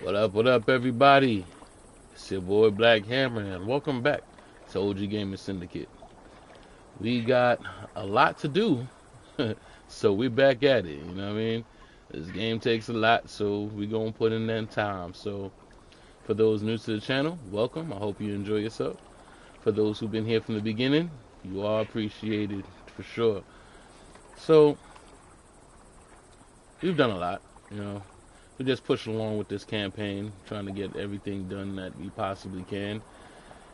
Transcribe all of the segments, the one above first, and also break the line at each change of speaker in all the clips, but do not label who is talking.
What up, everybody? It's your boy Black Hammer, and welcome back to OG Gaming Syndicate. We got a lot to do, so we're back at it. You know what I mean? This game takes a lot, so we're gonna put in that time. So, for those new to the channel, welcome. I hope you enjoy yourself. For those who've been here from the beginning, you are appreciated for sure. So, we've done a lot, you know. We just pushing along with this campaign, trying to get everything done that we possibly can.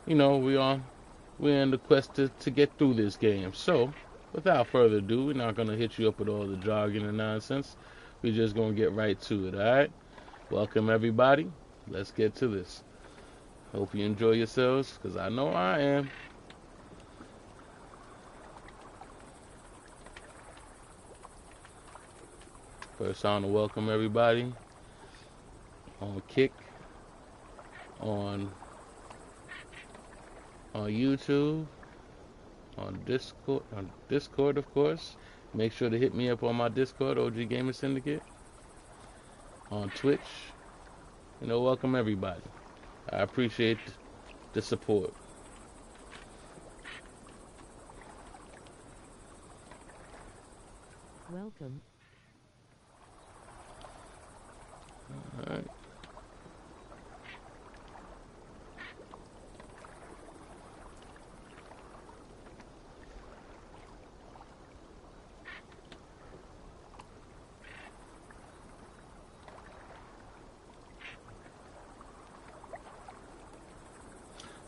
You know, we're in the quest to get through this game. So, without further ado, we're not gonna hit you up with all the jargon and nonsense. We're just gonna get right to it, alright? Welcome everybody. Let's get to this. Hope you enjoy yourselves, because I know I am. First, I want to welcome everybody on Kick, on YouTube, on Discord, of course. Make sure to hit me up on my Discord, OG Gamer Syndicate, on Twitch. You know, welcome everybody. I appreciate the support.
Welcome.
All right.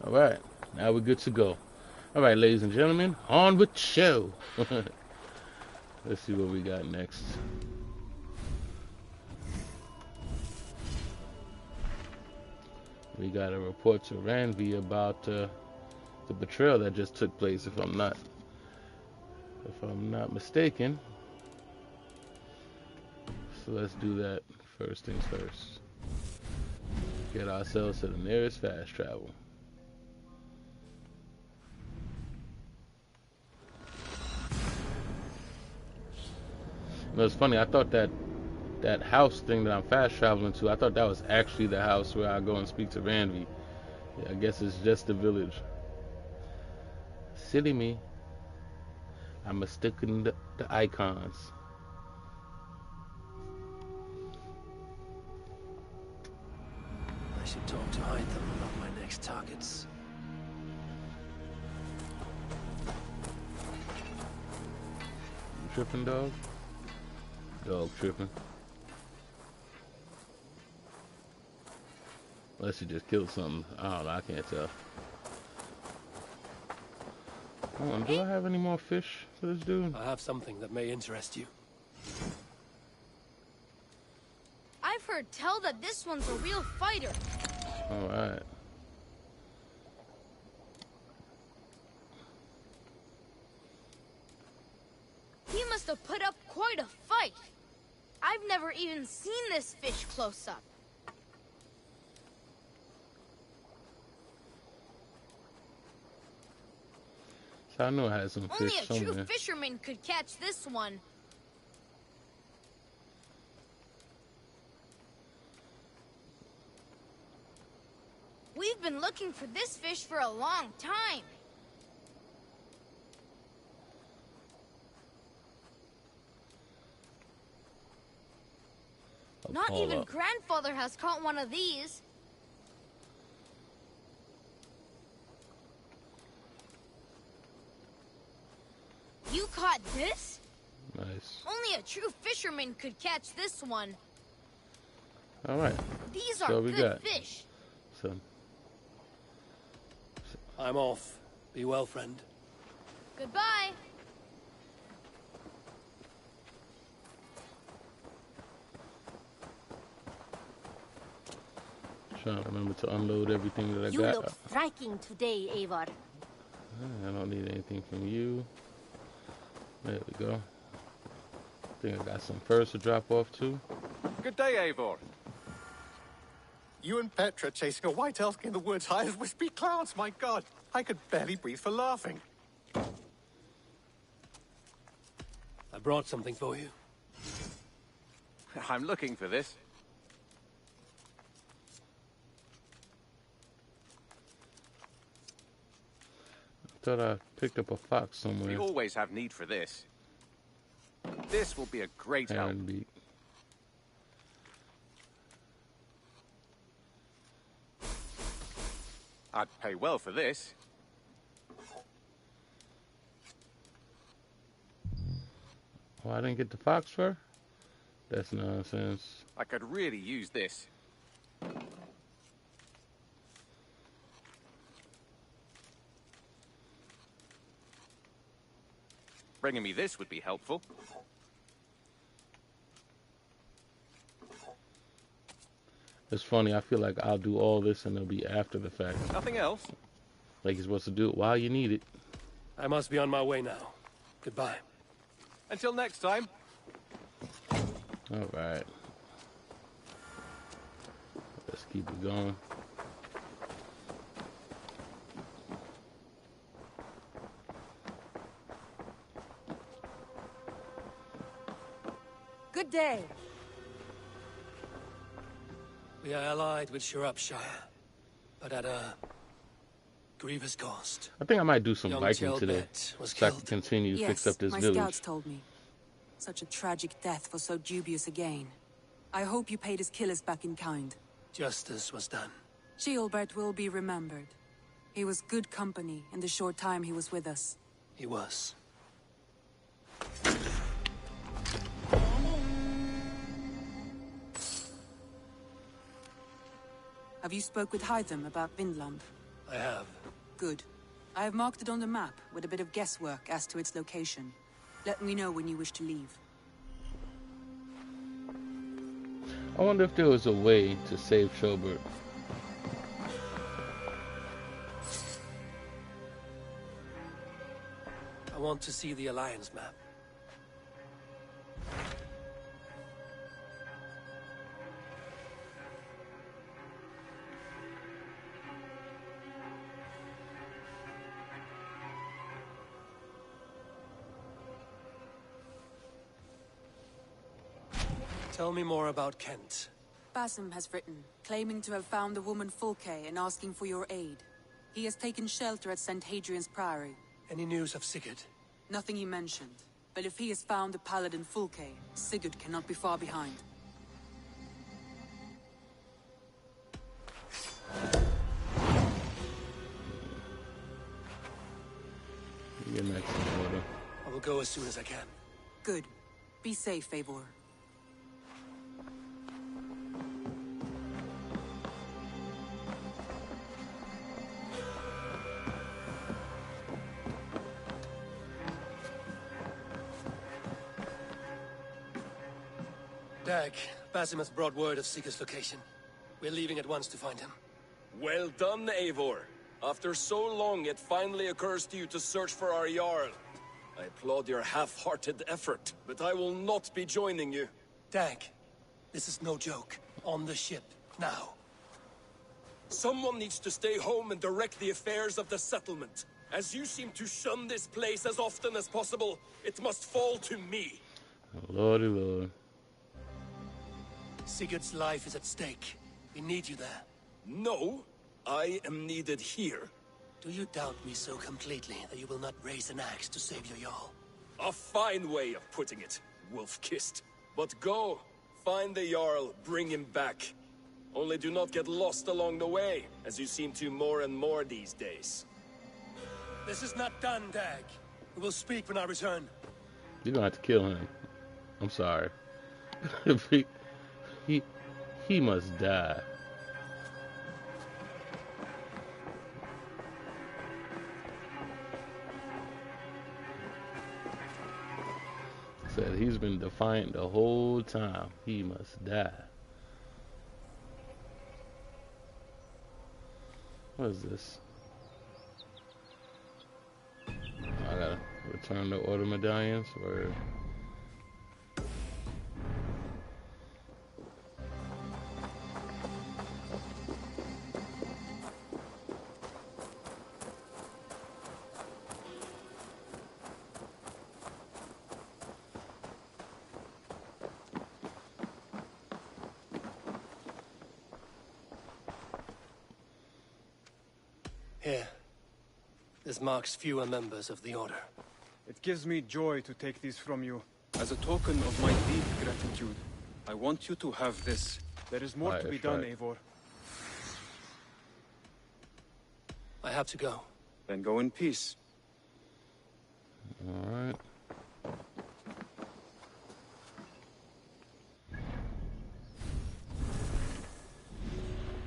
All right, now we're good to go. All right, ladies and gentlemen, on with the show. Let's see what we got next. We got a report to Ranvi about the betrayal that just took place, if I'm not mistaken. So let's do that first things first. Get ourselves to the nearest fast travel. You know, it's funny, I thought that house thing that I'm fast traveling to, I thought that was actually the house where I go and speak to Ranvi. Yeah, I guess it's just the village. Silly me. I mistaken the icons.
I should talk to Hytham about my next targets.
You tripping, dog? Dog tripping. Unless you just killed something. I don't know, I can't tell. Hold on, do I have any more fish for this dude?
I have something that may interest you.
I've heard tell that this one's a real fighter.
Alright.
He must have put up quite a fight. I've never even seen this fish close up.
So I know I had some
Only
fish
a true
somewhere.
fisherman could catch this one. We've been looking for this fish for a long time. Not even grandfather has caught one of these. You caught this?
Nice.
Only a true fisherman could catch this one.
Alright.
These are
So we
good
got
fish.
so
I'm off. Be well, friend.
Goodbye.
trying to remember to unload everything that I
You
got.
look striking today, Eivor.
I don't need anything from you. There we go. I think I got some furs to drop off too.
Good day, Eivor. You and Petra chasing a white elk in the woods high as wispy clouds, my god. I could barely breathe for laughing.
I brought something for you.
I'm looking for this.
Thought I picked up a fox
We
somewhere.
always have need for this. This will be a great help.
Heron beak.
I'd pay well for this.
Oh, I didn't get the fox fur? That's nonsense.
I could really use this. Bringing me this would be helpful.
It's funny, I feel like I'll do all this and it'll be after the fact.
Nothing else?
Like you're supposed to do it while you need it.
I must be on my way now. Goodbye.
Until next time.
Alright. Let's keep it going.
Good day.
We are allied with Shropshire, but at a grievous cost.
I think I might do some
Young
Viking today.
Tjelbert was
So I can
killed.
continue to fix up this
my
village.
scouts told me. Such a tragic death for so dubious a gain. I hope you paid his killers back in kind.
Justice was done.
Tjelbert will be remembered. He was good company in the short time he was with us.
He was.
Have you spoke with Hytham about Vinland?
I have.
Good. I have marked it on the map with a bit of guesswork as to its location. Let me know when you wish to leave.
I wonder if there was a way to save Tjelbert.
I want to see the Alliance map. Tell me more about Kent.
Basim has written, claiming to have found the woman Fulke and asking for your aid. He has taken shelter at St. Hadrian's Priory.
Any news of Sigurd?
Nothing he mentioned. But if he has found the paladin Fulke, Sigurd cannot be far behind.
Get next in order.
I will go as soon as I can.
Good. Be safe, Eivor.
Dag, Basim has brought word of Sigurd's location. We're leaving at once to find him.
Well done, Eivor. After so long, it finally occurs to you to search for our Jarl. I applaud your half-hearted effort, but I will not be joining you.
Dag, this is no joke. On the ship, now.
Someone needs to stay home and direct the affairs of the settlement. As you seem to shun this place as often as possible, it must fall to me.
Lordy Lord.
Sigurd's life is at stake. We need you there.
No, I am needed here.
Do you doubt me so completely that you will not raise an axe to save your Jarl?
A fine way of putting it, wolf-kissed. But go, find the Jarl, bring him back. Only do not get lost along the way, as you seem to more and more these days.
This is not done, Dag. We will speak when I return.
You're gonna have to kill him. I'm sorry. he must die. Said he's been defiant the whole time. He must die. What is this? I gotta return the order medallions or
Here. This marks fewer members of the Order.
It gives me joy to take these from you. As a token of my deep gratitude, I want you to have this. There is more to be done, Eivor.
I have to go.
Then go in peace.
All right.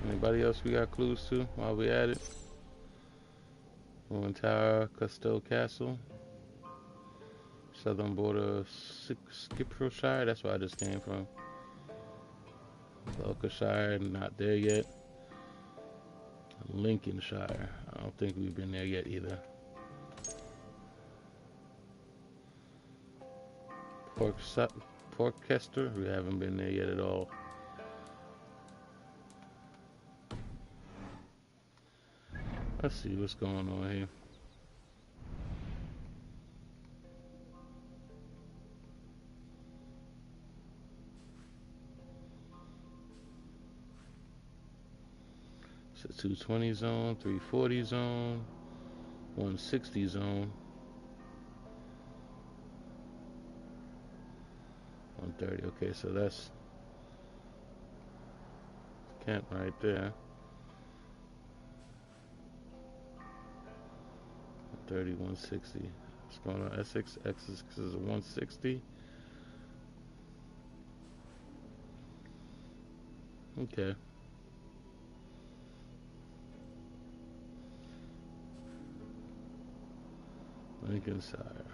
Anybody else we got clues to while we at it? Ruined Tower, Custow Castle, southern border, Skippershire. That's where I just came from. Lancashire, not there yet. Lincolnshire. I don't think we've been there yet either. Porchester. We haven't been there yet at all. Let's see what's going on here. It's a 220 zone, 340 zone, 160 zone, 130. Okay, so that's Kent right there. 130, 160. What's going on? Essex, X is a 160. Okay. Lincolnshire.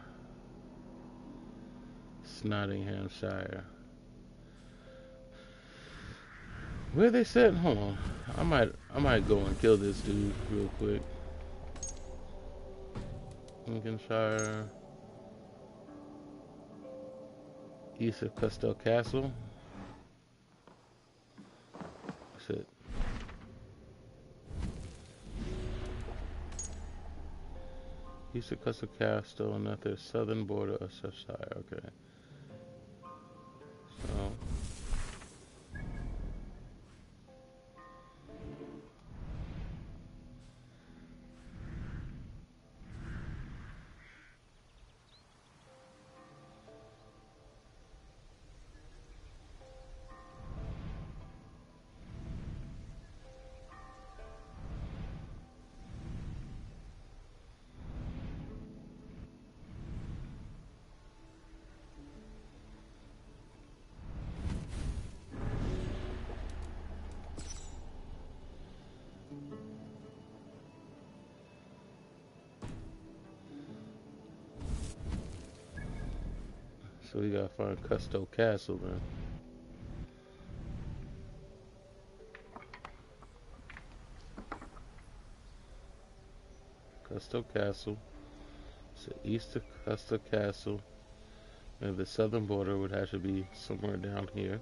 Nottinghamshire. Where they said? Hold on. I might go and kill this dude real quick. Lincolnshire. East of Custow Castle. That's it. East of Custow Castle, and at the southern border of Cheshire. Okay. So. So we gotta find Custow Castle then. Custow Castle. So east of Custow Castle. And the southern border would have to be somewhere down here.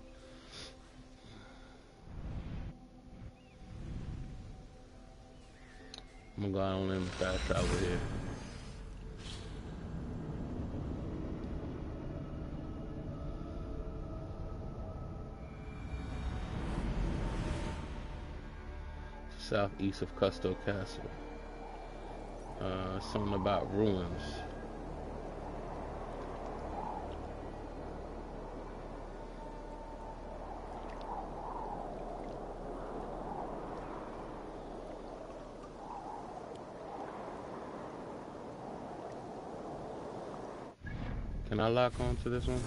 I'm gonna go on and fast travel here. Southeast of Custow Castle. Something about ruins. Can I lock on to this one?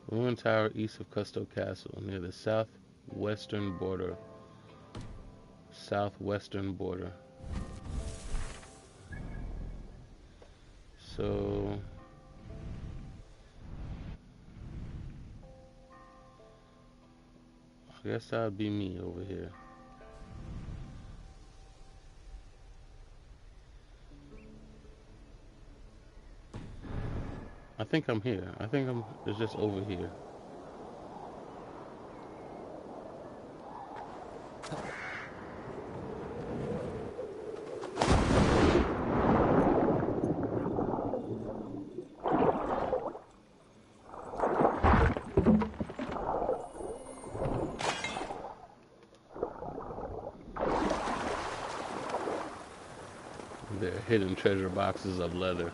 Ruined Tower east of Custow Castle, near the southwestern border. Southwestern border. So I guess that would be me over here. I think I'm here. I think it's just over here. hidden treasure boxes of leather.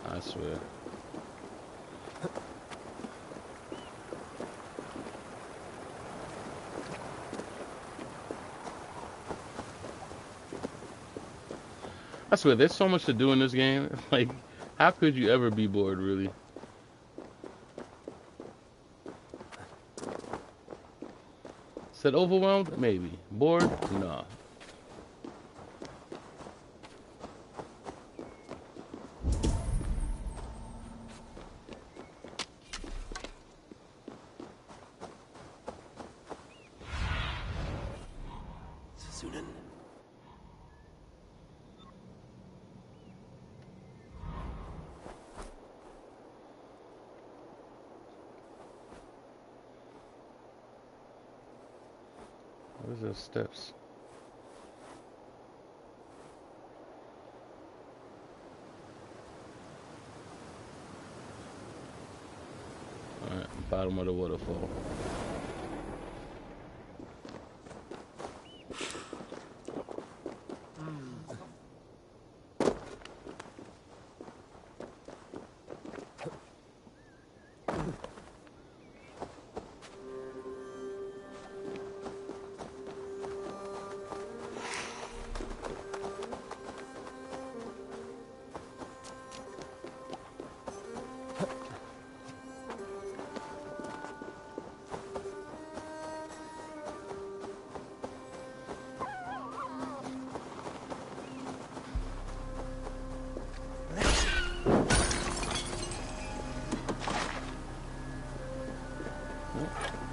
I swear. I swear, there's so much to do in this game. Like, how could you ever be bored, really? Said overwhelmed? Maybe. Bored? No. Where's those steps? Alright, bottom of the waterfall.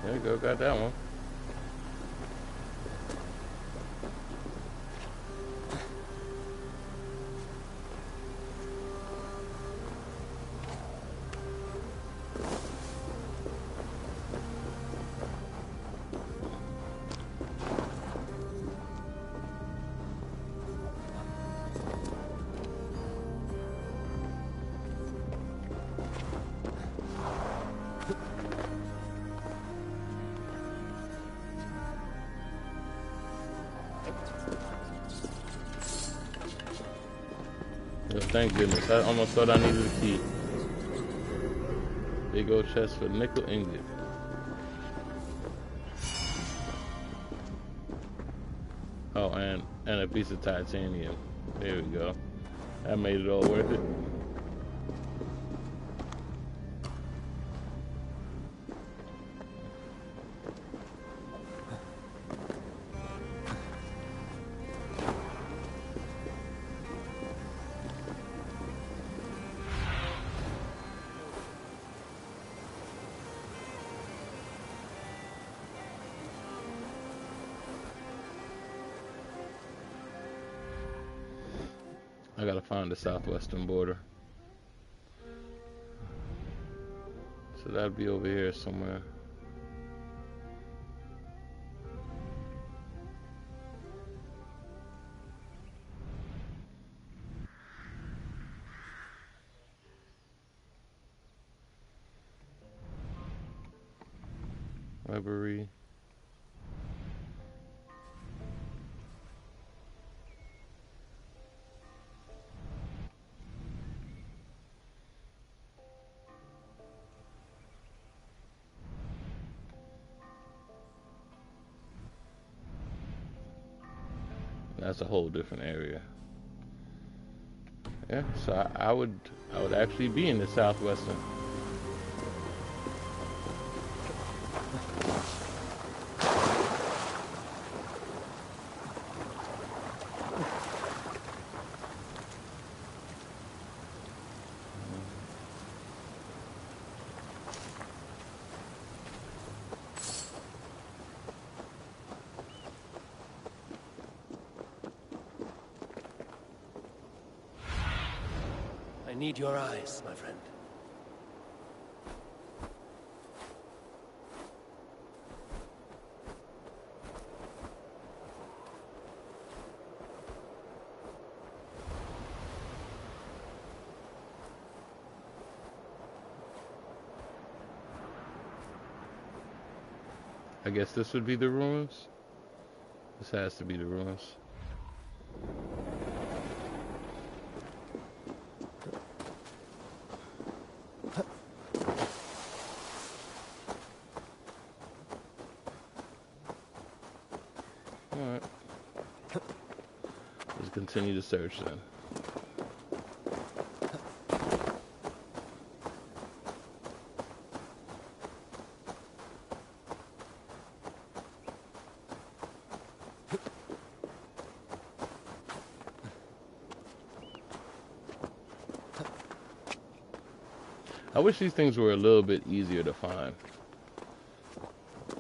There you go, got that one. Thank goodness. I almost thought I needed a key. Big old chest for nickel ingot. Oh, and a piece of titanium. There we go. That made it all worth it. I gotta find the southwestern border. So that'd be over here somewhere. Library. That's a whole different area. Yeah, so I would actually be in the southwestern.
I need your eyes, my friend.
I guess this would be the ruins. This has to be the ruins. continue the search then. I wish these things were a little bit easier to find.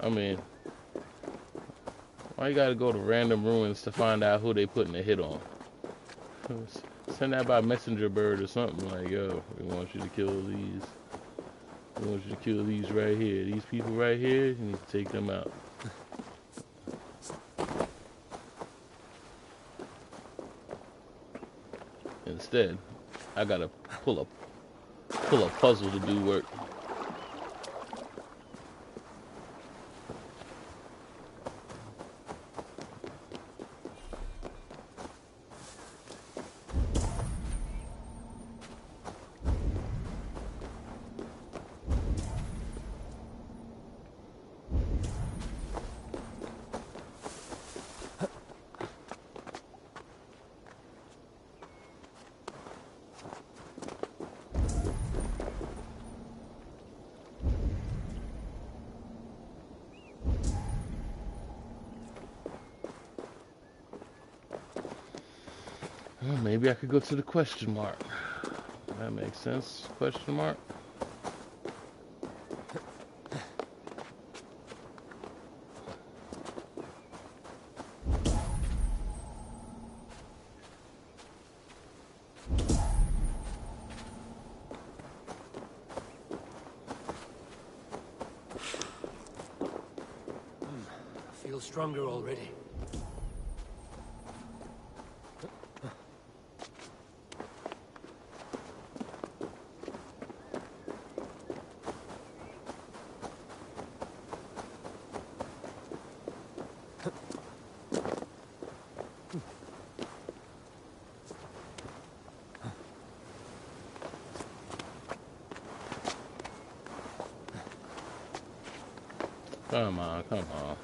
I mean, why you gotta go to random ruins to find out who they putting a hit on? Send that by messenger bird or something like, yo, we want you to kill these. We want you to kill these right here. These people right here, you need to take them out. Instead, I gotta pull a puzzle to do work. Well, maybe I could go to the question mark. That makes sense. Question mark.
I feel stronger already.
Come on, come on.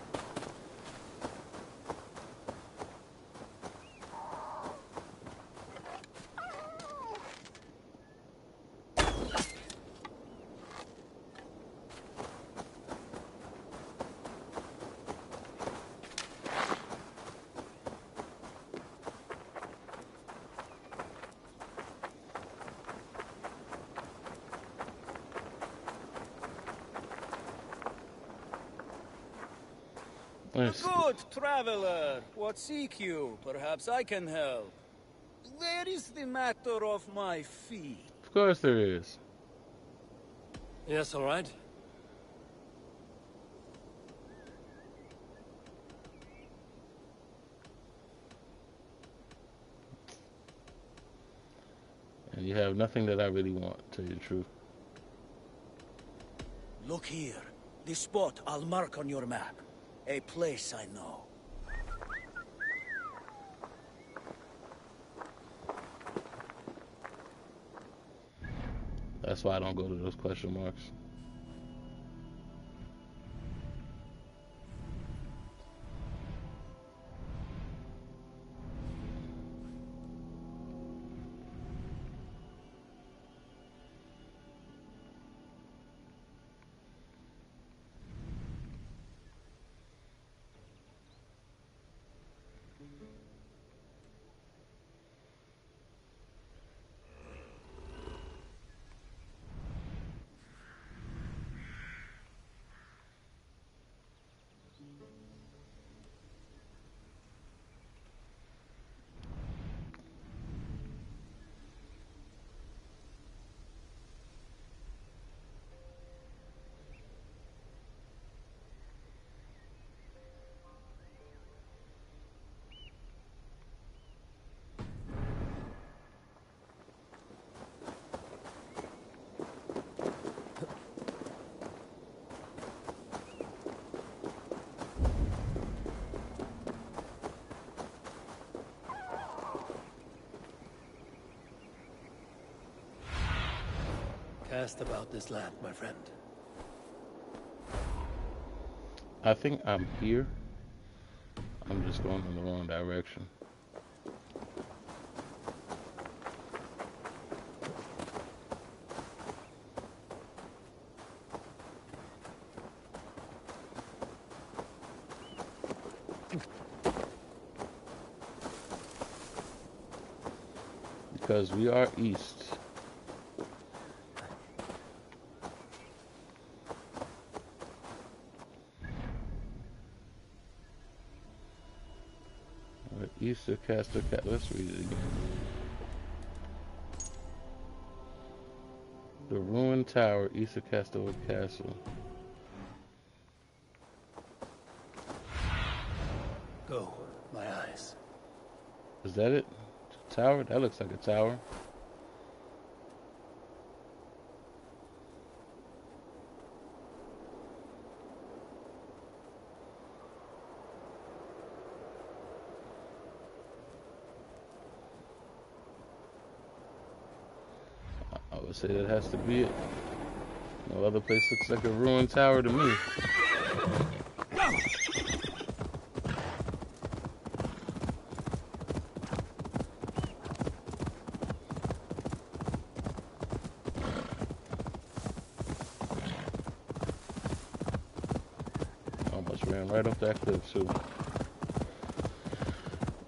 Good traveler, what seek you? Perhaps I can help. There is the matter of my fee.
Of course there is.
Yes, all right.
And you have nothing that I really want, to tell you the truth.
Look here. This spot I'll mark on your map. A place I know.
That's why I don't go to those question marks.
Cast about this land, my friend.
I think I'm here. I'm just going in the wrong direction. because we are east. East of Castle. Let's read it again. The ruined tower east of Castle Castle.
Go, my eyes.
Is that it? Tower? That looks like a tower. I would say that has to be it. No other place looks like a ruined tower to me. Almost ran right off that cliff too.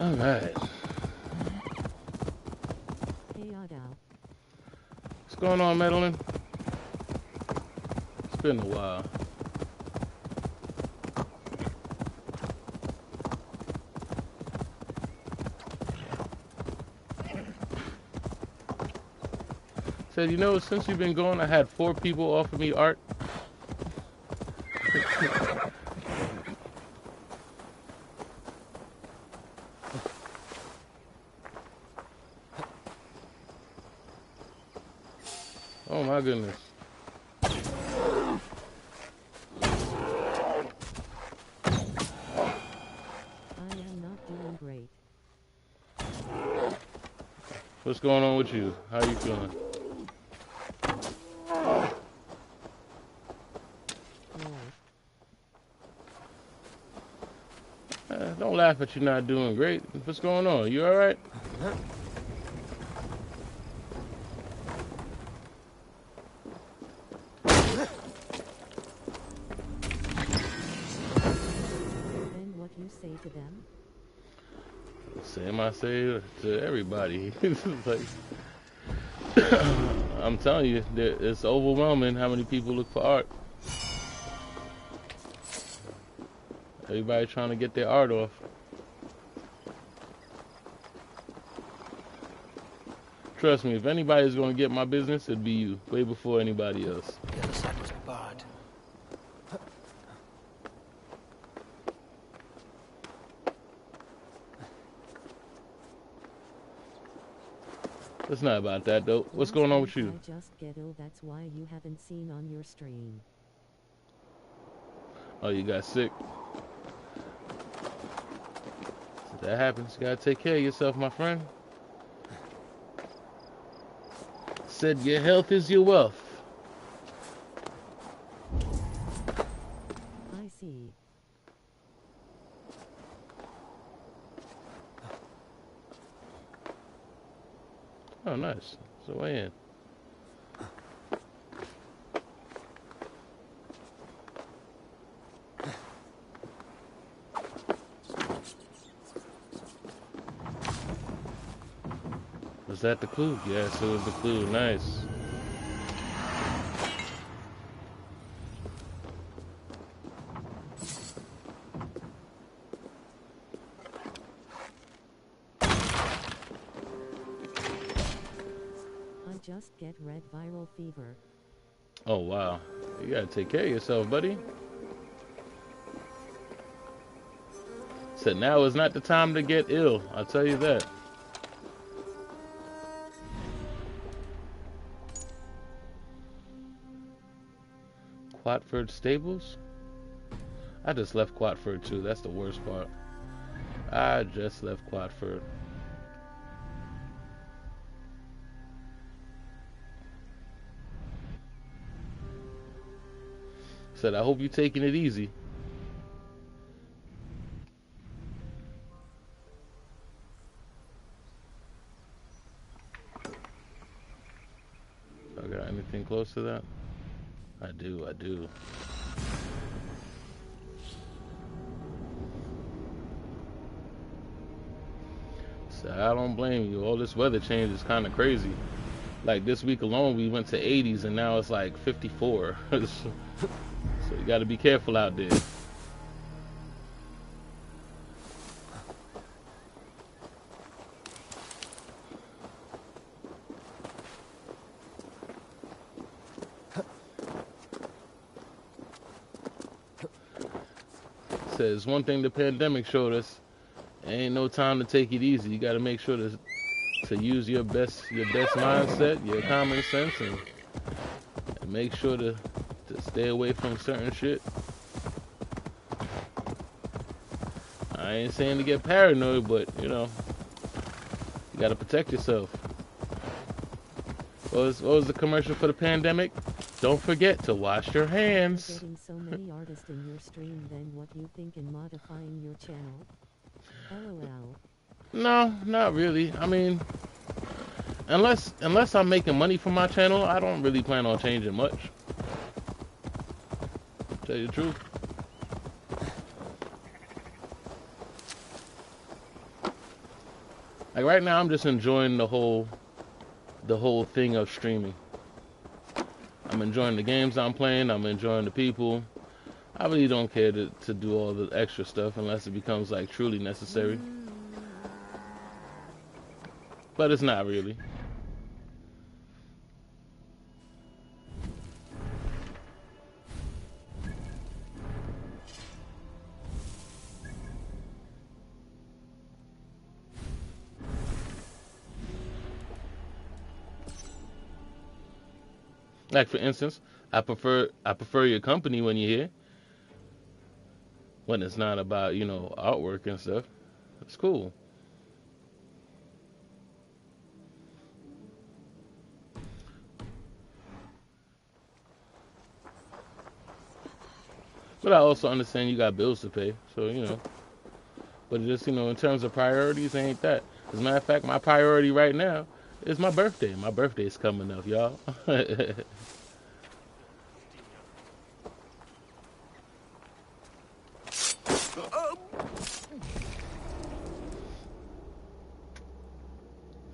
Alright. What's going on, Madeline? It's been a while. Said, you know, since you've been gone, I had 4 people offer me art. Oh my goodness. What's going on with you? How you feeling? Don't laugh at you not doing great. What's going on? You alright?
And what you say to them?
Same I say to everybody. Like, I'm telling you, it's overwhelming how many people look for art. Everybody trying to get their art off. Trust me, if anybody's going to get my business, it'd be you. Way before anybody else.
The other side was barred.
It's not about that, though. What's going on with you?
I just get ill, that's why you haven't seen on your stream.
Oh, you got sick? So that happens. You gotta take care of yourself, my friend. Said your health is your wealth.
I see.
Oh, nice. So way in. Was that the clue? Yes, it was the clue. Nice.
I just get red viral fever.
Oh, wow. You gotta take care of yourself, buddy. Said now is not the time to get ill. I'll tell you that. Quatford Stables? I just left Quatford too. That's the worst part. I just left Quatford. Said, I hope you're taking it easy. I got anything close to that? I do. I don't blame you. All this weather change is kind of crazy. Like this week alone, we went to 80s and now it's like 54. So you got to be careful out there. Says one thing the pandemic showed us: ain't no time to take it easy. You got to make sure to use your best mindset, your common sense, and make sure to stay away from certain shit. I ain't saying to get paranoid, but you know, you got to protect yourself. What was the commercial for the pandemic? Don't forget to wash your hands.
Getting so many artists in your stream, then what you think in modifying your channel? LOL.
No, not really. I mean, unless I'm making money from my channel, I don't really plan on changing much. Tell you the truth. Like right now, I'm just enjoying the whole thing of streaming. I'm enjoying the games I'm playing. I'm enjoying the people. I really don't care to do all the extra stuff unless it becomes like truly necessary. But it's not really. Like for instance, I prefer your company when you're here. When it's not about, you know, artwork and stuff. It's cool. But I also understand you got bills to pay, so you know. But just, you know, in terms of priorities, ain't that. As a matter of fact, my priority right now is my birthday. My birthday's coming up, y'all.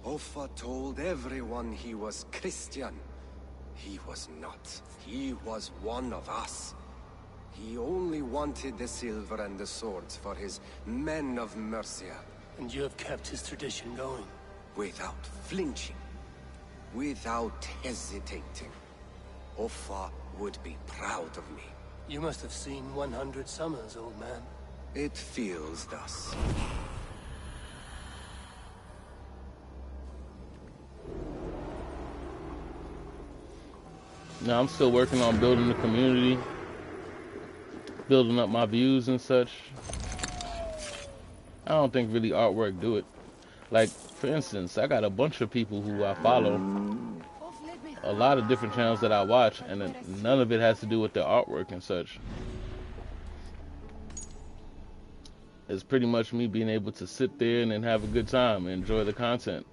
Offa told everyone he was Christian. He was not. He was one of us. He only wanted the silver and the swords for his men of Mercia.
And you have kept his tradition going.
Without flinching. Without hesitating. Offa would be proud of me.
You must have seen 100 summers, old man.
It feels thus.
Now I'm still working on building the community, building up my views and such. I don't think really artwork do it. Like, for instance, I got a bunch of people who I follow, a lot of different channels that I watch, and none of it has to do with their artwork and such. It's pretty much me being able to sit there and then have a good time and enjoy the content.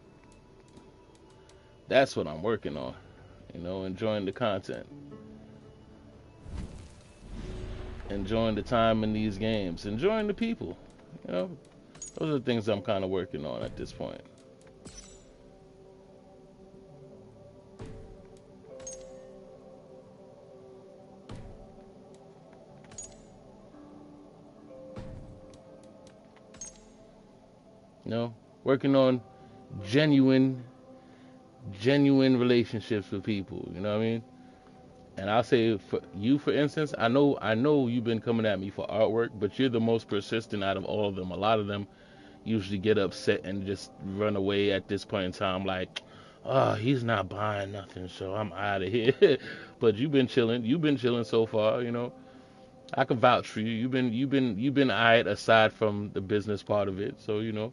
That's what I'm working on. You know, enjoying the content. Enjoying the time in these games. Enjoying the people. You know, those are the things I'm kind of working on at this point. You know, working on genuine relationships with people, you know what I mean? And I'll say for you, for instance, I know you've been coming at me for artwork, but you're the most persistent out of all of them. A lot of them usually get upset and just run away at this point in time, like, oh, he's not buying nothing, so I'm out of here. But you've been chilling so far, you know. I can vouch for you. You've been alright aside from the business part of it, so you know.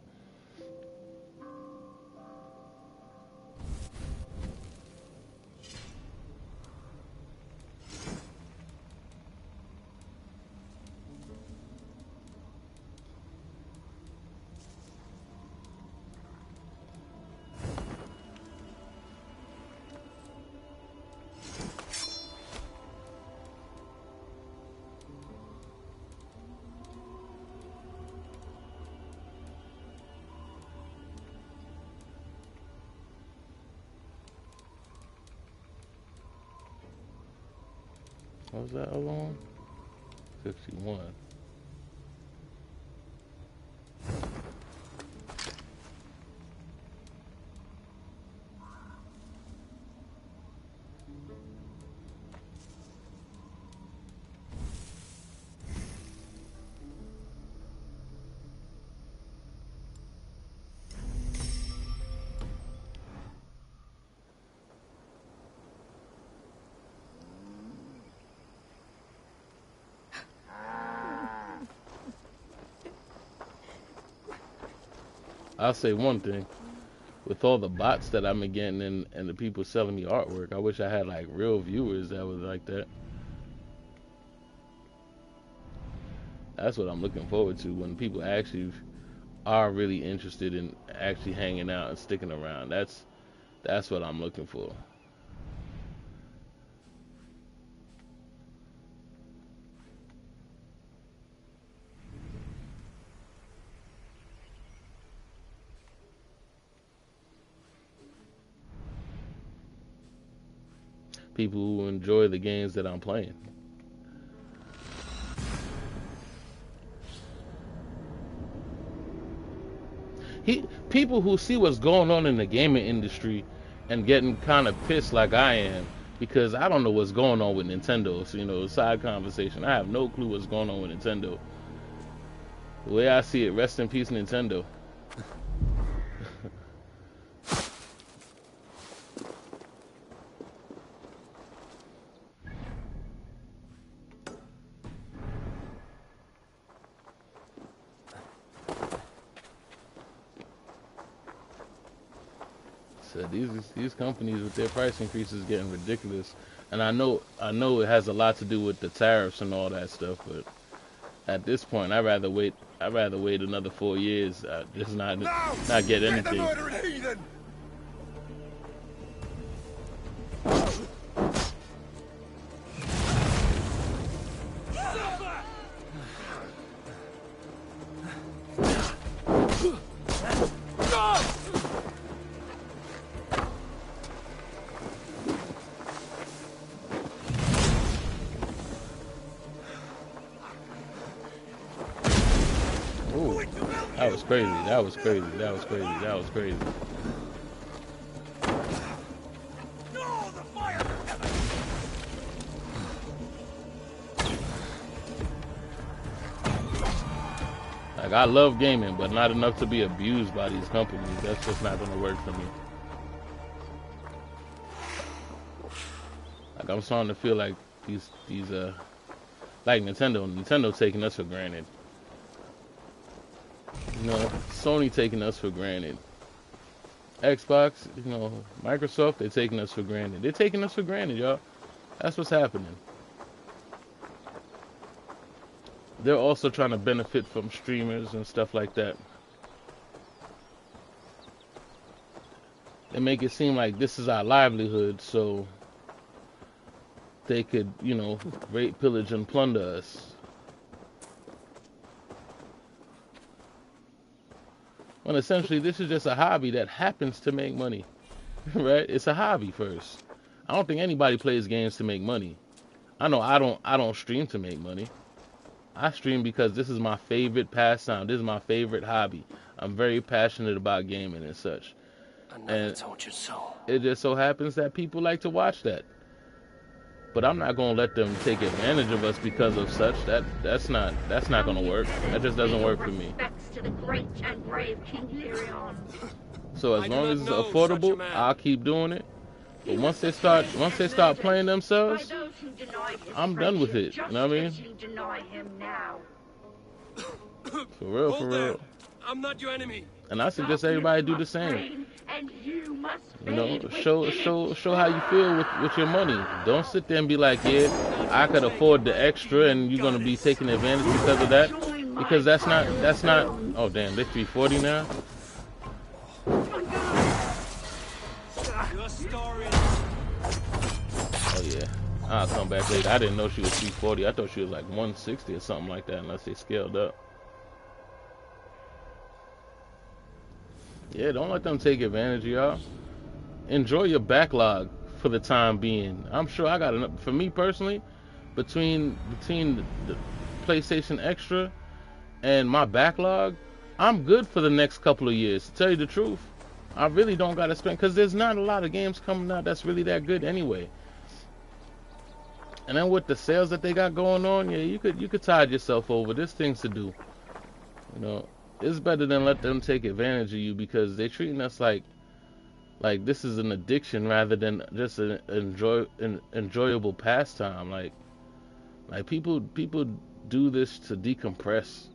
What was that alone? 61. I'll say one thing. With all the bots that I've been getting and the people selling me artwork, I wish I had like real viewers that was like that. That's what I'm looking forward to, when people actually are really interested in actually hanging out and sticking around. That's what I'm looking for. People who enjoy the games that I'm playing. People who see what's going on in the gaming industry and getting kind of pissed like I am, because I don't know what's going on with Nintendo. So, side conversation. I have no clue what's going on with Nintendo. The way I see it, rest in peace, Nintendo. So these companies with their price increases getting ridiculous, and I know it has a lot to do with the tariffs and all that stuff. But at this point, I'd rather wait another 4 years, just not get anything. That was crazy. That was crazy. That was crazy. That was crazy. Like, I love gaming, but not enough to be abused by these companies. That's just not gonna work for me. Like, I'm starting to feel like these like Nintendo taking us for granted. Sony taking us for granted. Xbox, Microsoft, they're taking us for granted. They're taking us for granted, y'all. That's what's happening. They're also trying to benefit from streamers and stuff like that. They make it seem like this is our livelihood, so they could, rape, pillage, and plunder us. When essentially this is just a hobby that happens to make money, right? It's a hobby first. I don't think anybody plays games to make money. I know I don't stream to make money. I stream because this is my favorite pastime. This is my favorite hobby. I'm very passionate about gaming and such.
I never told you so.
It just so happens that people like to watch that. But I'm not gonna let them take advantage of us because of such. That's not gonna work. That just doesn't work for me.
To the great and brave King Tyrion.
So as long as it's affordable, I'll keep doing it. But once they start playing themselves, I'm done with it. You know what I mean? For real, for real.
I'm not your enemy.
And I suggest everybody do the same. Show how you feel with your money. Don't sit there and be like, yeah, I could afford the extra, and you're gonna be taking advantage because of that. Because that's not. Oh damn, they 340 now. Oh yeah, I'll come back later. I didn't know she was 340. I thought she was like 160 or something like that, unless they scaled up. Yeah, don't let them take advantage of y'all. Enjoy your backlog for the time being. I'm sure I got enough. For me personally, between the PlayStation Extra and my backlog, I'm good for the next couple of years. To tell you the truth, I really don't gotta spend, because there's not a lot of games coming out that's really that good anyway. And then with the sales that they got going on, yeah, you could tide yourself over. There's things to do. You know, it's better than let them take advantage of you, because they're treating us like this is an addiction rather than just an enjoyable pastime. Like people do this to decompress.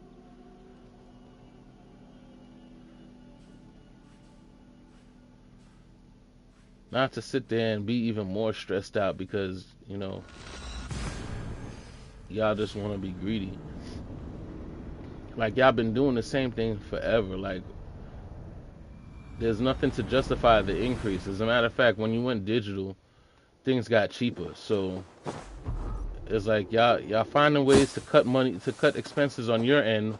Not to sit there and be even more stressed out because, you know, y'all just want to be greedy. Like, y'all been doing the same thing forever. Like, there's nothing to justify the increase. As a matter of fact, when you went digital, things got cheaper. So it's like y'all finding ways to cut money, to cut expenses on your end,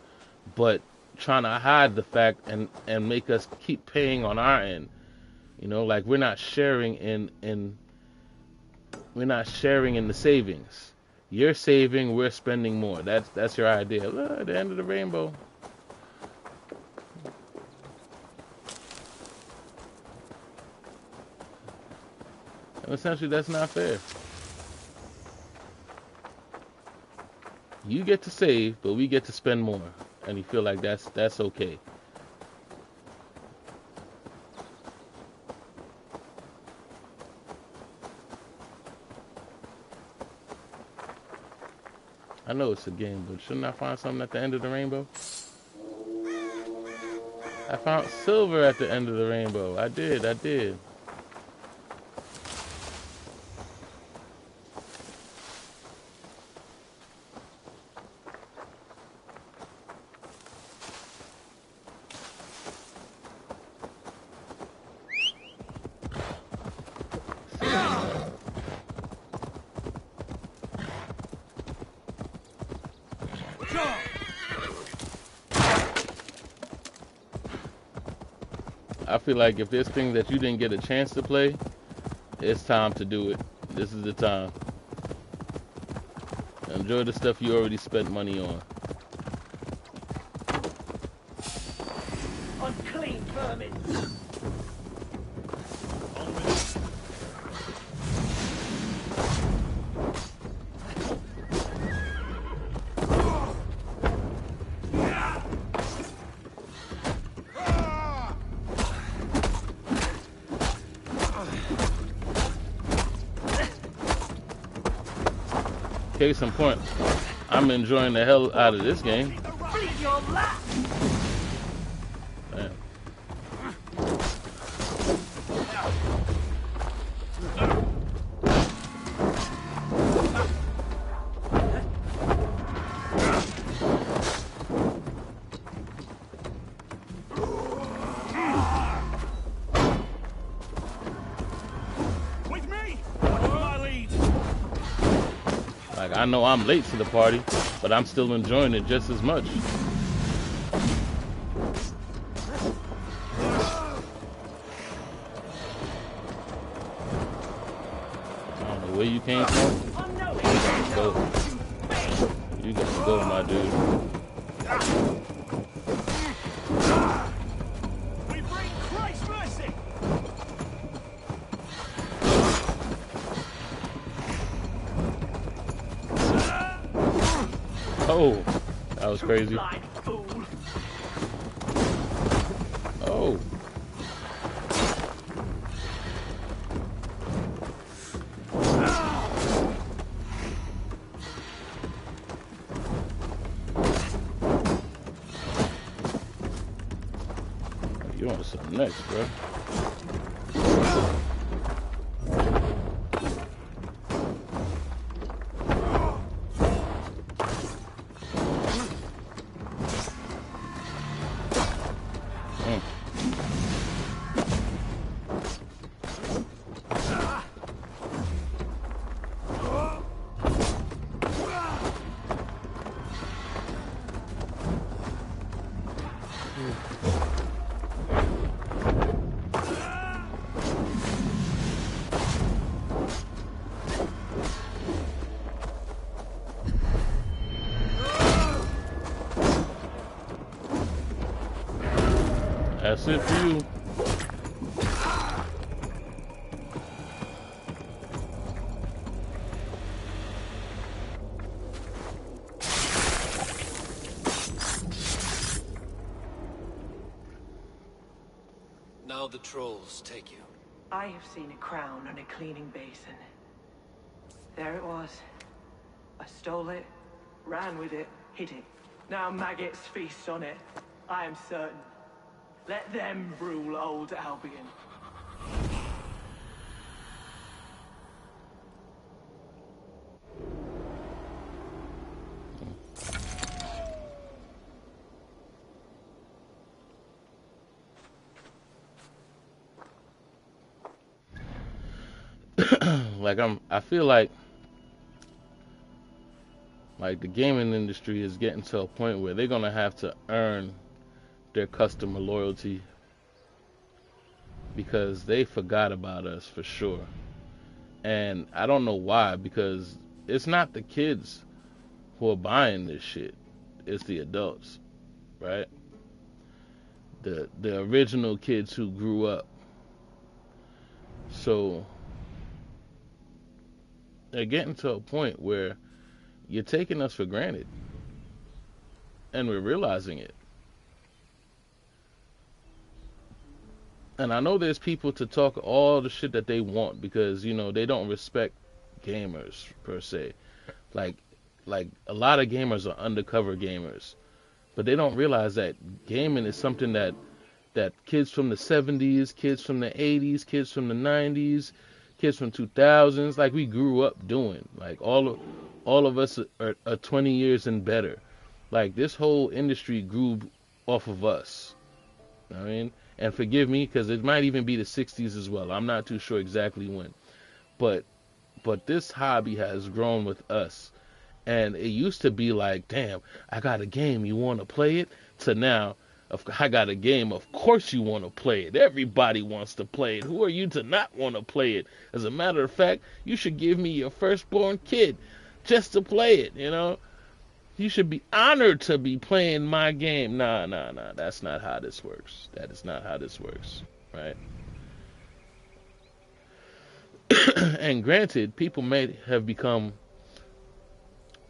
but trying to hide the fact and make us keep paying on our end. You know, like we're not sharing in the savings. You're saving, we're spending more. That's your idea. Look, at the end of the rainbow. And essentially, that's not fair. You get to save, but we get to spend more, and you feel like that's okay. I know it's a game, but shouldn't I find something at the end of the rainbow? I found silver at the end of the rainbow. I did. I feel like if there's things that you didn't get a chance to play, it's time to do it. This is the time. Enjoy the stuff you already spent money on.
Unclean vermin.
Case in point, I'm enjoying the hell out of this game. Damn. Like, I know I'm late to the party, but I'm still enjoying it just as much. I don't know where you came from. You gotta go, my dude.
We bring Christ's mercy.
Oh, that was crazy. Oh. You want something next, bro? That's it for you.
Now the trolls take you.
I have seen a crown on a cleaning basin. There it was. I stole it, ran with it, hid it. Now maggots feast on it. I am certain. Let them rule old Albion.
I feel like the gaming industry is getting to a point where they're gonna have to earn their customer loyalty because they forgot about us for sure. And I don't know why, because it's not the kids who are buying this shit, it's the adults, right? The original kids who grew up. So they're getting to a point where you're taking us for granted, and we're realizing it. And I know there's people to talk all the shit that they want because, you know, they don't respect gamers per se. Like a lot of gamers are undercover gamers, but they don't realize that gaming is something that kids from the 70s, kids from the 80s, kids from the 90s, kids from 2000s, like we grew up doing. Like all of us are 20 years and better. Like this whole industry grew off of us. You know what I mean? And forgive me, because it might even be the 60s as well. I'm not too sure exactly when. But this hobby has grown with us. And it used to be like, damn, I got a game, you want to play it? To now, I got a game, of course you want to play it. Everybody wants to play it. Who are you to not want to play it? As a matter of fact, you should give me your firstborn kid just to play it, you know? You should be honored to be playing my game. Nah. That's not how this works. That is not how this works, right? And granted, people may have become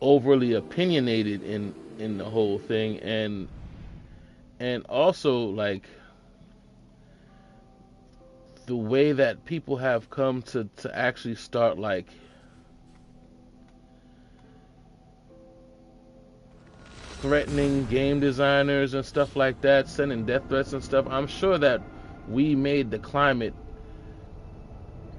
overly opinionated in the whole thing, and also like the way that people have come to actually start like threatening game designers and stuff like that, sending death threats and stuff. I'm sure that we made the climate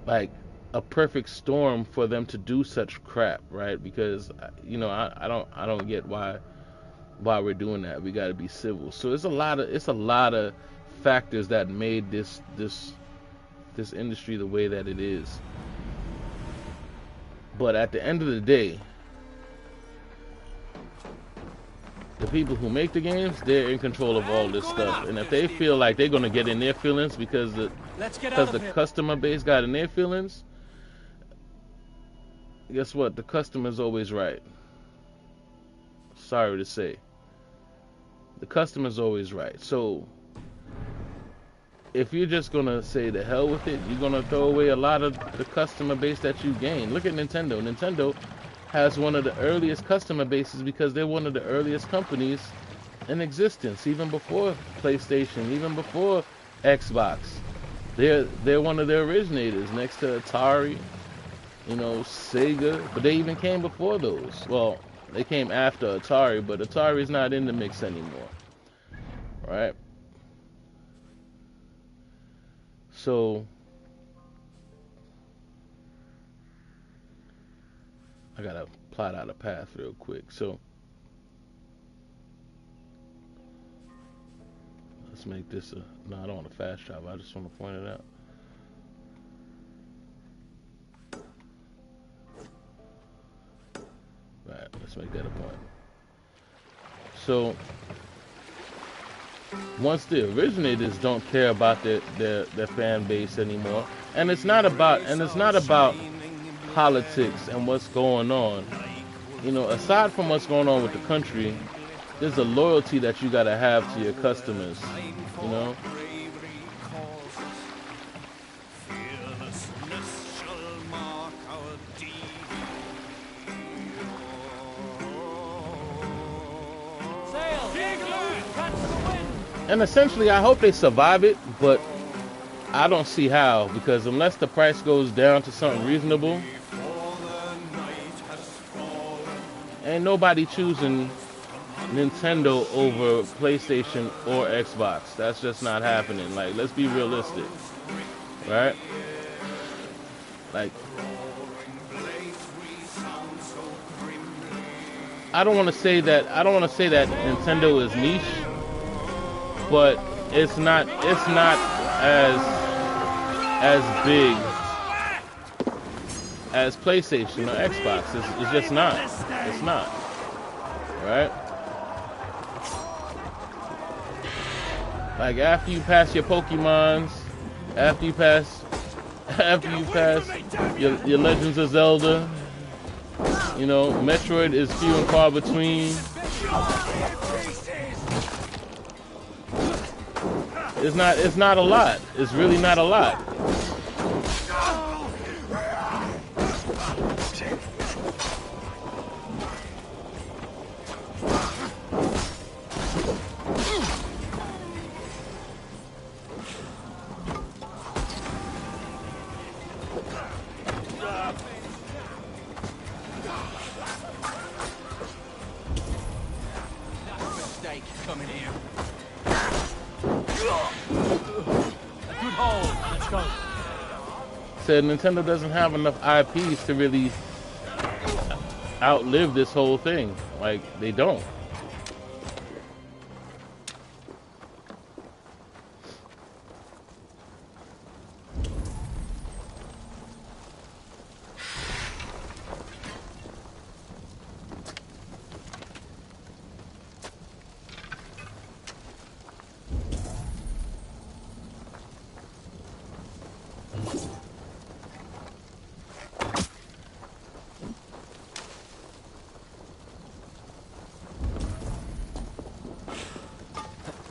like a perfect storm for them to do such crap, right? Because you know, I don't get why we're doing that. We got to be civil. So it's a lot of factors that made this industry the way that it is. But at the end of the day, the people who make the games, they're in control of all this stuff. And if they feel like they're gonna get in their feelings because the customer base got in their feelings, guess what? The customer's always right. Sorry to say. The customer's always right. So if you're just gonna say the hell with it, you're gonna throw away a lot of the customer base that you gain. Look at Nintendo. Nintendo has one of the earliest customer bases because they're one of the earliest companies in existence, even before PlayStation, even before Xbox. They're one of the originators next to Atari, you know, Sega, but they even came before those. Well, they came after Atari, but Atari's not in the mix anymore, right? So I gotta plot out a path real quick. So let's make this no, I don't want a fast travel. I just want to point it out. Right, let's make that a point. So once the originators don't care about their fan base anymore, and it's not about politics and what's going on. You know, aside from what's going on with the country, there's a loyalty that you gotta have to your customers. You know, And essentially, I hope they survive it, but I don't see how, because unless the price goes down to something reasonable, ain't nobody choosing Nintendo over PlayStation or Xbox. That's just not happening. Like, let's be realistic, right? Like, I don't want to say that. I don't want to say that Nintendo is niche, but it's not as big as PlayStation or Xbox. It's just not. It's not. Right? Like after you pass your Pokemons, after you pass your Legends of Zelda, you know, Metroid is few and far between. It's not a lot. It's really not a lot.
Coming here. A good hold. Let's go.
Said Nintendo doesn't have enough IPs to really outlive this whole thing. Like, they don't.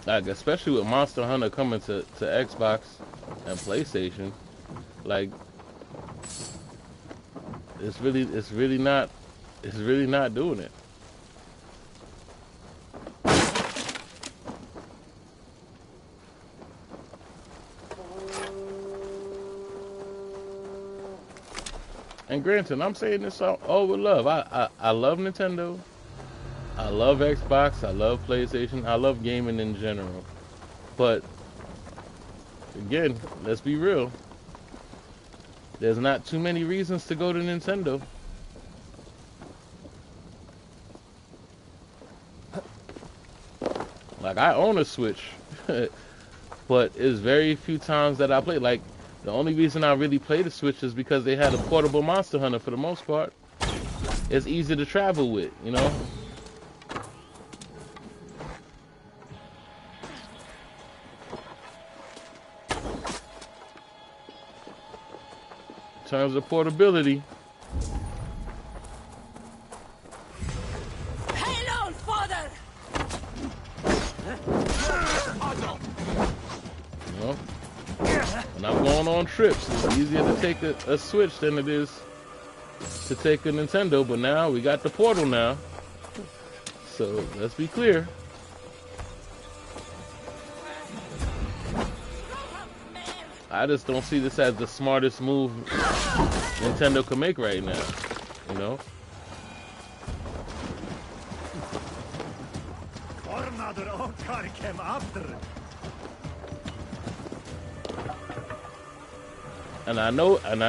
Like, especially with Monster Hunter coming to Xbox and PlayStation, like it's really not doing it. And granted, I'm saying this all with love. I love Nintendo. I love Xbox. I love PlayStation. I love gaming in general. But again, let's be real. There's not too many reasons to go to Nintendo. Like, I own a Switch, but it's very few times that I play. Like, the only reason I really play the Switch is because they had a portable Monster Hunter for the most part. It's easy to travel with, you know? In terms of portability.
Hail on, father!
You know? When I'm going on trips, it's easier to take a Switch than it is to take a Nintendo, but now we got the Portal now. So let's be clear. I just don't see this as the smartest move Nintendo can make right now, you know? And I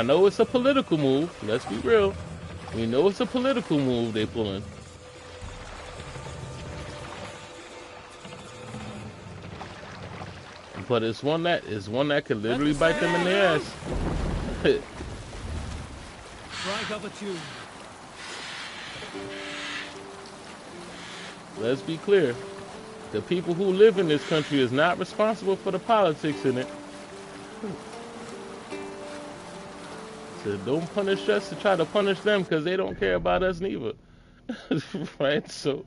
know it's a political move. Let's be real. We know it's a political move they pulling. But it's one that could literally bite them in the ass.
Right up at you.
Let's be clear. The people who live in this country is not responsible for the politics in it. So don't punish us to try to punish them, because they don't care about us neither. Right? So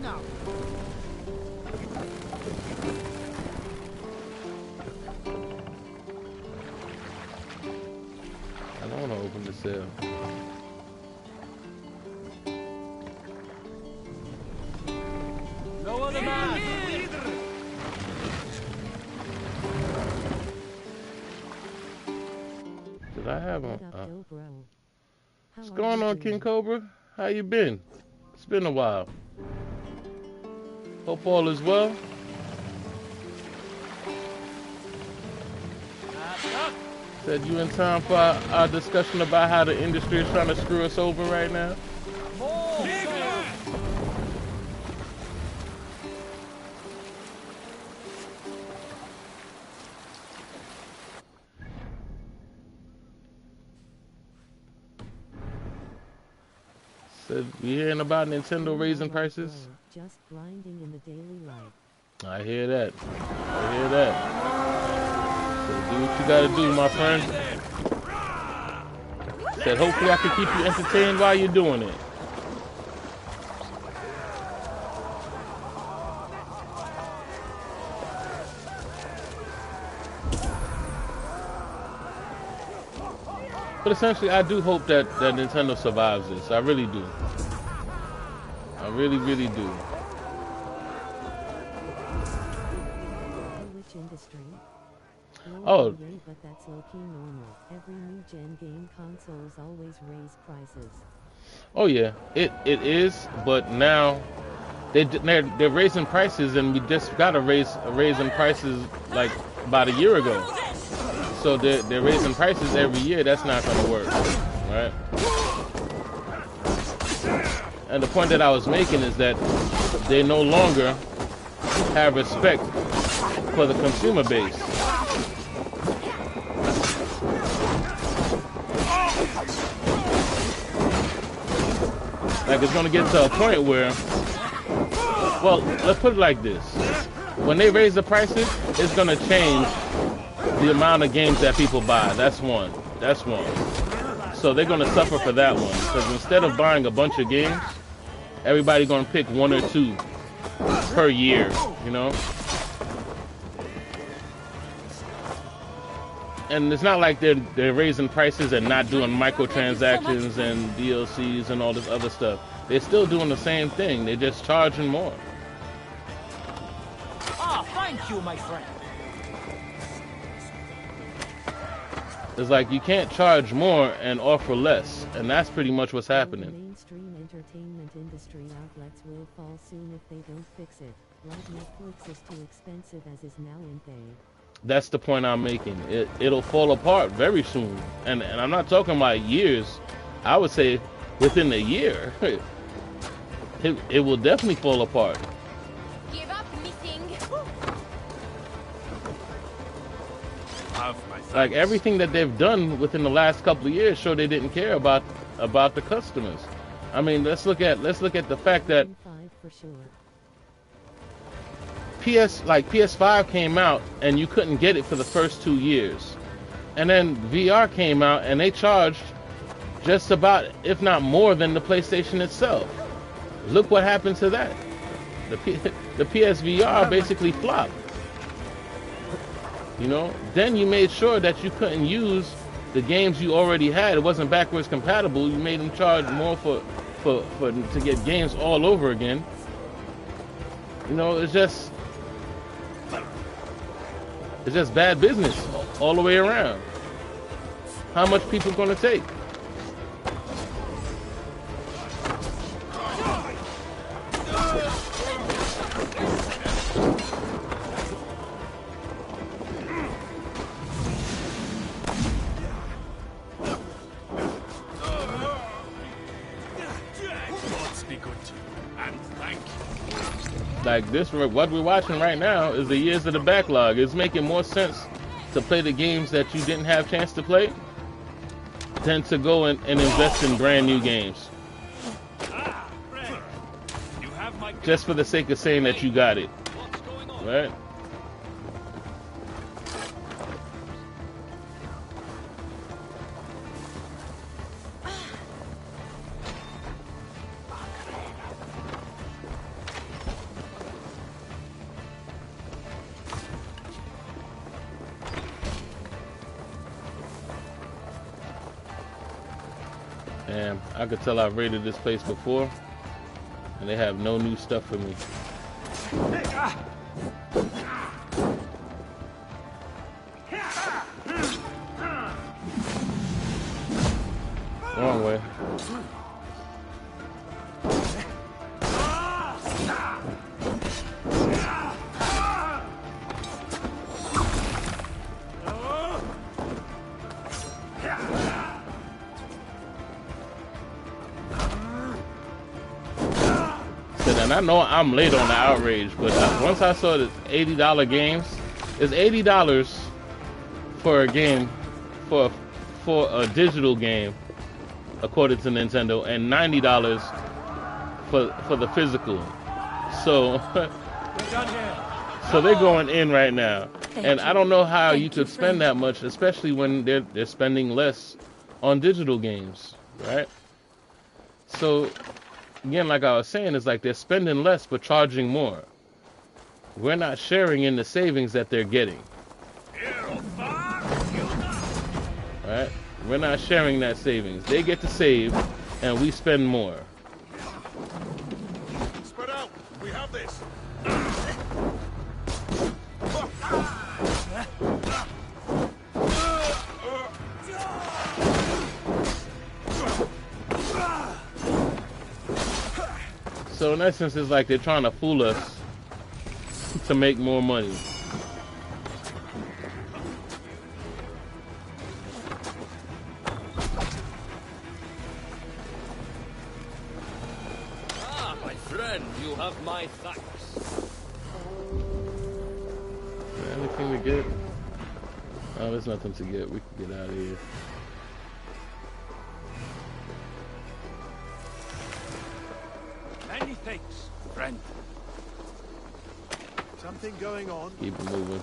now.
I don't want to open the cell.
No other man.
Did I have
What
a...
up, dope bro? How
What's
are
going
you
on,
doing?
King Cobra? How you been? It's been a while. Hope all is well. Said you in time for our discussion about how the industry is trying to screw us over right now? Said we hearing about Nintendo raising prices?
Just grinding in the daily life.
I hear that. I hear that. So do what you gotta do, my friend. Said hopefully I can keep you entertained while you're doing it. But essentially, I do hope that Nintendo survives this. I really do. I really, really do.
Which industry?
Oh.
But that's low-key normal. Every new gen game consoles always raise prices.
Oh yeah, it is. But now they're raising prices, and we just got a raising prices like about a year ago. So they're raising prices every year. That's not going to work, right? And the point that I was making is that they no longer have respect for the consumer base. Like it's going to get to a point where, well, let's put it like this. When they raise the prices, it's going to change the amount of games that people buy. That's one. That's one. So they're going to suffer for that one. Because instead of buying a bunch of games, everybody's going to pick one or two per year, you know? And it's not like they're raising prices and not doing microtransactions and DLCs and all this other stuff. They're still doing the same thing. They're just charging more.
Ah, thank you, my friend.
It's like you can't charge more and offer less, and that's pretty much what's happening.
The mainstream entertainment industry outlets will fall soon if they don't fix it. Like Netflix is too expensive as is now in pay. That's
the point I'm making. It'll fall apart very soon, and I'm not talking about years. I would say within a year, it will definitely fall apart.
Give up, missing.
Like everything that they've done within the last couple of years, show they didn't care about the customers. I mean, let's look at the fact that PS5 came out and you couldn't get it for the first 2 years, and then VR came out and they charged just about, if not more than the PlayStation itself. Look what happened to that. The PSVR basically flopped. You know, then you made sure that you couldn't use the games you already had. It wasn't backwards compatible. You made them charge more for to get games all over again. You know, it's just bad business all the way around. How much people gonna take? Like this, what we're watching right now is the years of the backlog. It's making more sense to play the games that you didn't have a chance to play than to go and invest in brand new games. Just for the sake of saying that you got it. Right? And I could tell I've raided this place before, and they have no new stuff for me. Wrong way. And I know I'm late on the outrage, but once I saw this $80 games, it's $80 for a game, for a digital game, according to Nintendo, and $90 for the physical. So, so they're going in right now, and I don't know how you could spend that much, especially when they're spending less on digital games, right? So. Again, like I was saying, it's like they're spending less but charging more. We're not sharing in the savings that they're getting. Right? We're not sharing that savings. They get to save, and we spend more.
Spread out. We have this.
So in essence, it's like they're trying to fool us to make more money.
Ah, my friend, you have my thanks.
Anything to get? Oh, there's nothing to get. We can get out of here.
Many thanks, friend.
Something going on.
Keep it moving.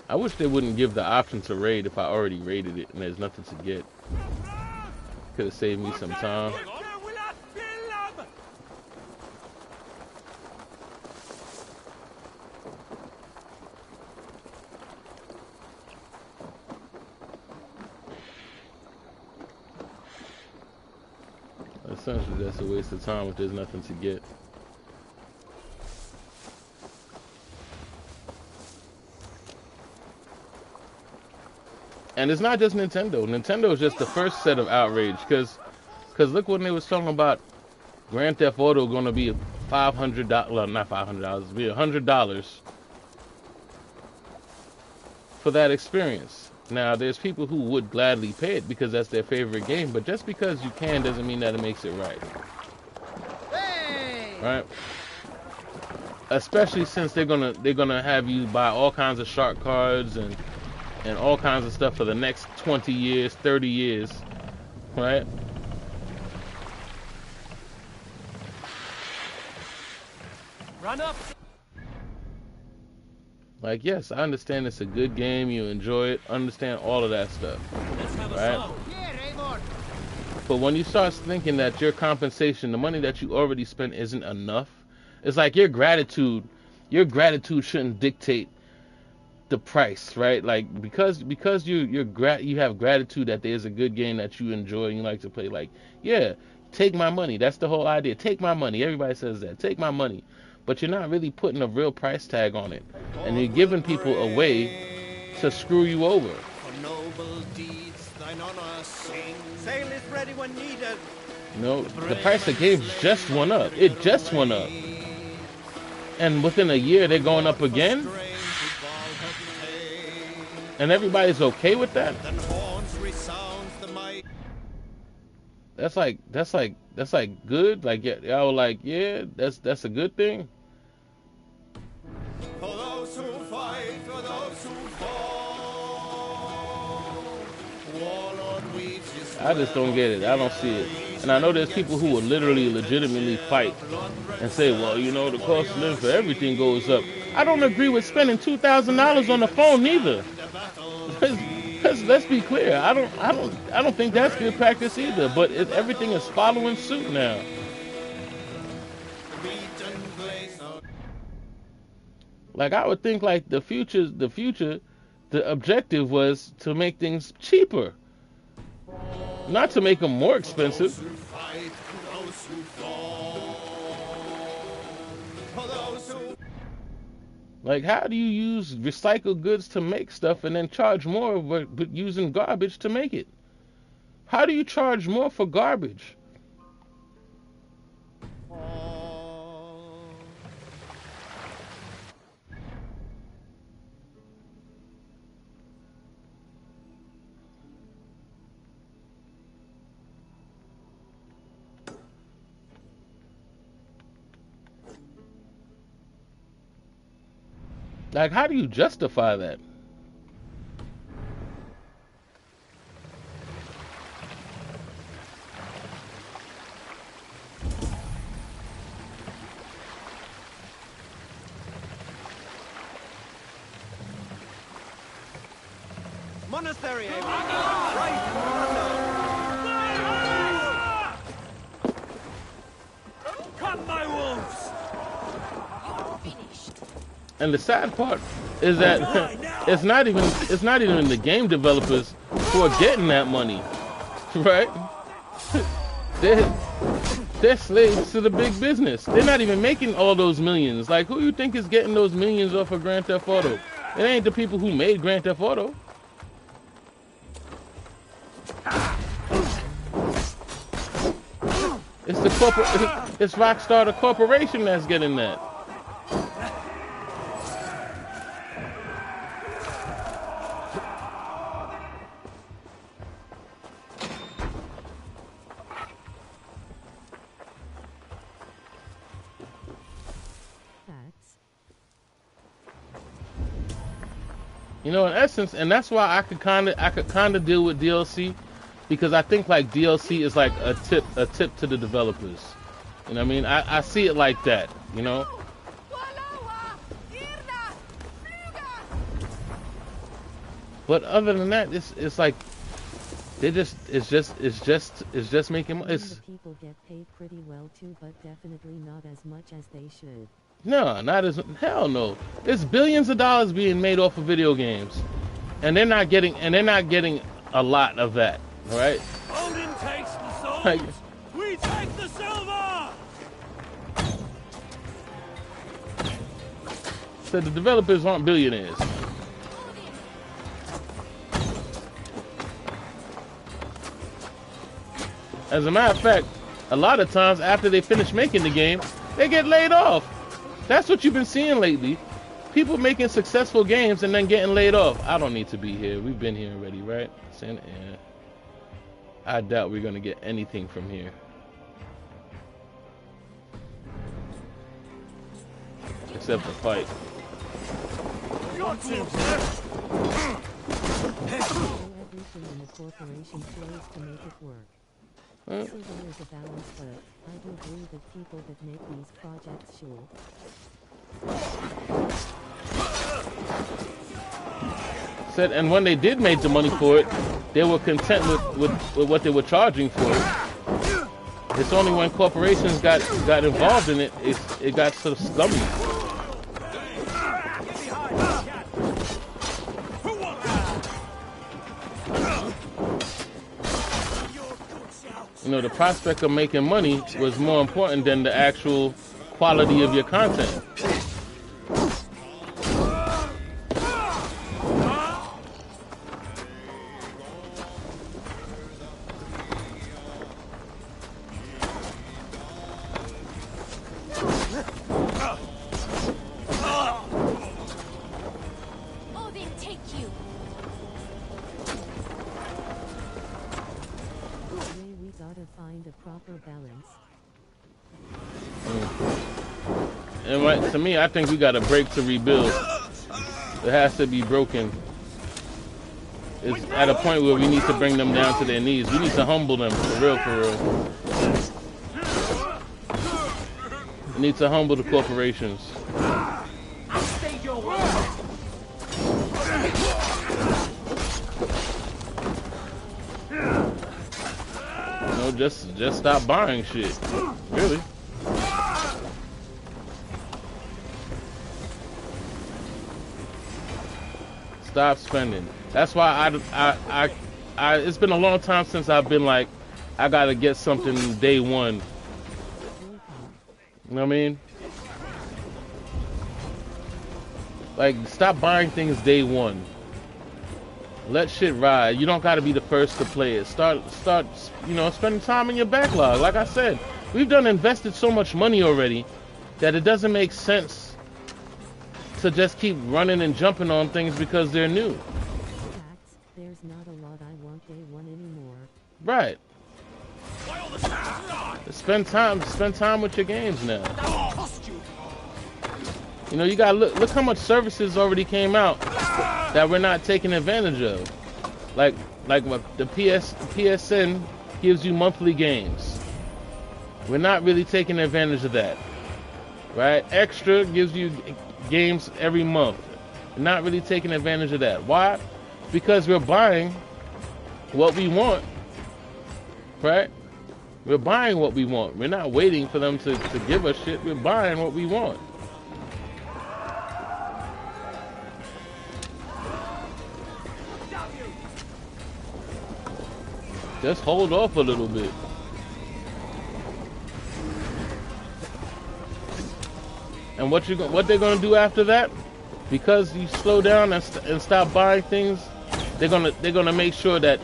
I wish they wouldn't give the option to raid if I already raided it and there's nothing to get. Could have saved me some time. Essentially, that's a waste of time if there's nothing to get. And it's not just Nintendo. Nintendo is just the first set of outrage, because look when they was talking about Grand Theft Auto going to be $500, well, not $500, it'll be $100 for that experience. Now, there's people who would gladly pay it because that's their favorite game, but just because you can doesn't mean that it makes it right. Hey! Right? Especially since they're gonna have you buy all kinds of shark cards and all kinds of stuff for the next 20 years, 30 years, right?
Run up.
Like, yes, I understand it's a good game, you enjoy it, understand all of that stuff, right? But when you start thinking that your compensation, the money that you already spent, isn't enough, it's like your gratitude shouldn't dictate the price, right? Like, because you have gratitude that there's a good game that you enjoy and you like to play. Like, yeah, take my money. That's the whole idea. Take my money. Everybody says that. Take my money. But you're not really putting a real price tag on it, and you're giving people a way to screw you over.
For noble deeds, thine honor sing. Sail is ready when needed.
No, the price of games just went up. It just went up, and within a year they're going up again. And everybody's okay with that? That's like good. Like, y'all like, yeah, that's a good thing.
For those who fight, for those who fall. Warlord weaves his
I just don't get it. I don't see it. And I know there's people who will literally, legitimately fight and say, well, you know, the cost of living for everything goes up. I don't agree with spending $2,000 on the phone neither. Let's be clear. I don't think that's good practice either. But everything is following suit now. Like, I would think like the future The objective was to make things cheaper, not to make them more expensive. Like, how do you use recycled goods to make stuff and then charge more but using garbage to make it? How do you charge more for garbage? Like, how do you justify that?
Monastery, eh?
Come, my wolves!
And the sad part is that it's not even the game developers who are getting that money, right? They're slaves to the big business. They're not even making all those millions. Like, who you think is getting those millions off of Grand Theft Auto? It ain't the people who made Grand Theft Auto. It's it's Rockstar, the corporation, that's getting that. You know, in essence, and that's why I could kind of deal with DLC, because I think like DLC is like a tip to the developers. You know what I mean? I see it like that, you know. But other than that, it's like it's just making money.
People get paid pretty well too, but definitely not as much as they should.
No, not as hell no. There's billions of dollars being made off of video games, and they're not getting a lot of that, right?
Odin takes the souls.
Like,
We take the silver.
so the developers aren't billionaires. As a matter of fact, a lot of times after they finish making the game, they get laid off. That's what you've been seeing lately. People making successful games and then getting laid off. I don't need to be here. We've been here already, right? Yeah. I doubt we're going to get anything from here. Except the fight.
Everything in the corporation chose to make it work. So there is a balance, but I do agree that people that make these projects sure.
Said, and when they did make the money for it, they were content with what they were charging for it. It's only when corporations got involved in it, it got sort of scummy. You know, the prospect of making money was more important than the actual quality of your content. And right, to me, I think we got a break to rebuild. It has to be broken. It's at a point where we need to bring them down to their knees. We need to humble them, for real, for real. We need to humble the corporations. No, just stop buying shit. Really. Stop spending. That's why it's been a long time since I've been like, I gotta get something day one. You know what I mean? Like, stop buying things day one. Let shit ride. You don't gotta be the first to play it. Start, you know, spending time in your backlog. Like I said, we've invested so much money already that it doesn't make sense to just keep running and jumping on things because they're new.
Facts, there's not a lot I want day one anymore.
Right. Spend time with your games now. You know, you gotta look how much services already came out that we're not taking advantage of. Like what the PSN gives you monthly games. We're not really taking advantage of that. Right? Extra gives you games every month. We're not really taking advantage of that. Why? Because we're buying what we want. Right? We're buying what we want. We're not waiting for them to give us shit. We're buying what we want. Just hold off a little bit. And what they're gonna do after that? Because you slow down and stop buying things, they're gonna make sure that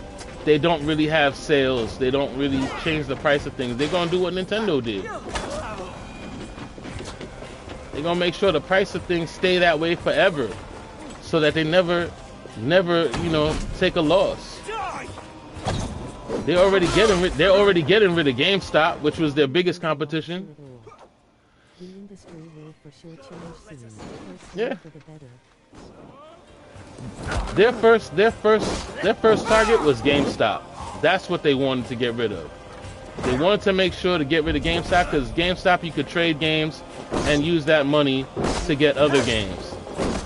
they don't really have sales. They don't really change the price of things. They're gonna do what Nintendo did. They're gonna make sure the price of things stay that way forever, so that they never, you know, take a loss. They're already getting rid of GameStop, which was their biggest competition.
The industry will for sure change soon.
Yeah.
For the better.
Their first target was GameStop. That's what they wanted to get rid of. They wanted to make sure to get rid of GameStop because GameStop you could trade games and use that money to get other games.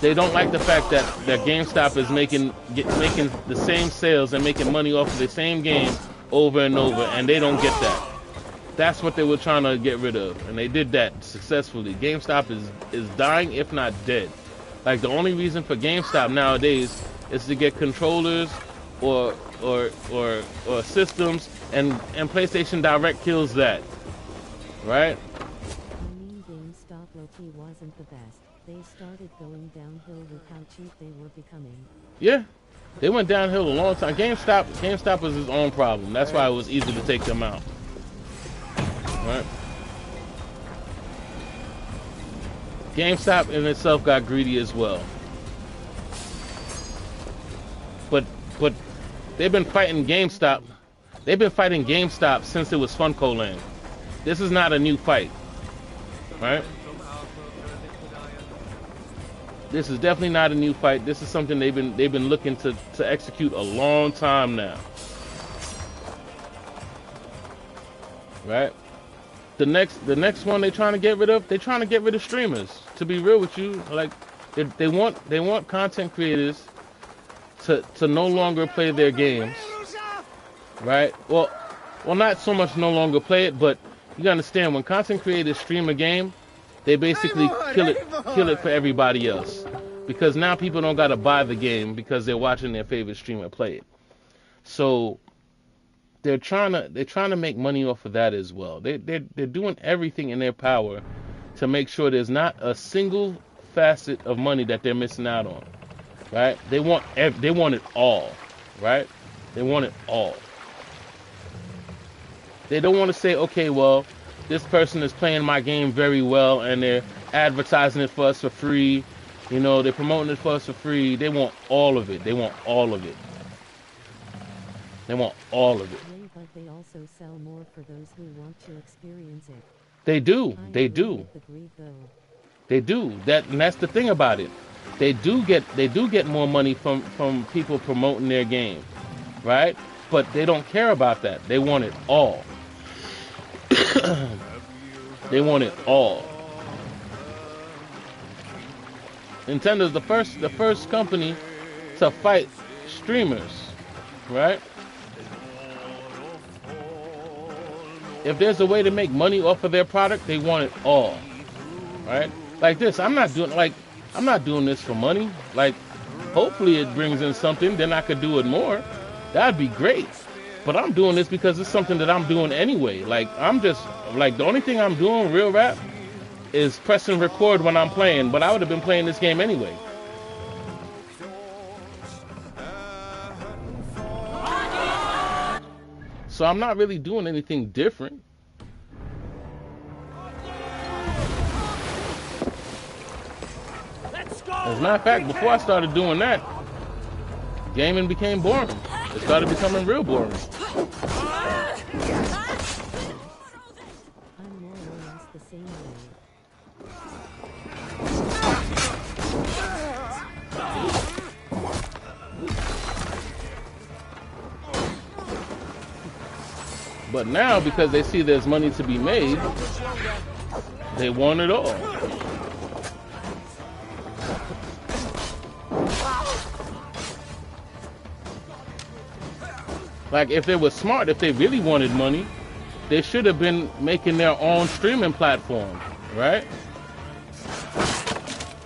They don't like the fact that GameStop is making the same sales and making money off of the same game over and over, and they don't get that. That's what they were trying to get rid of, and they did that successfully. GameStop is dying, if not dead. Like, the only reason for GameStop nowadays is to get controllers or systems, and PlayStation Direct kills that, right?
I mean, GameStop low-key wasn't the best. They started going downhill with how cheap they were becoming.
Yeah, they went downhill a long time. GameStop was its own problem. That's why it was easy to take them out. Right? GameStop in itself got greedy as well. But they've been fighting GameStop. They've been fighting GameStop since it was Funko Land. This is not a new fight. Right? This is definitely not a new fight. This is something they've been looking to execute a long time now. Right? The next one they're trying to get rid of streamers. To be real with you, like they want content creators to no longer play their games. Right? Well, not so much no longer play it, but you gotta understand, when content creators stream a game, they basically kill it for everybody else, because now people don't gotta buy the game because they're watching their favorite streamer play it. So they're trying to make money off of that as well. They're doing everything in their power to make sure there's not a single facet of money that they're missing out on. Right? They want it all. Right? They want it all. They don't want to say, okay, well, this person is playing my game very well and they're advertising it for us for free. You know, they're promoting it for us for free. They want all of it. They want all of it. They want all of it.
But they also sell more for those who want to experience it.
They do. They do. They do. And that's the thing about it. They do get more money from people promoting their game, right? But they don't care about that. They want it all. They want it all. Nintendo's the first company to fight streamers, right? If there's a way to make money off of their product, they want it all, right? Like this, I'm not doing this for money. Like, Hopefully it brings in something, then I could do it more. That'd be great. But I'm doing this because it's something that I'm doing anyway. Like, I'm just, like, the only thing I'm doing, real rap, is pressing record when I'm playing. But I would have been playing this game anyway. So I'm not really doing anything different. As a matter of fact, before I started doing that, gaming became boring. It started becoming real boring.
I'm more or less the same way.
But now, because they see there's money to be made, they want it all. Like, if they were smart, if they really wanted money, they should have been making their own streaming platform, right?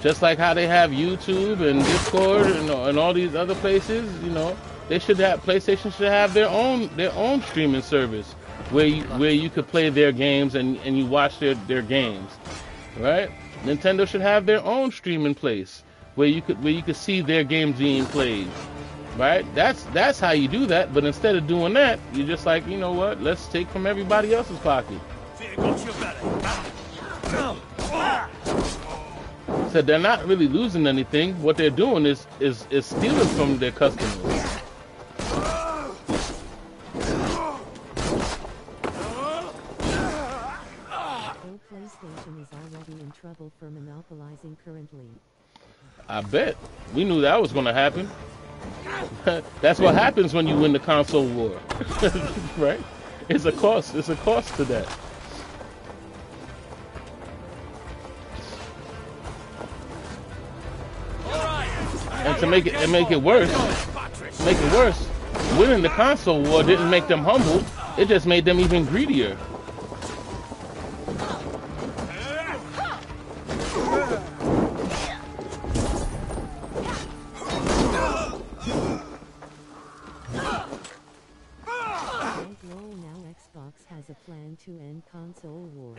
Just like how they have YouTube and Discord and all these other places, you know, they should have, PlayStation should have their own streaming service where you could play their games and you watch their games, right? Nintendo should have their own streaming place where you could see their games being played. Right? That's how you do that. But instead of doing that, you're just like, you know what? Let's take from everybody else's pocket. So they're not really losing anything. What they're doing is stealing from their customers.
PlayStation is already in trouble for monopolizing currently.
I bet. We knew that was going to happen. That's what happens when you win the console war. Right? It's a cost. It's a cost to that. And to make it worse, winning the console war didn't make them humble. It just made them even greedier.
Has a plan to end console wars.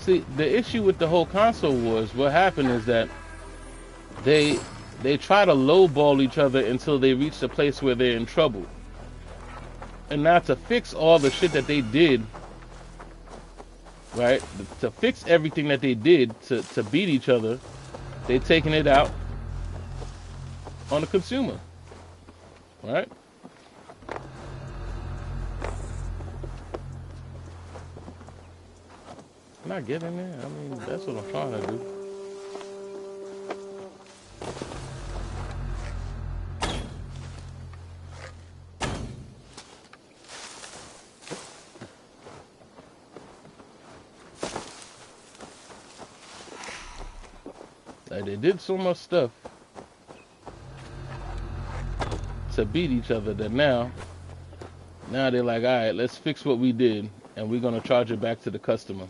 See, the issue with the whole console wars, what happened is that they try to lowball each other until they reach the place where they're in trouble. And now to fix all the shit that they did, right? To fix everything that they did to beat each other, they're taking it out on the consumer. Right? Not getting there. I mean, that's what I'm trying to do. Like, they did so much stuff to beat each other that now they're like, all right, let's fix what we did and we're going to charge it back to the customer.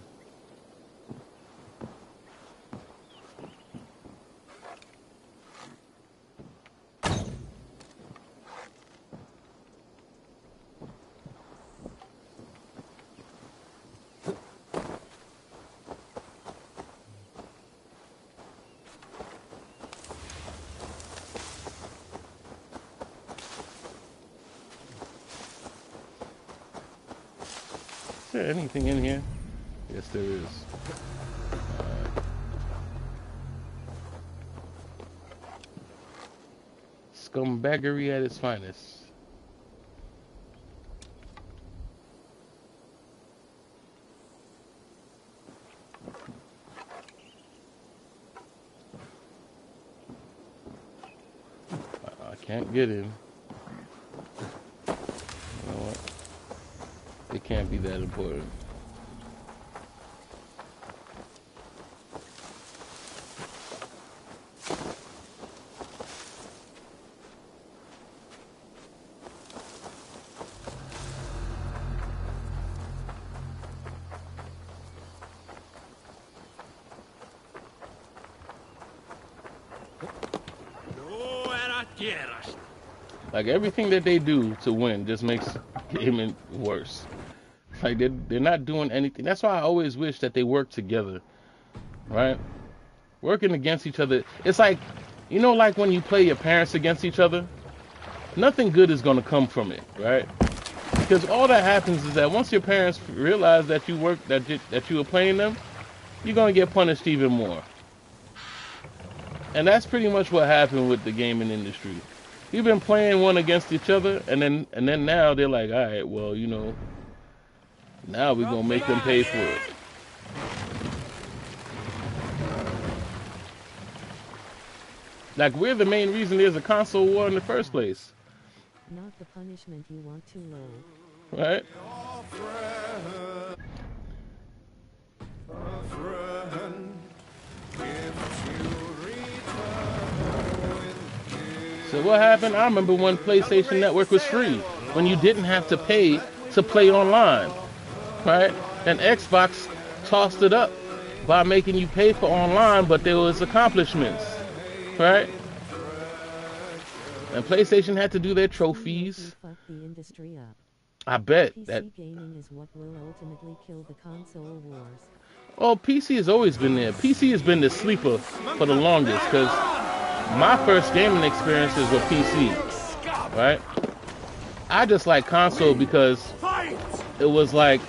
Is there anything in here? Yes, there is. Scumbaggery at its finest. I can't get in. You know what? It can't be that important. Like everything that they do to win just makes gaming worse. Like they're not doing anything. That's why I always wish that they work together, right? Working against each other. It's like, you know, like when you play your parents against each other, nothing good is gonna come from it, right? Because all that happens is that once your parents realize that you were playing them, you're gonna get punished even more. And that's pretty much what happened with the gaming industry. You've been playing one against each other, and then now they're like, all right, well, you know, now we're gonna make them pay for it. Like we're the main reason there's a console war in the first place.
Not the punishment you want too low.
Right? So what happened? I remember when PlayStation Network was free, when you didn't have to pay to play online, right? And Xbox tossed it up by making you pay for online, but there was accomplishments, right? And PlayStation had to do their trophies. I bet that.
PC gaming is what will ultimately kill the console wars.
Oh, PC has always been there. PC has been the sleeper for the longest, because my first gaming experiences were PC, right? I just like console because it was like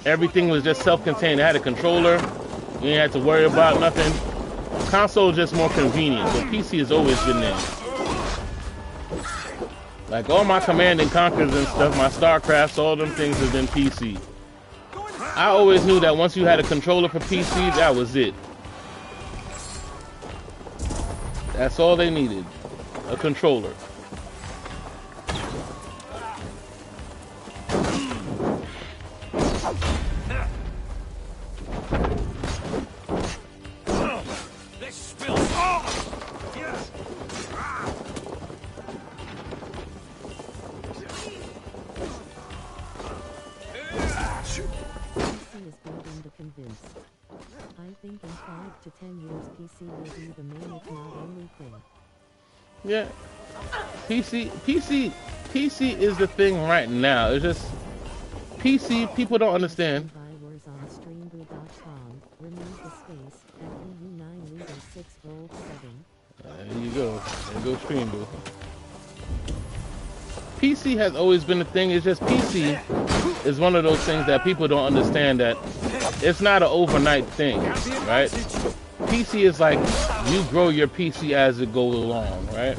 everything was just self-contained. It had a controller. You didn't have to worry about nothing. Console is just more convenient, but PC has always been there. Like all my Command and Conquers and stuff, my StarCrafts, all them things have been PC. I always knew that once you had a controller for PC, that was it. That's all they needed, a controller.
I think in 5 to 10 years PC will be the main if not only thing.
Yeah. PC is the thing right now. It's just PC, people don't understand. There you go. There goes Streamboo. PC has always been a thing. It's just PC is one of those things that people don't understand, that it's not an overnight thing, right? PC is like you grow your PC as it goes along, right?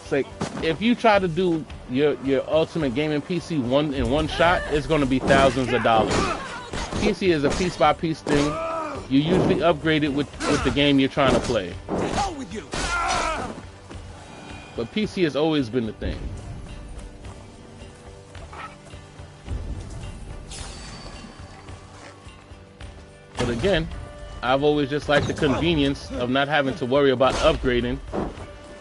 It's like if you try to do your ultimate gaming PC in one shot, it's going to be thousands of dollars. PC is a piece by piece thing. You usually upgrade it with the game you're trying to play. But PC has always been the thing. But again, I've always just liked the convenience of not having to worry about upgrading.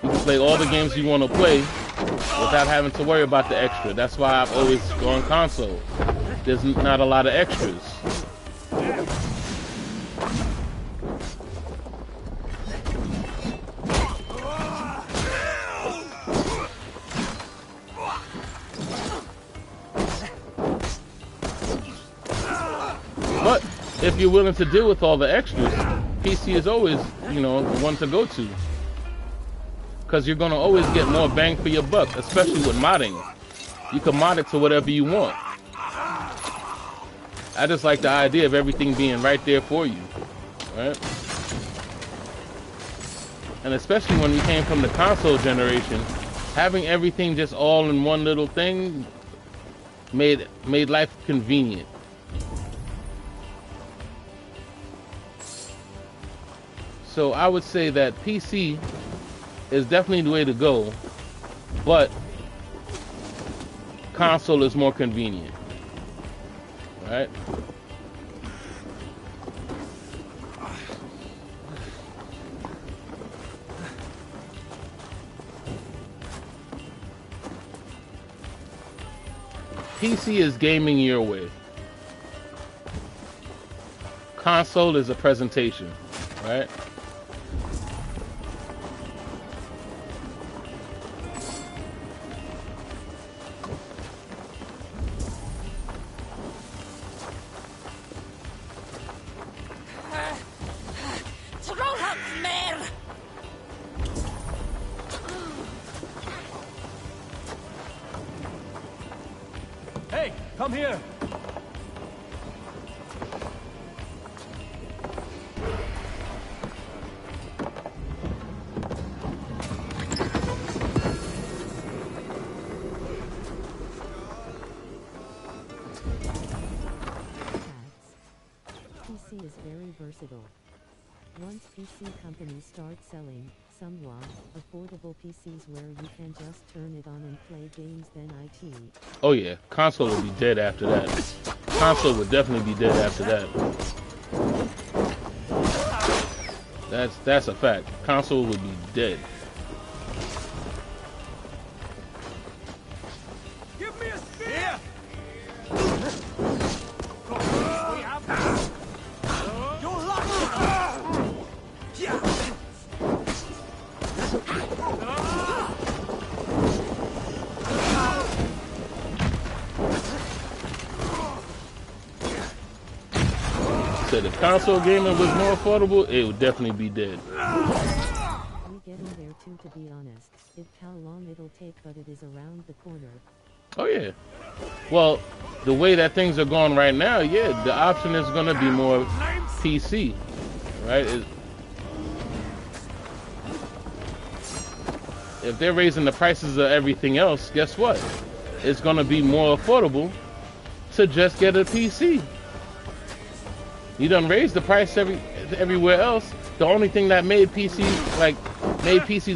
You can play all the games you want to play without having to worry about the extra. That's why I've always gone console. There's not a lot of extras. But if you're willing to deal with all the extras, PC is always, you know, the one to go to. Because you're going to always get more bang for your buck, especially with modding. You can mod it to whatever you want. I just like the idea of everything being right there for you, right? And especially when we came from the console generation, having everything just all in one little thing made life convenient. So I would say that PC is definitely the way to go, but console is more convenient, right? PC is gaming your way. Console is a presentation, right?
Come here.
PC is very versatile. Once PC companies start selling somewhat affordable PCs where you can just turn it on and play games, then IT.
Oh yeah, console would be dead after that. Console would definitely be dead after that. That's a fact. Console would be dead.
Give me a spear. You're lucky.
Said if console gaming was more affordable, it would definitely be dead.
We're getting there too, to be honest. It's how long it'll take, but it is around the corner.
Oh yeah. Well, the way that things are going right now, yeah, the option is going to be more PC, right? If they're raising the prices of everything else, guess what? It's going to be more affordable to just get a PC. You done raised the price everywhere else. The only thing that made PC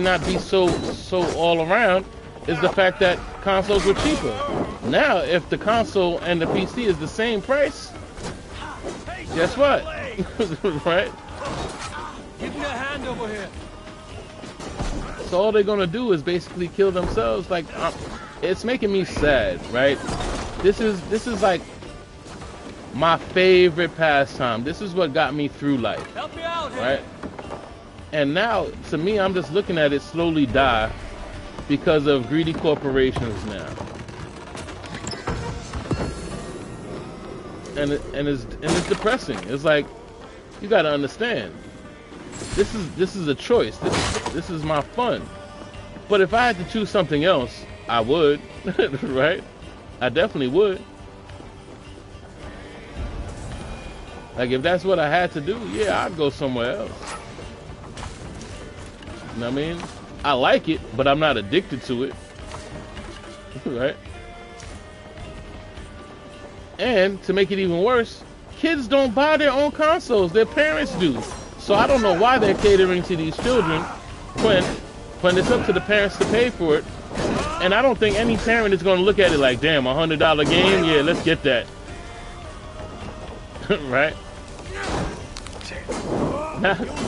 not be so all around is the fact that consoles were cheaper. Now, if the console and the PC is the same price, guess what? Right?
Give me a hand over here.
So all they're gonna do is basically kill themselves. Like, it's making me sad, right? This is like my favorite pastime. This is what got me through life.
Help me out,
right? And now, to me, I'm just looking at it slowly die because of greedy corporations now. And it's depressing. It's like, you gotta understand, this is a choice. This is my fun. But if I had to choose something else, I would, right? I definitely would. Like, if that's what I had to do, yeah, I'd go somewhere else. You know what I mean? I like it, but I'm not addicted to it. Right? And to make it even worse, kids don't buy their own consoles. Their parents do. So I don't know why they're catering to these children when it's up to the parents to pay for it. And I don't think any parent is going to look at it like, damn, $100 game? Yeah, let's get that. Right?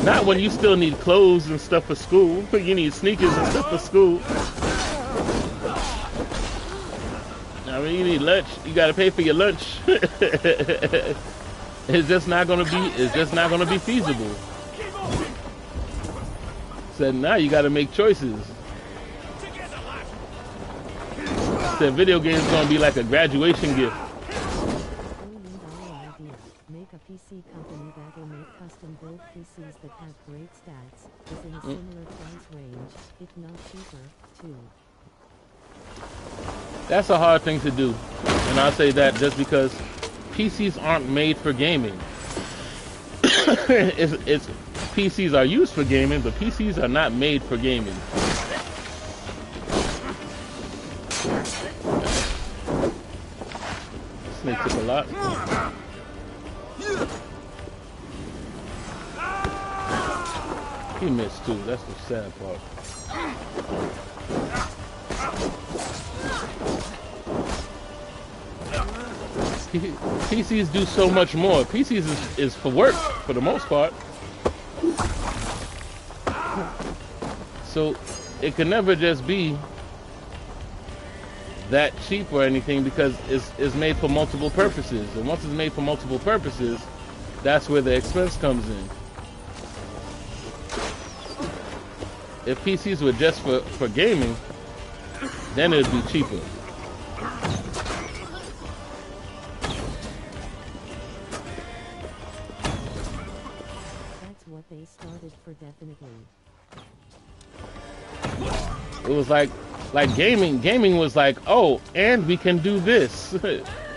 Not when you still need clothes and stuff for school. You need sneakers and stuff for school. I mean, you need lunch. You got to pay for your lunch. It's just not going to be feasible. So now you got to make choices. So video games going to be like a graduation gift.
Make a PC company that will make custom-built PCs that have great stats, is in a similar price range, if not cheaper, too.
That's a hard thing to do, and I'll say that just because PCs aren't made for gaming. it's PCs are used for gaming, but PCs are not made for gaming. Snake took a lot. He missed too. That's the sad part. PCs do so much more. PCs is for work for the most part. So it could never just be that cheap or anything because it's made for multiple purposes. And once it's made for multiple purposes, that's where the expense comes in. If PCs were just for gaming, then it'd be cheaper.
That's what they started for, definitely.
It was like gaming was like, oh, and we can do this.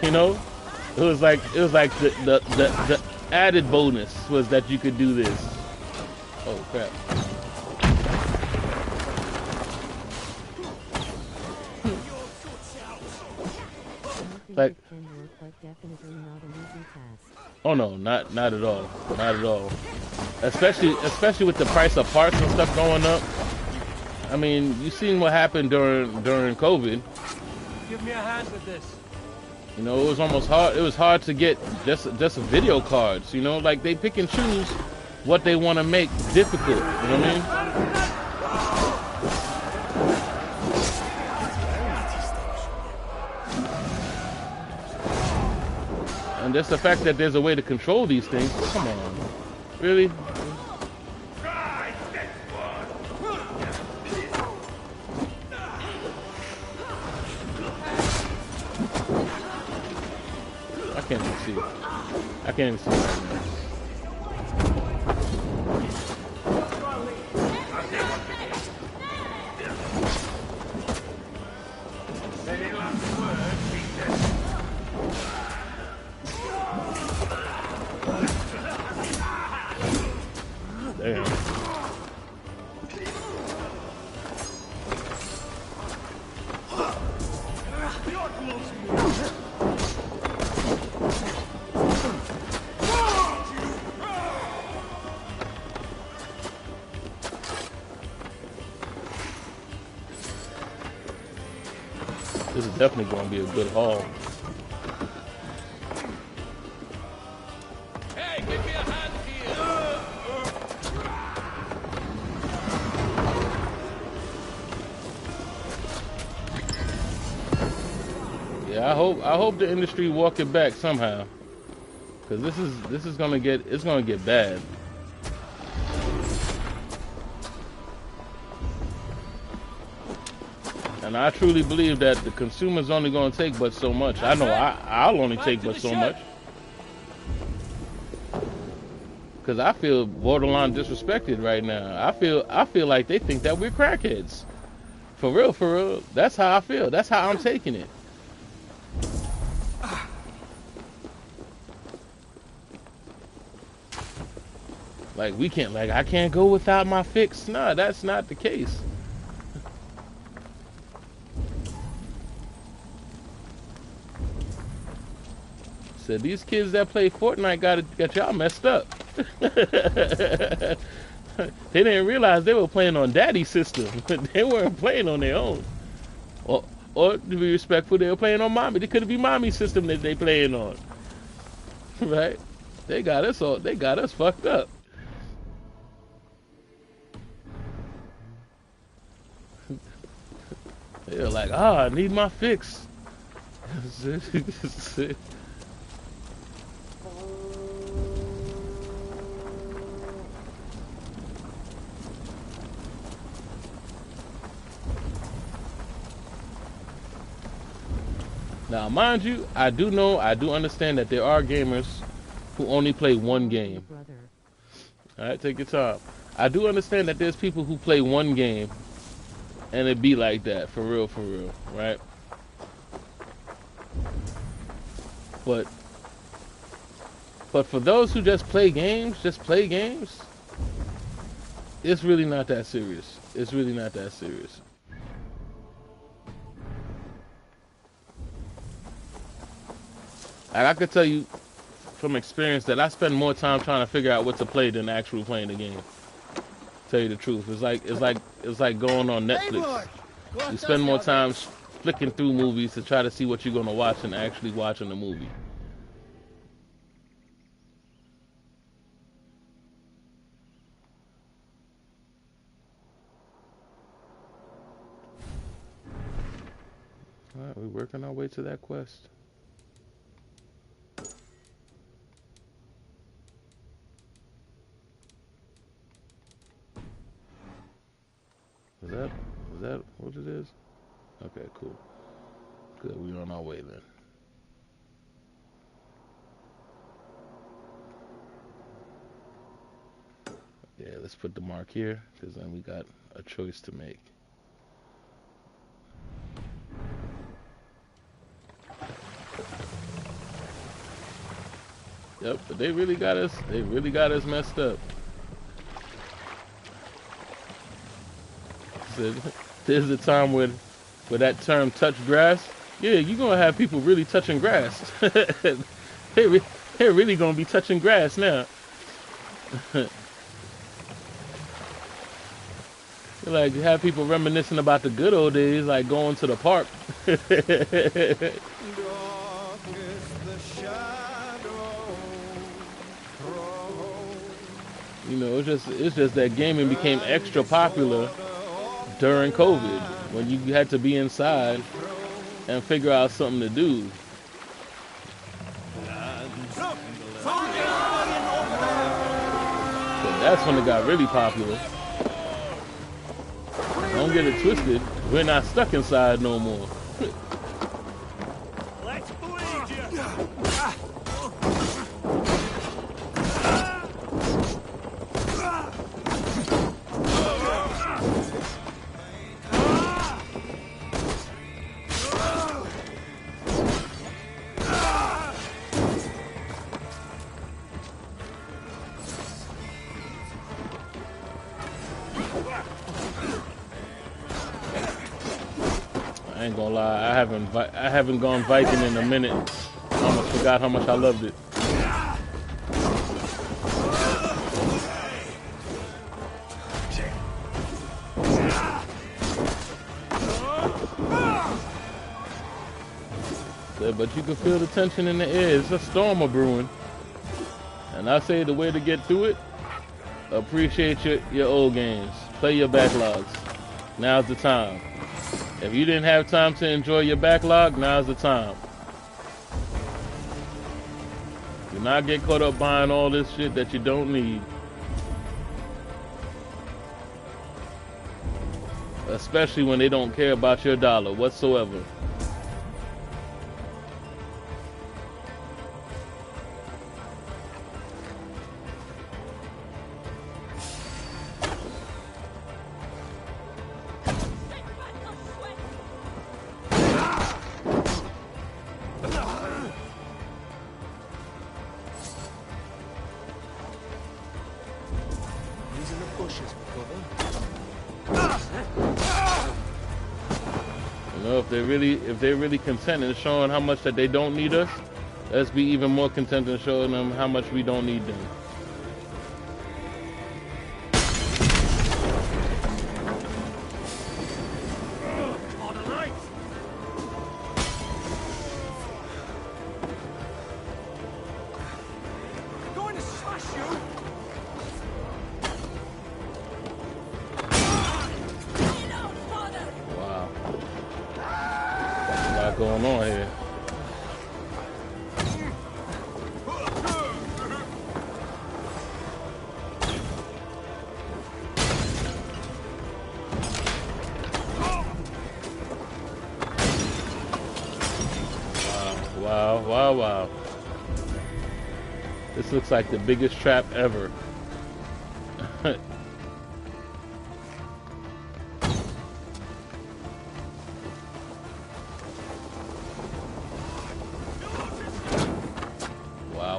You know, it was like the added bonus was that you could do this. Oh crap! Like, oh no, not at all, not at all. Especially with the price of parts and stuff going up. I mean, you seen what happened during COVID.
Give me a hand with this.
You know, it was almost hard. It was hard to get just video cards. You know, like they pick and choose what they want to make difficult. You know what I mean? And just the fact that there's a way to control these things. Come on, really? I can't even see. I can't even see right now. Damn. This is definitely going to be a good haul.
Hey, give me a hand here.
Yeah, I hope the industry walk it back somehow, because this is gonna get bad. And I truly believe that the consumer's only gonna take but so much. I know I'll only take but so much, because I feel borderline disrespected right now. I feel like they think that we're crackheads. For real, for real. That's how I feel. That's how I'm taking it. Like I can't go without my fix. Nah, that's not the case. Said these kids that play Fortnite got y'all messed up. They didn't realize they were playing on daddy's system. They weren't playing on their own. Or to be respectful, they were playing on mommy. It could be mommy's system that they playing on. Right? They got us fucked up. They're like, I need my fix. Now, mind you, I do understand that there are gamers who only play one game. Alright, take your time. I do understand that there's people who play one game and it be like that, for real, right? But for those who just play games, it's really not that serious. It's really not that serious. Like, I could tell you from experience that I spend more time trying to figure out what to play than actually playing the game. Tell you the truth, it's like going on Netflix. You spend more time flicking through movies to try to see what you're gonna watch than actually watching the movie. All right, we're working our way to that quest. Is that what it is? Okay, cool. Good, we're on our way then. Yeah, let's put the mark here, because then we got a choice to make. Yep, but they really got us. They really got us messed up. So, there's a time where that term "touch grass." Yeah, you're gonna have people really touching grass. They're really gonna be touching grass now. Like have people reminiscing about the good old days, like going to the park. You know, it's just that gaming became extra popular during COVID when you had to be inside and figure out something to do. But that's when it got really popular. Don't get it twisted. We're not stuck inside no more.
Let's bleed you.
I ain't gonna lie, I haven't gone Viking in a minute. I almost forgot how much I loved it. But you can feel the tension in the air. It's a storm brewing. And I say the way to get through it, appreciate your old games. Play your backlogs. Now's the time. If you didn't have time to enjoy your backlog, now's the time. Do not get caught up buying all this shit that you don't need. Especially when they don't care about your dollar whatsoever. If they're really content in showing how much that they don't need us, let's be even more content in showing them how much we don't need them. Going on here. Wow. This looks like the biggest trap ever.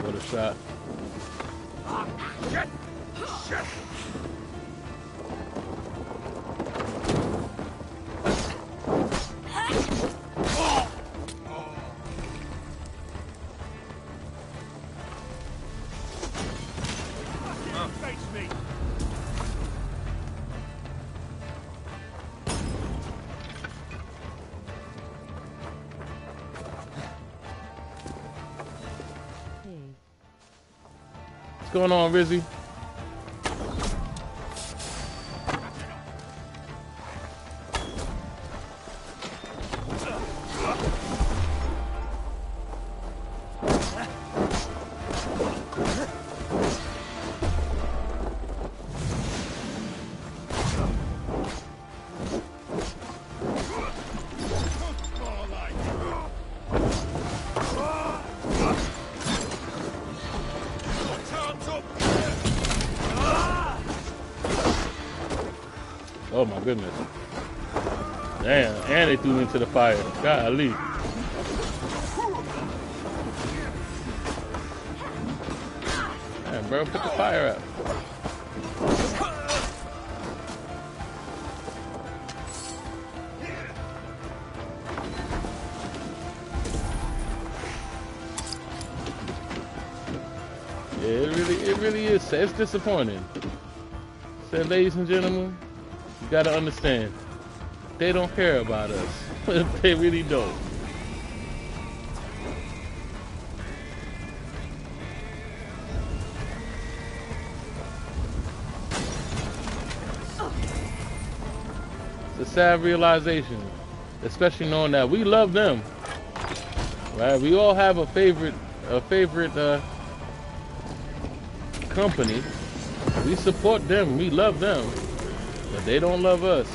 What a shot. Shit.
Face me.
What's going on, Rizzy? Oh my goodness. Damn, and they threw me into the fire. Golly. bro. Put the fire out. Yeah, it really is. It's disappointing. So, ladies and gentlemen, you gotta understand, they don't care about us. They really don't. It's a sad realization, especially knowing that we love them. Right? We all have a favorite company. We support them. We love them, but they don't love us.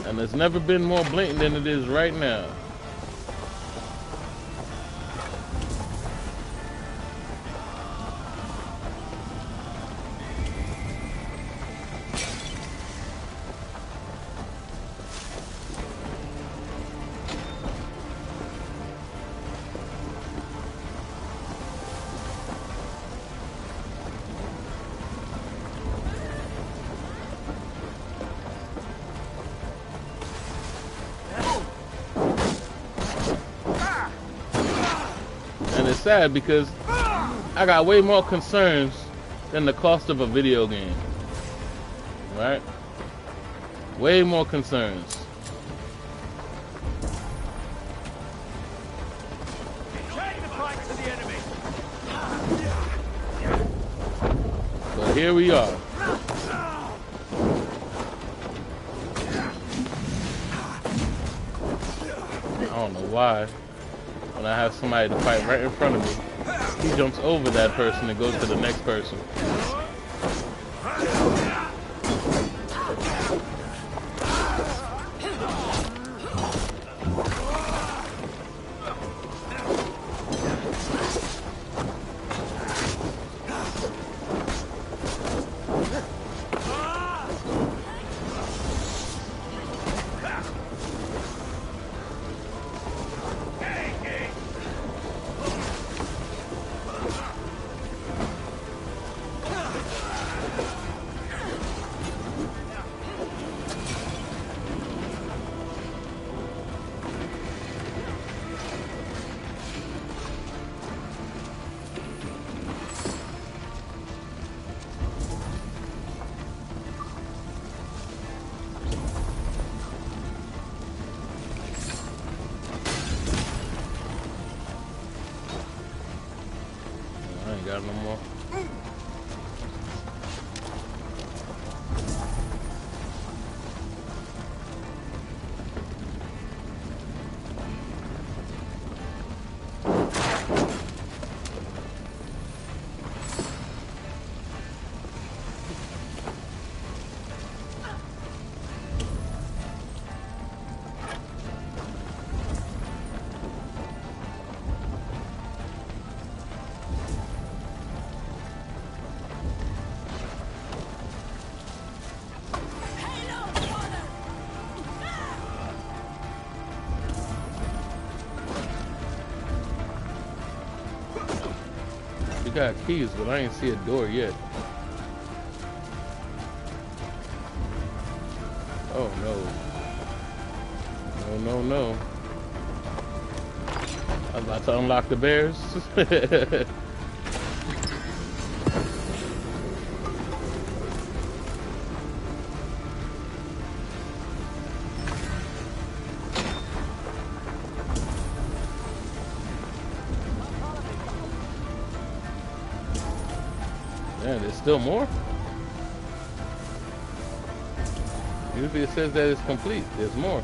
And it's never been more blatant than it is right now. It's sad because I got way more concerns than the cost of a video game. Right? Way more concerns. But here we are. I don't know why. When I have somebody to fight right in front of me, he jumps over that person and goes to the next person. Got no more. We got keys, but I ain't see a door yet. Oh no. No, no, no. I was about to unlock the bears. Man, there's still more? Usually it says that it's complete. There's more.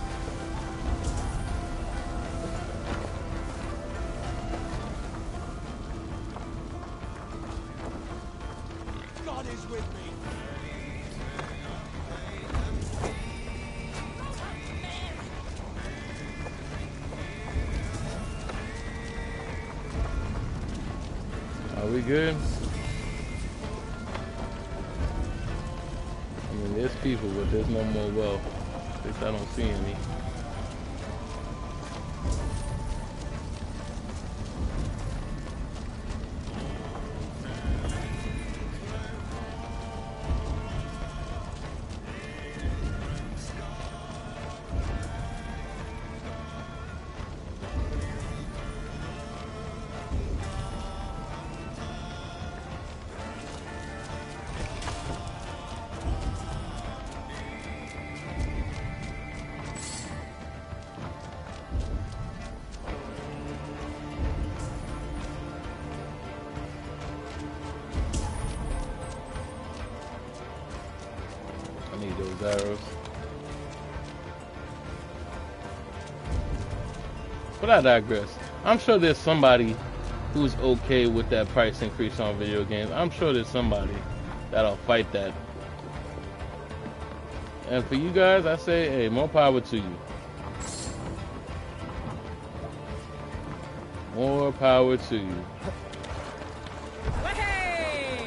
God is with me.
Are we good? I mean, there's people, but there's no more wealth. At least I don't see any. those arrows. But I digress. I'm sure there's somebody who's okay with that price increase on video games. I'm sure there's somebody that'll fight that. And for you guys, I say, hey, more power to you. More power to you.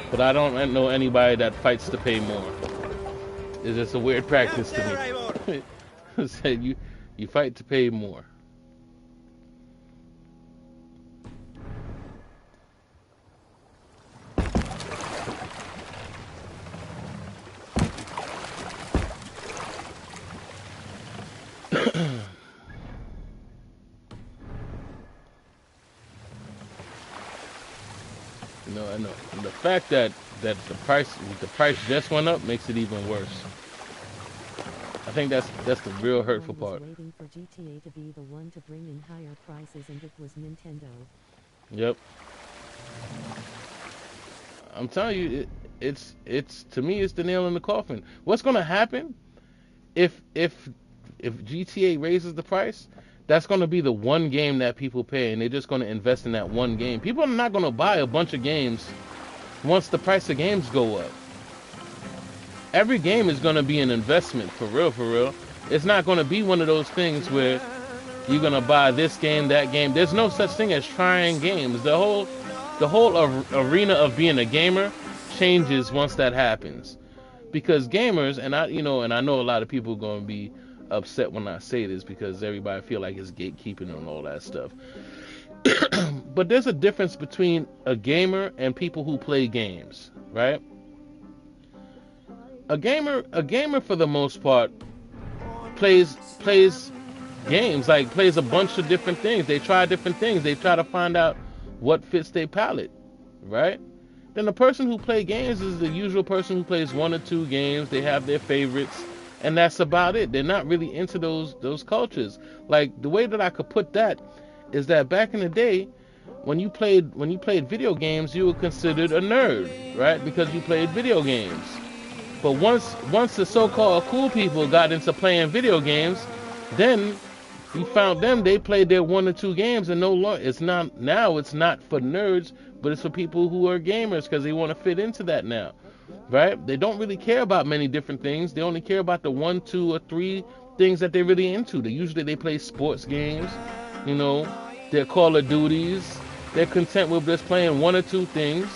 But I don't know anybody that fights to pay more. It's just a weird practice to me. Said you fight to pay more. I know. And the fact that the price just went up makes it even worse. I think that's the real hurtful part.
Waiting for GTA to be the one to bring in higher prices, and it was Nintendo.
Yep. I'm telling you, it's to me it's the nail in the coffin. What's gonna happen if GTA raises the price? That's going to be the one game that people pay, and they're just going to invest in that one game. People are not going to buy a bunch of games once the price of games go up. Every game is going to be an investment, for real, for real. It's not going to be one of those things where you're going to buy this game, that game. There's no such thing as trying games. The whole arena of being a gamer changes once that happens. Because gamers, and I know a lot of people are going to be upset when I say this because everybody feel like it's gatekeeping and all that stuff. But there's a difference between a gamer and people who play games, right? A gamer for the most part plays games, like plays a bunch of different things. They try different things. They try to find out what fits their palate, right? Then the person who plays games is the usual person who plays one or two games. They have their favorites. And that's about it. They're not really into those cultures. Like, the way that I could put that is that back in the day, when you played video games, you were considered a nerd, right? Because you played video games. But once the so-called cool people got into playing video games, then you found them, they played their one or two games, and it's not for nerds, but it's for people who are gamers because they want to fit into that now. Right? They don't really care about many different things. They only care about the 1, 2, or 3 things that they're really into. They play sports games, their Call of Duties. They're content with just playing 1 or 2 things.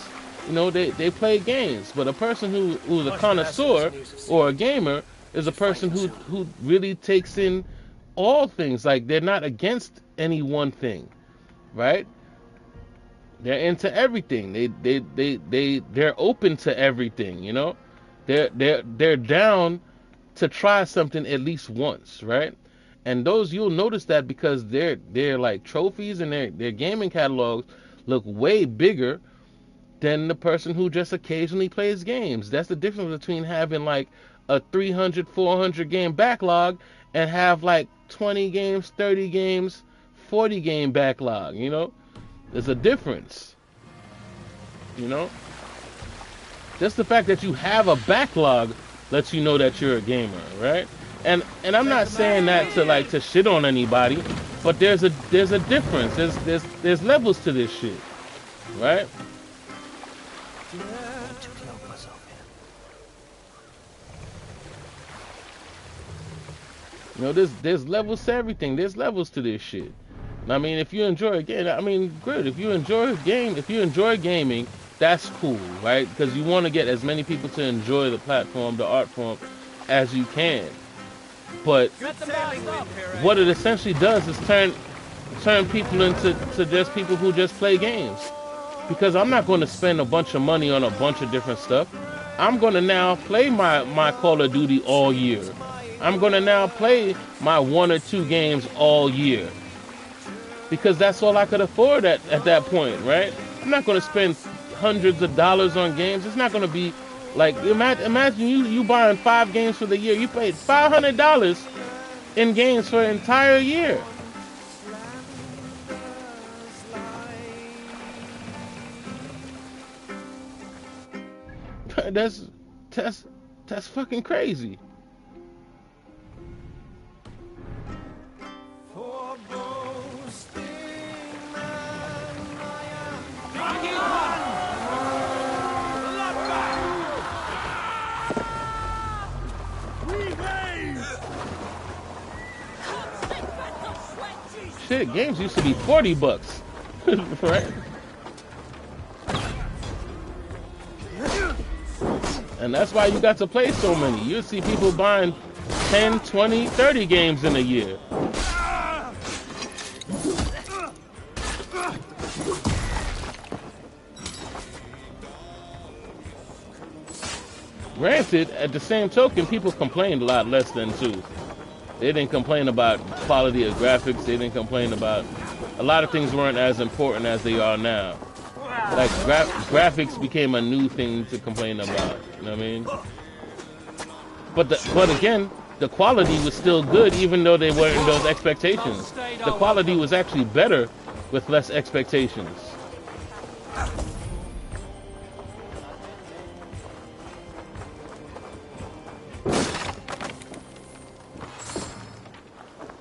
They play games. But a person who's a connoisseur or a gamer is a person who really takes in all things. Like, they're not against any one thing, right? They're into everything. They're open to everything, They're down to try something at least once, right? And those, you'll notice that because their like trophies and their gaming catalogs look way bigger than the person who just occasionally plays games. That's the difference between having like a 300, 400 game backlog and have like 20 games, 30 games, 40 game backlog, There's a difference, Just the fact that you have a backlog lets you know that you're a gamer, right? And I'm not saying that to shit on anybody, but there's a difference. There's levels to this shit, right? There's levels to everything. There's levels to this shit. I mean, if you enjoy a game, good. If you enjoy gaming, that's cool, right? Because you want to get as many people to enjoy the platform, the art form, as you can. But what it essentially does is turn people into just people who just play games. Because I'm not going to spend a bunch of money on a bunch of different stuff. I'm going to now play my Call of Duty all year. I'm going to now play my 1 or 2 games all year. Because that's all I could afford at that point, right? I'm not going to spend hundreds of dollars on games. It's not going to be like, imagine you buying 5 games for the year. You paid $500 in games for an entire year. That's fucking crazy. Shit, games used to be $40, right? And that's why you got to play so many. You'd see people buying 10, 20, 30 games in a year. Granted, at the same token, people complained a lot less then too. They didn't complain about quality of graphics. They didn't complain about a lot of things weren't as important as they are now. Like graphics became a new thing to complain about. You know what I mean? But again, the quality was still good, even though they weren't in those expectations. The quality was actually better with less expectations.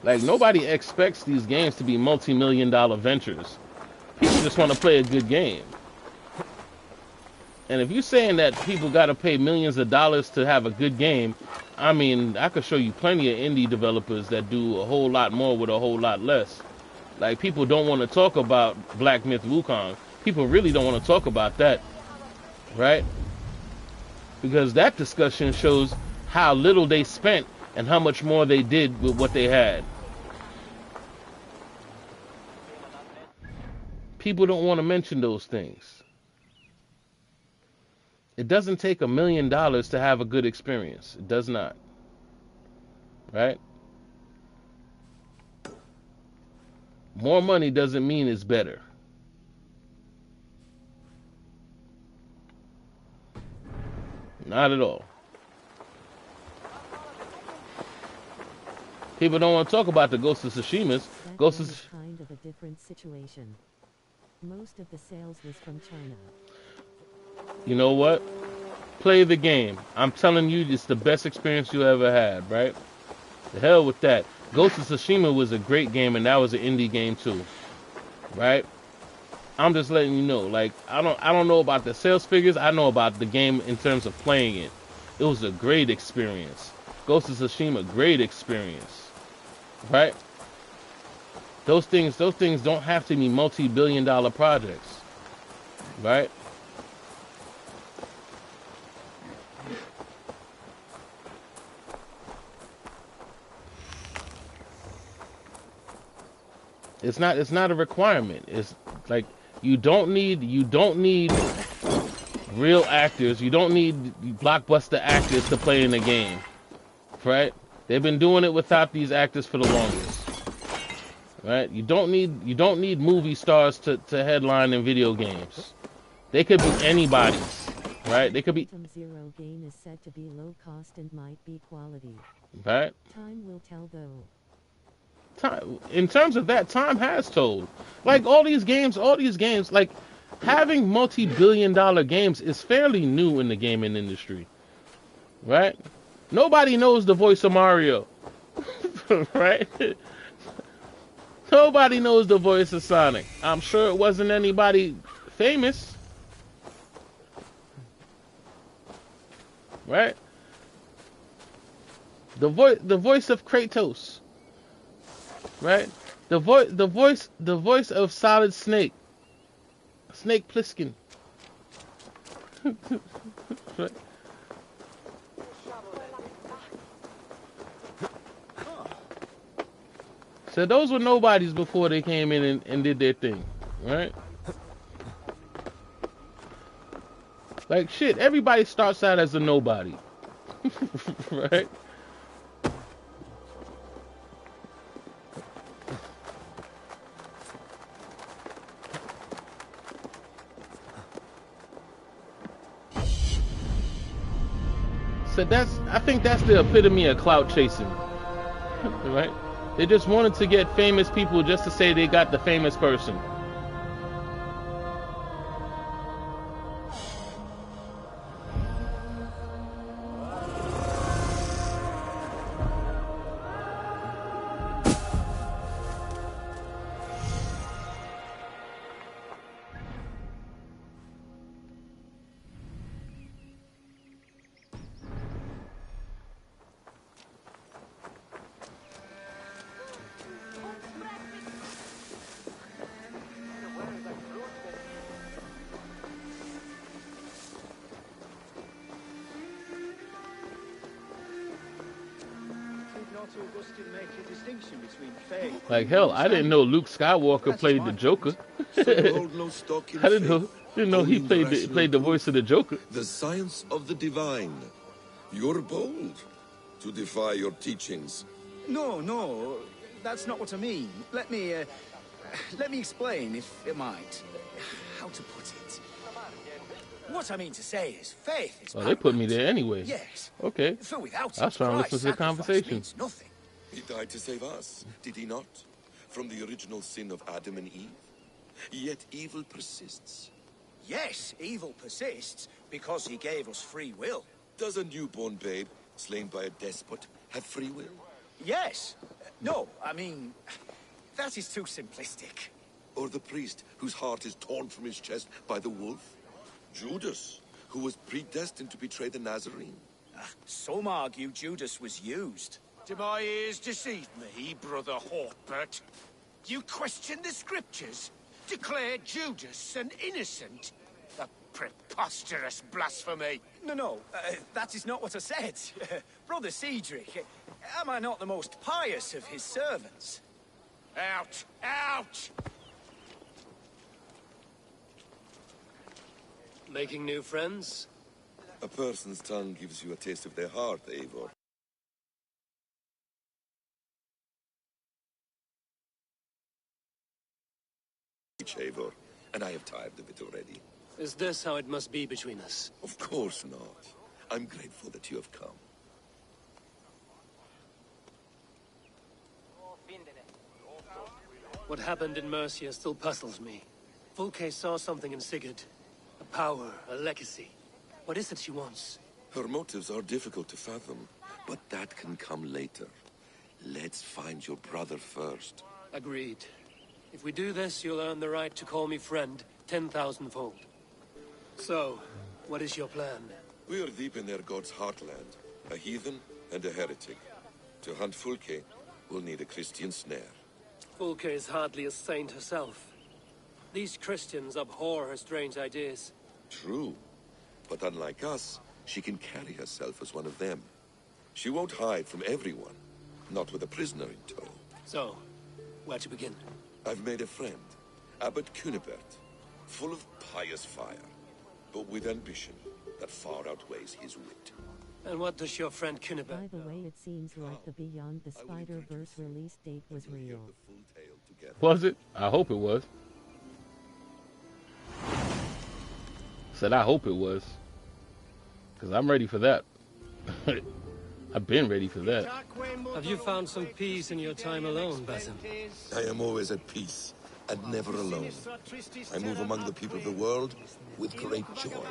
Like, nobody expects these games to be multi-million-dollar ventures. People just want to play a good game. And if you're saying that people got to pay millions of dollars to have a good game, I mean, I could show you plenty of indie developers that do a whole lot more with a whole lot less. Like, people don't want to talk about Black Myth Wukong. People really don't want to talk about that, right? Because that discussion shows how little they spent and how much more they did with what they had. People don't want to mention those things. It doesn't take $1 million to have a good experience. It does not. Right? More money doesn't mean it's better. Not at all. People don't want to talk about the Ghost of Tsushima's. Ghost of
kind of a different situation. Most of the sales was from China.
You know what? Play the game. I'm telling you, it's the best experience you ever had, right? The hell with that. Ghost of Tsushima was a great game, and that was an indie game too, right? I'm just letting you know. Like, I don't know about the sales figures. I know about the game in terms of playing it. It was a great experience. Ghost of Tsushima, great experience, right? Those things don't have to be multi-billion-dollar projects, right? It's not a requirement. It's like you don't need real actors. You don't need blockbuster actors to play in the game, right? They've been doing it without these actors for the longest, right? You don't need movie stars to headline in video games. They could be anybody's, right? They could be.
Zero game is said to be low cost and might be quality.
Right.
Time will tell though.
Time, in terms of that, time has told. Like all these games, like having multi-billion-dollar games is fairly new in the gaming industry, right? Nobody knows the voice of Mario, right? Nobody knows the voice of Sonic. I'm sure it wasn't anybody famous, right? The voice of Kratos. Right? The voice of Solid Snake. Snake Plissken. Right? So those were nobodies before they came in and did their thing, right? Like shit, everybody starts out as a nobody. Right? So I think that's the epitome of clout chasing, right? They just wanted to get famous people just to say they got the famous person.
Augustine make a distinction between faith?
Like hell, I didn't know Luke Skywalker played the Joker.
So you hold no stock in
I didn't know he
owning the
played the voice of the Joker.
The science of the divine. You're bold to defy your teachings.
No, that's not what I mean. Let me explain, if it might. How to put it? What I mean to say is, faith is.
Oh, they put me there anyway.
Yes.
Okay.
For without
I was trying to listen to the conversation.
means nothing.
He died to save us, did he not? From the original sin of Adam and Eve. Yet evil persists.
Yes, evil persists because he gave us free will.
Does a newborn babe, slain by a despot, have free will?
Yes. No, I mean, that is too simplistic.
Or the priest whose heart is torn from his chest by the wolf? Judas, who was predestined to betray the Nazarene?
Some argue Judas was used.
Do my ears deceive me, Brother Hawkbert? You question the scriptures? Declare Judas an innocent? A preposterous blasphemy!
No, that is not what I said. Brother Cedric, am I not the most pious of his servants?
Out! Out!
Making new friends?
A person's tongue gives you a taste of their heart, Eivor. Eivor, and I have tired of it already.
Is this how it must be between us?
Of course not. I'm grateful that you have come.
What happened in Mercia still puzzles me. Fulke saw something in Sigurd. A power, a legacy. What is it she wants?
Her motives are difficult to fathom, but that can come later. Let's find your brother first.
Agreed. If we do this, you'll earn the right to call me friend 10,000-fold. So, what is your plan?
We are deep in their god's heartland. A heathen and a heretic. To hunt Fulke, we'll need a Christian snare.
Fulke is hardly a saint herself. These Christians abhor her strange ideas.
True. But unlike us, she can carry herself as one of them. She won't hide from everyone. Not with a prisoner in tow.
So, where to begin?
I've made a friend, Abbot Cunibert, full of pious fire, but with ambition that far outweighs his wit.
And what does your friend Cunibert
By the way, it seems like the Beyond the Spider-Verse release date was real.
Was it? I hope it was. Said I hope it was. Because I'm ready for that. I've been ready for that.
Have you found some peace in your time alone, Basim?
I am always at peace, and never alone. I move among the people of the world with great joy.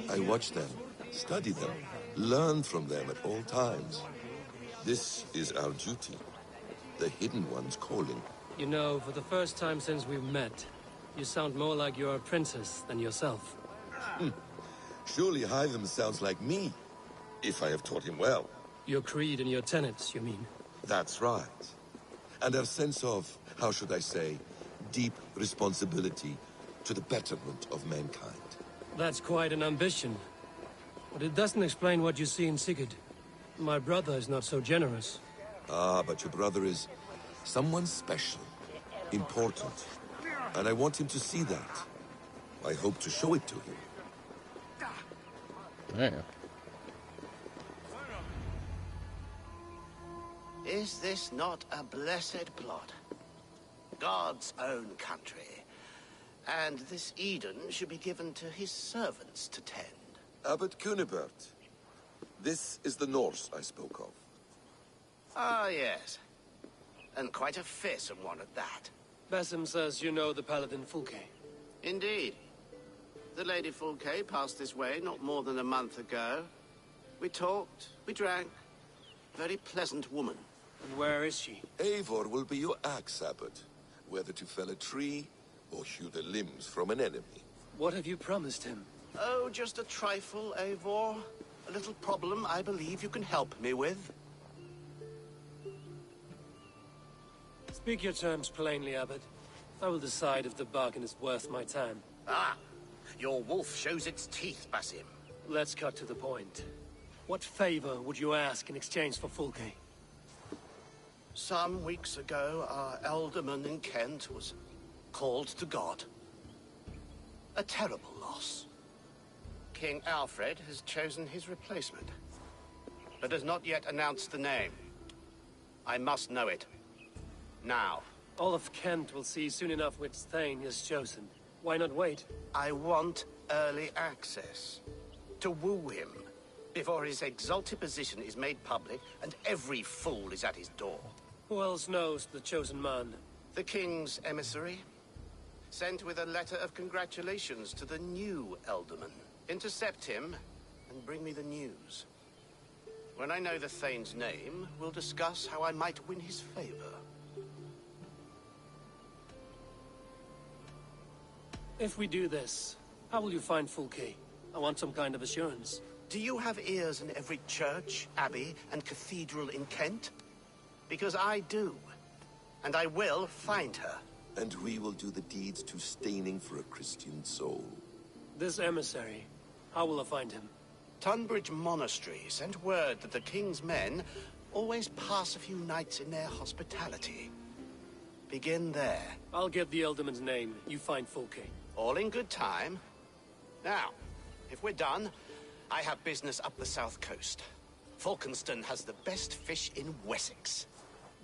I watch them, study them, learn from them at all times. This is our duty, the Hidden One's calling.
You know, for the first time since we've met, you sound more like you're a princess than yourself.
Surely Hytham sounds like me, if I have taught him well.
Your creed and your tenets, you mean?
That's right. And our sense of, how should I say, deep responsibility to the betterment of mankind.
That's quite an ambition. But it doesn't explain what you see in Sigurd. My brother is not so generous.
Ah, but your brother is someone special, important. And I want him to see that. I hope to show it to him.
Damn.
Is this not a blessed plot? God's own country. And this Eden should be given to his servants to tend.
Abbot Cunibert. This is the Norse I spoke of.
Ah, yes. And quite a fearsome one at that.
Basim says you know the paladin Fulke.
Indeed. The Lady Fulke passed this way not more than a month ago. We talked, we drank. Very pleasant woman.
And where is she?
Eivor will be your axe, Abbot. Whether to fell a tree or hew the limbs from an enemy.
What have you promised him?
Oh, just a trifle, Eivor. A little problem I believe you can help me with.
Speak your terms plainly, Abbot. I will decide if the bargain is worth my time.
Ah! Your wolf shows its teeth, Basim.
Let's cut to the point. What favor would you ask in exchange for Fulke?
Some weeks ago, our alderman in Kent was called to God. A terrible loss. King Alfred has chosen his replacement, but has not yet announced the name. I must know it. Now.
All of Kent will see soon enough which Thane is chosen. Why not wait?
I want early access. To woo him, before his exalted position is made public and every fool is at his door.
Who else knows the chosen man?
The king's emissary, sent with a letter of congratulations to the new alderman. Intercept him and bring me the news. When I know the Thane's name, we'll discuss how I might win his favor.
If we do this, how will you find Fulke? I want some kind of assurance.
Do you have ears in every church, abbey, and cathedral in Kent? Because I do. And I will find her.
And we will do the deeds to staining for a Christian soul.
This emissary, how will I find him?
Tunbridge Monastery sent word that the king's men always pass a few nights in their hospitality. Begin there.
I'll get the alderman's name. You find Fulke.
All in good time. Now, if we're done, I have business up the south coast. Falkenston has the best fish in Wessex.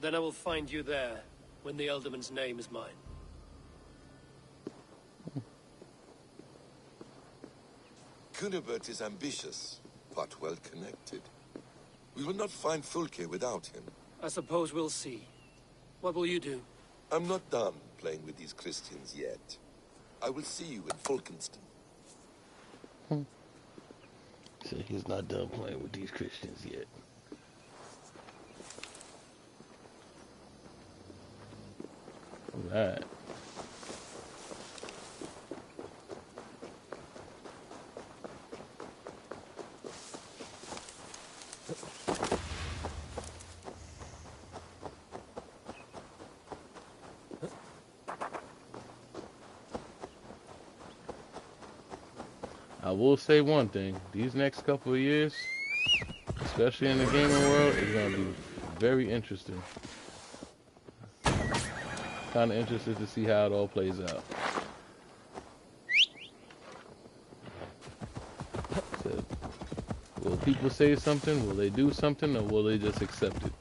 Then I will find you there, when the alderman's name is mine.
Cunibert is ambitious, but well connected. We will not find Fulke without him.
I suppose we'll see. What will you do?
I'm not done playing with these Christians yet. I will see you in Falkenston.
So he's not done playing with these Christians yet. Alright. I will say one thing, these next couple of years, especially in the gaming world, is going to be very interesting. Kind of interested to see how it all plays out. So, will people say something? Will they do something? Or will they just accept it?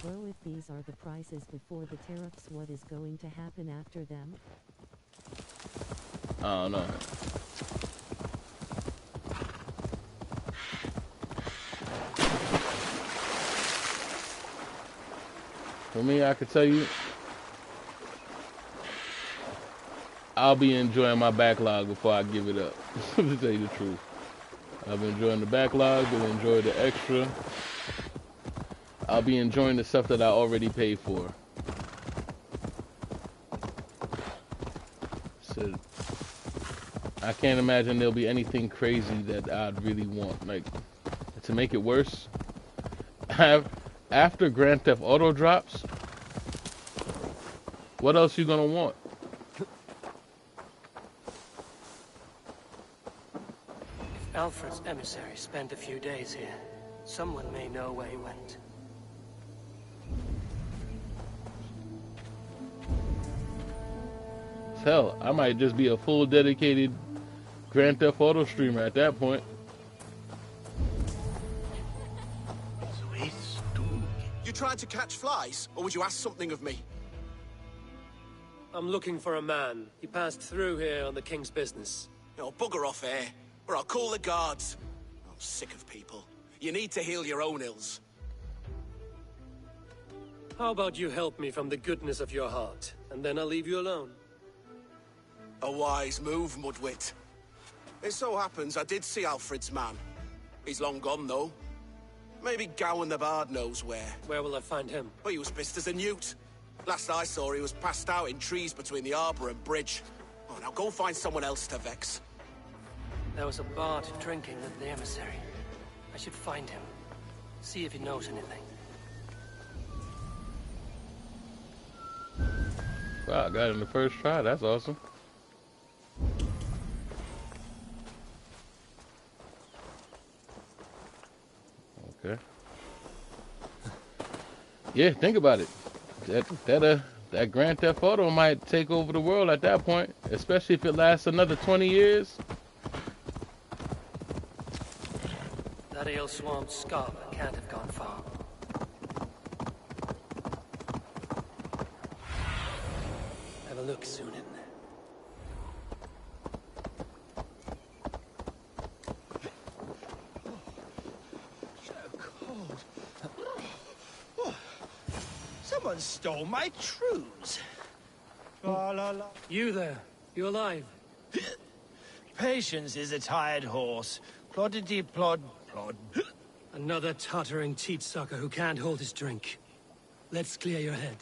Well, if these are the prices before the tariffs, what is going to happen after them?
I don't know. For me, I could tell you, I'll be enjoying my backlog before I give it up, to tell you the truth. I've been enjoying the backlog, been enjoying the extra. I'll be enjoying the stuff that I already paid for. So, I can't imagine there'll be anything crazy that I'd really want. Like, to make it worse, after Grand Theft Auto drops, what else you gonna want?
If Alfred's emissary spent a few days here, someone may know where he went.
Hell, I might just be a full dedicated Grand Theft Auto streamer at that point.
You trying to catch flies, or would you ask something of me?
I'm looking for a man. He passed through here on the king's business.
No, bugger off here, or I'll call the guards. I'm sick of people. You need to heal your own ills.
How about you help me from the goodness of your heart, and then I'll leave you alone.
A wise move, Mudwit. It so happens I did see Alfred's man. He's long gone, though. Maybe Gowan the Bard knows where.
Where will I find him?
Well, he was pissed as a newt. Last I saw, he was passed out in trees between the arbor and bridge. Oh, now go find someone else to vex.
There was a bard drinking with the emissary. I should find him. See if he knows anything.
Wow, I got it in the first try. That's awesome. Okay. Yeah, think about it. That Grand Theft Auto might take over the world at that point, especially if it lasts another 20 years.
That ale swamp scarper can't have gone far. Have a look, Sunan.
Someone stole my trews. Valhalla.
You there? You alive?
Patience is a tired horse. Ploddity plod plod.
Another tottering teat sucker who can't hold his drink. Let's clear your head.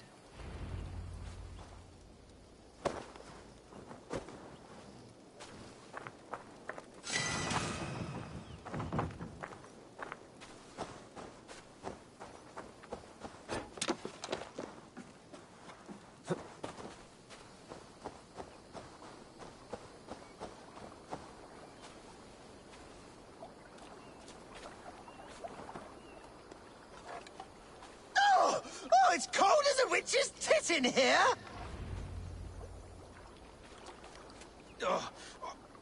Oh, it's cold as a witch's tit in here! Oh,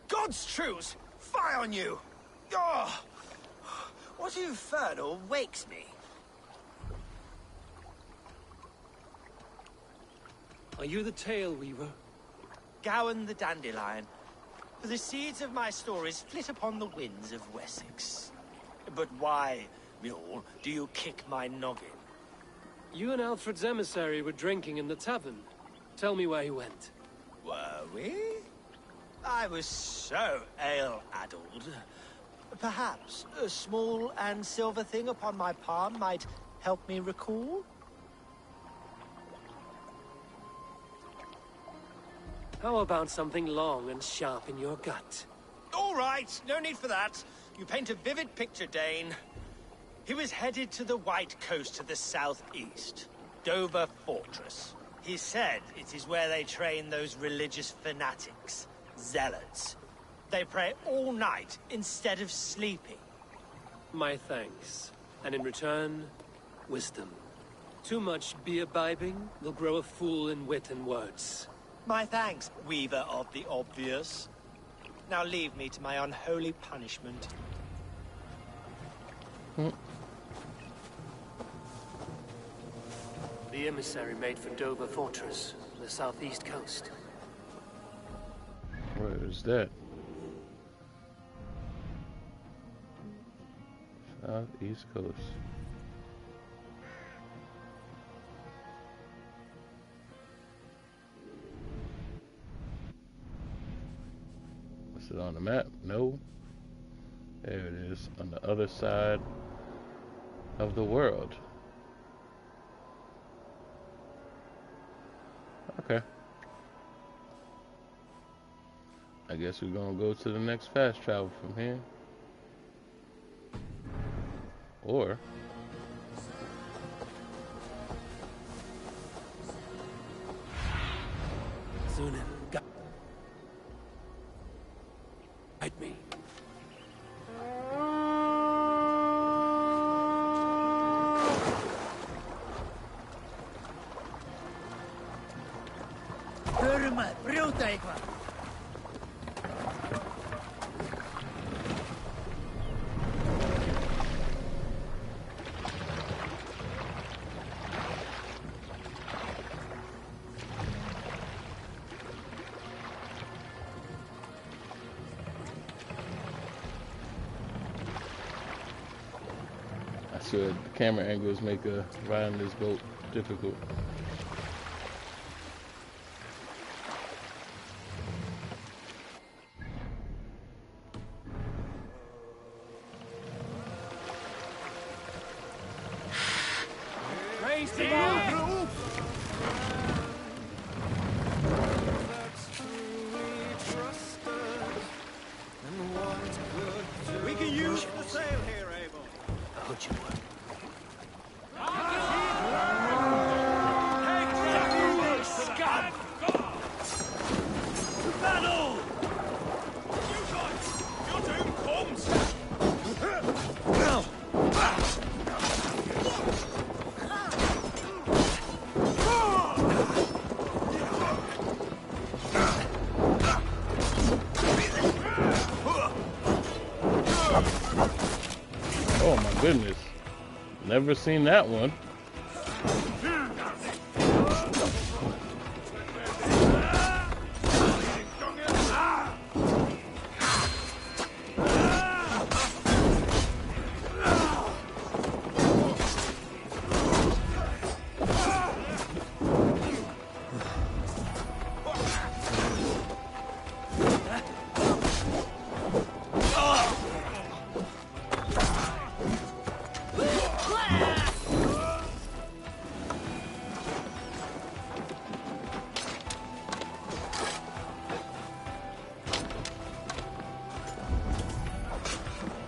God's truce! Fie on you! Oh, what infernal wakes me?
Are you the Tale Weaver?
Gowan the Dandelion. For the seeds of my stories flit upon the winds of Wessex. But why, mule, do you kick my noggin?
You and Alfred's emissary were drinking in the tavern. Tell me where he went.
Were we? I was so ale-addled. Perhaps a small and silver thing upon my palm might help me recall?
How about something long and sharp in your gut?
All right, no need for that. You paint a vivid picture, Dane. He was headed to the White Coast to the southeast, Dover Fortress. He said it is where they train those religious fanatics, zealots. They pray all night instead of sleeping.
My thanks. And in return, wisdom. Too much beer-bibbing will grow a fool in wit and words.
My thanks, Weaver of the Obvious. Now leave me to my unholy punishment.
The emissary made for Dover Fortress, the southeast coast.
Where is that? Southeast coast. Is it on the map? No. There it is, on the other side of the world. Okay. I guess we're gonna go to the next fast travel from here. Or
Sunan, guide me.
I swear the camera angles make riding this boat difficult.
Raise the bar!
We can use the sail here, Abel.
I hope you would.
Oh my goodness. Never seen that one.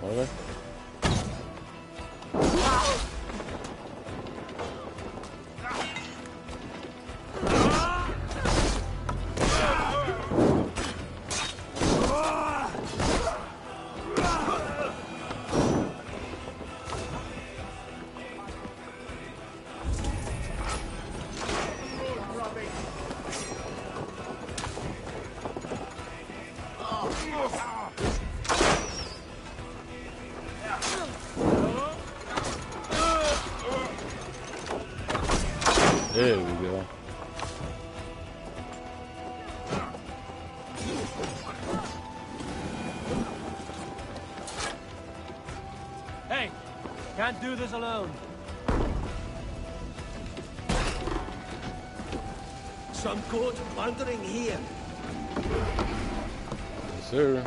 Okay. There we go.
Hey, can't do this alone.
Some goat wandering here.
Yes, sir.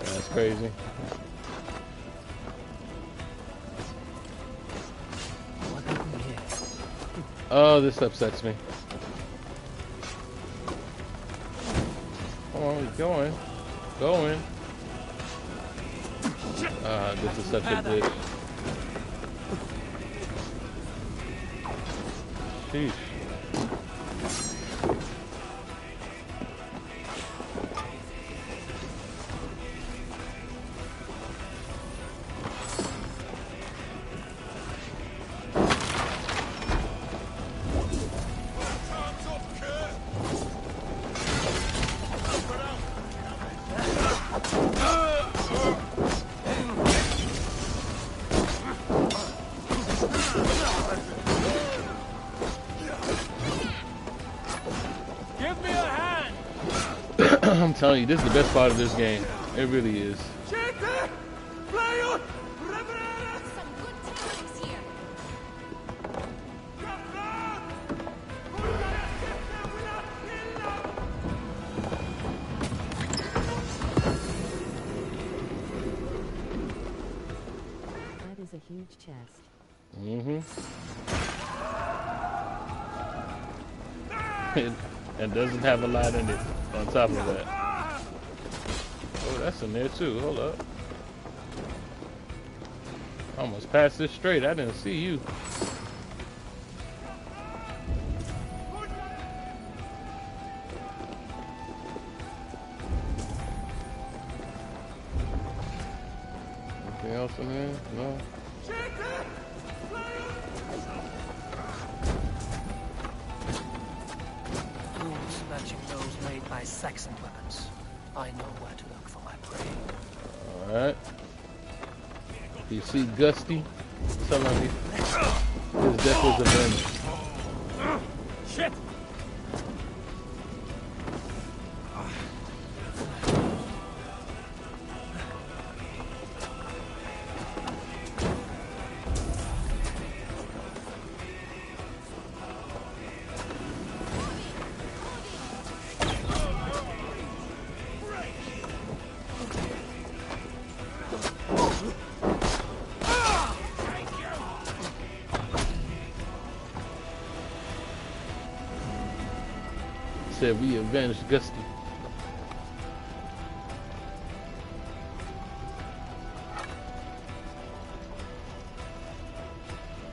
That's crazy. Oh, this upsets me. Come on, he's going. Going. This is such a glitch. Sheesh. I'm telling you, this is the best part of this game. It really is.
That is a huge chest.
Mm-hmm. And doesn't have a lot in it on top of that. Oh, that's in there too. Hold up. Almost passed this straight. I didn't see you. Anything else in there? No.
Tools matching those made by Saxon weapons. I know where to look for my prey.
Alright. You see Gusty? Tell him his death is avenged.
Shit!
said we avenged Gusty.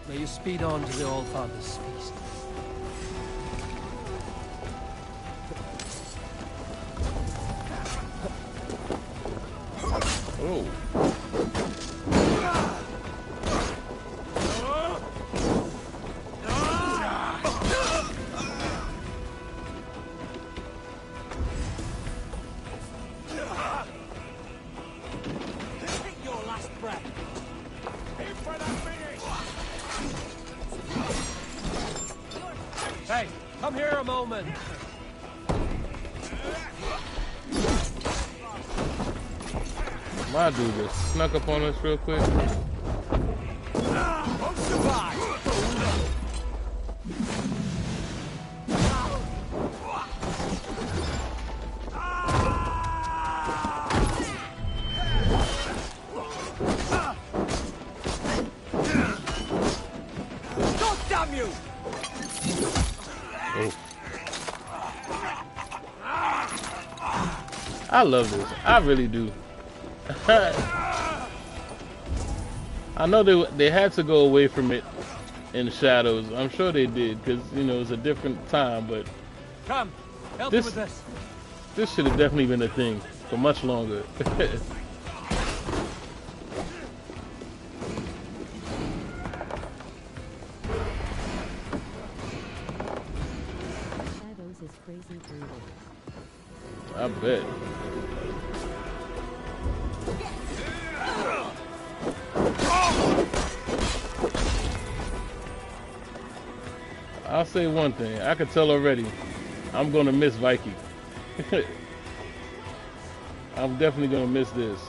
May you speed on to the All-Father's feast.
Oh.
Take your last breath. Aim for the finish.
Hey, come here a moment.
My dude just snuck up on us real quick.
Won't survive. God damn you!
Oh. I love this. I really do. I know they had to go away from it in shadows. I'm sure they did because you know it's a different time. But
Come, help me with
this
this.
should have definitely been a thing for much longer.
Shadows is crazy brutal.
I bet. I'll say one thing. I can tell already. I'm gonna miss Viking. I'm definitely gonna miss this.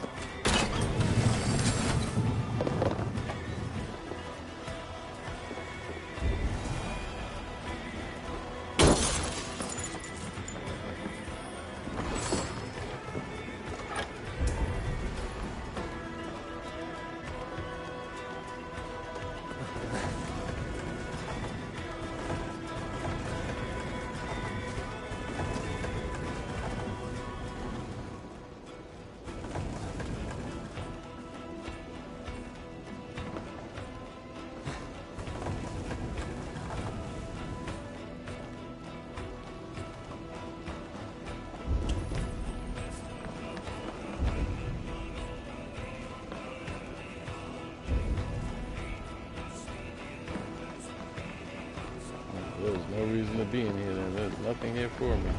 There's no reason to be in here then. There's nothing here for me.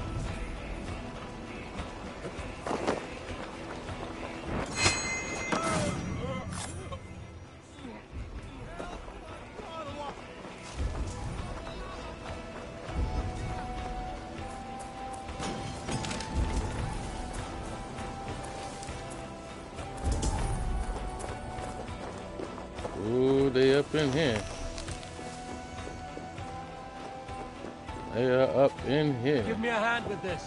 Ooh, they up in here. They are up in here.
Give me a hand with this.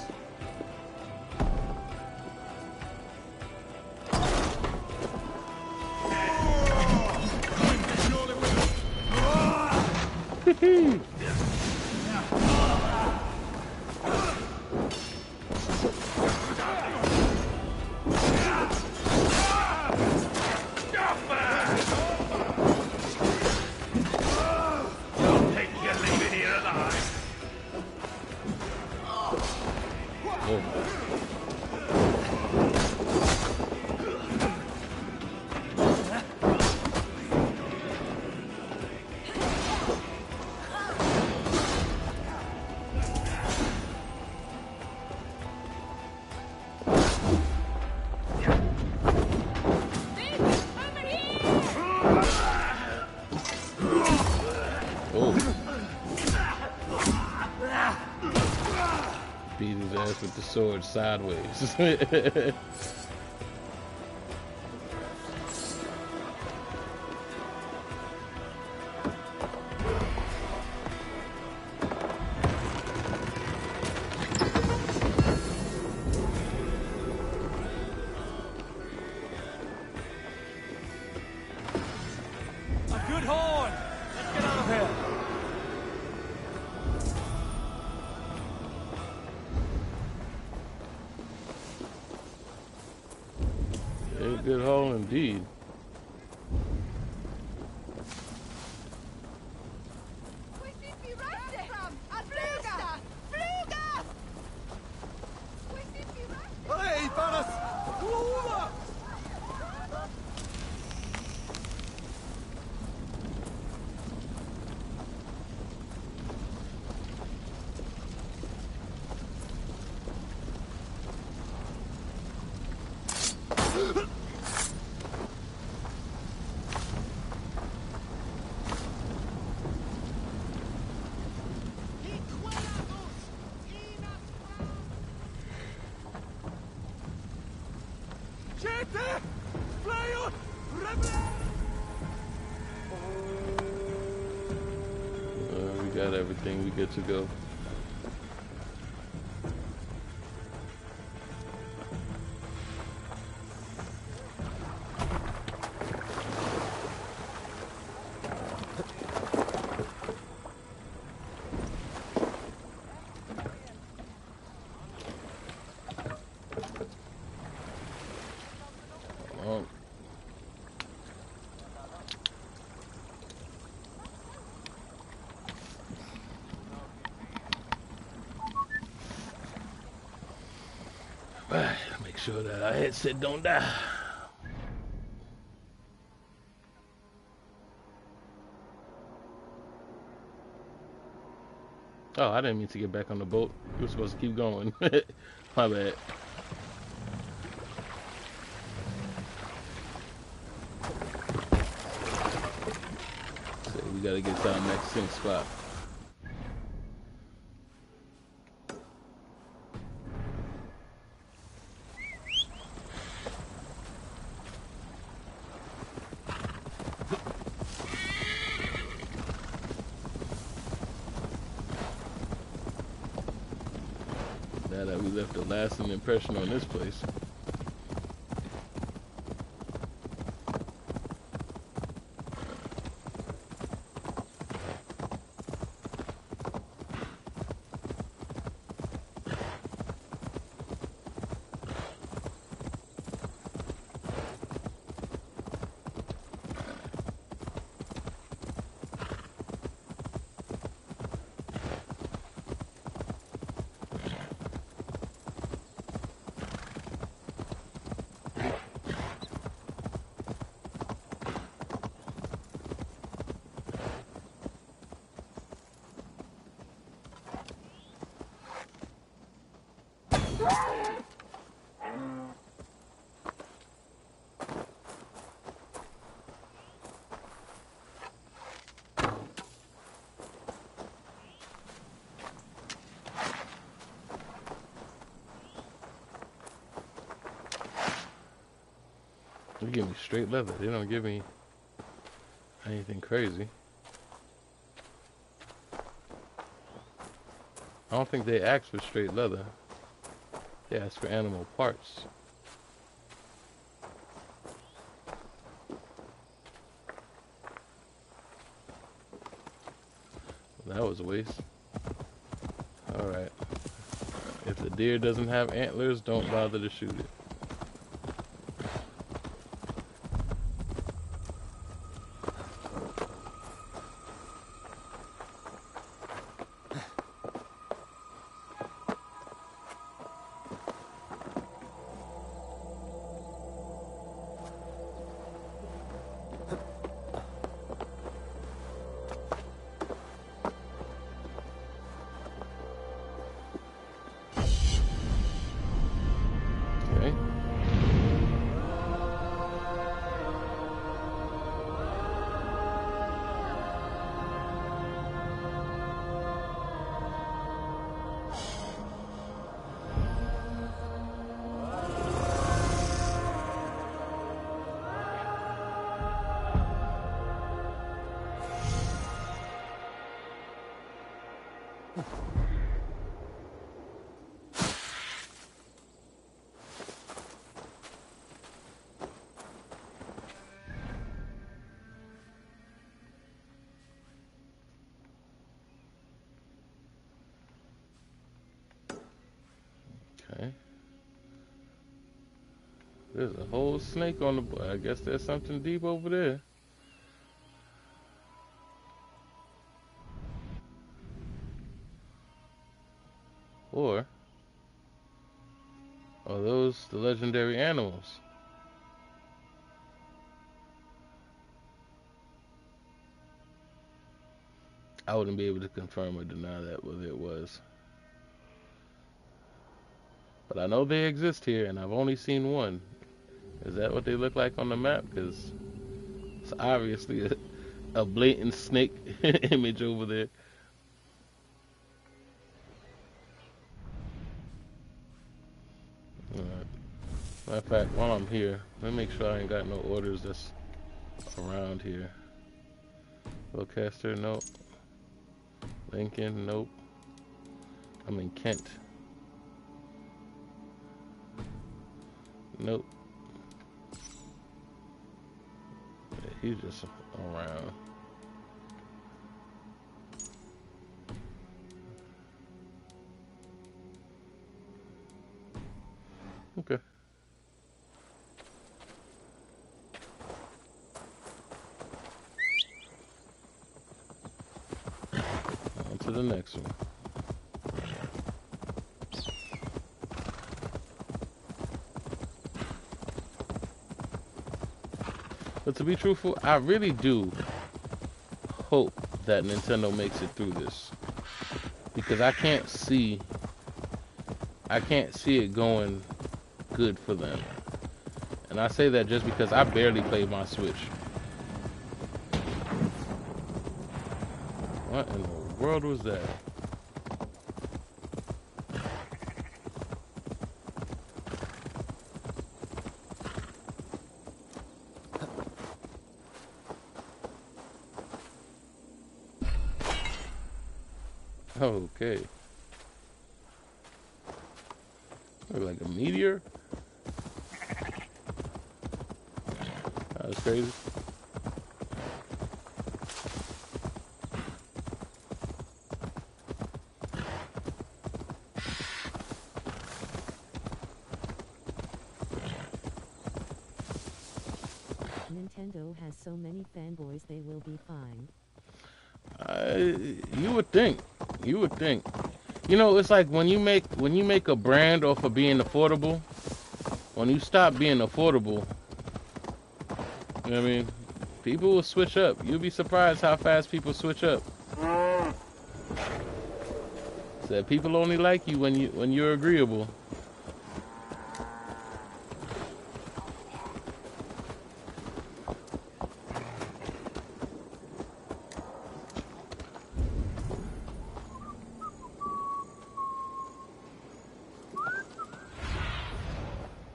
Beat his ass with the sword sideways.
A good horn! Let's get out of here!
A good haul indeed. We got everything. We good to go. Make sure that our headset don't die. Oh, I didn't mean to get back on the boat. We were supposed to keep going. My bad. So we gotta get to our next sync spot. Now that we left a lasting impression on this place. They give me straight leather. They don't give me anything crazy. I don't think they ask for straight leather. They ask for animal parts. That was a waste. Alright. If the deer doesn't have antlers, don't bother to shoot it. Okay. There's a whole snake on the. I guess there's something deep over there. Or are those the legendary animals? I wouldn't be able to confirm or deny that whether it was. But I know they exist here, and I've only seen one. Is that what they look like on the map? Because it's obviously a blatant snake image over there. Alright. Matter of fact, while I'm here, let me make sure I ain't got no orders that's around here. Wilcaster, nope. Lincoln, nope. I'm in Kent. Nope. Yeah, he's just around. Okay. On to the next one. But to be truthful, I really do hope that Nintendo makes it through this. Because I can't see it going good for them. And I say that just because I barely played my Switch. What in the world was that? Okay. Look like a meteor? That was crazy.
Nintendo has so many fanboys, they will be fine.
You would think. You would think. You know, it's like when you make a brand off of being affordable, when you stop being affordable, you know what I mean? People will switch up. You'll be surprised how fast people switch up. So people only like you when you're agreeable.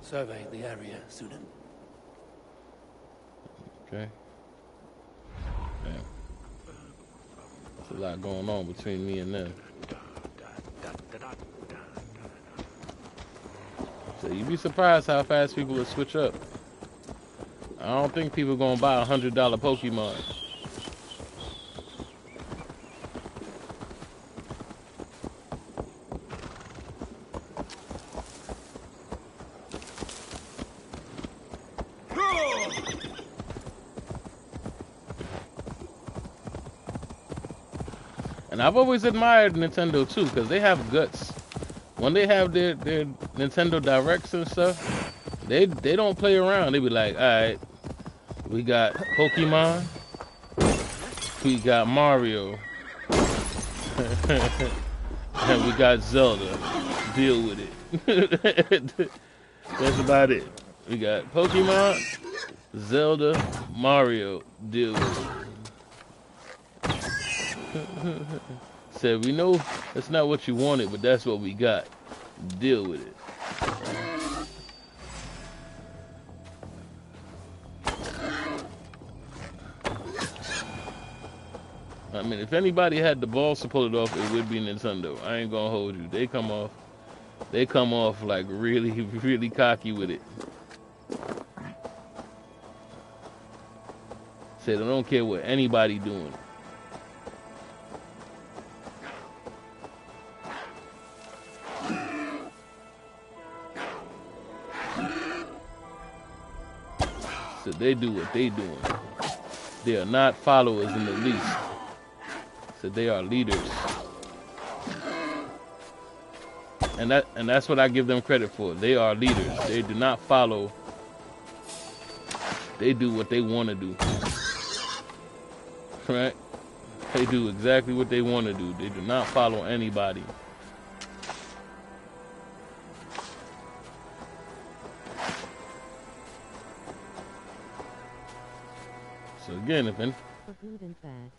Survey the area, student.
Okay. Damn. There's a lot going on between me and them. So you'd be surprised how fast people will switch up. I don't think people gonna buy $100 Pokemon. And I've always admired Nintendo too, because they have guts. When they have their Nintendo Directs and stuff, they don't play around. They be like, alright, we got Pokemon, we got Mario, and we got Zelda. Deal with it. That's about it. We got Pokemon, Zelda, Mario. Deal with it. Said, we know that's not what you wanted, but that's what we got. Deal with it. I mean, if anybody had the balls to pull it off, it would be Nintendo. I ain't gonna hold you. They come off like really, really cocky with it. Said, I don't care what anybody doing. So they do what they doing. They are not followers in the least. So they are leaders. And that's what I give them credit for. They are leaders. They do not follow. They do what they want to do. Right? They do exactly what they want to do. They do not follow anybody. So again, if in,
for good and bad.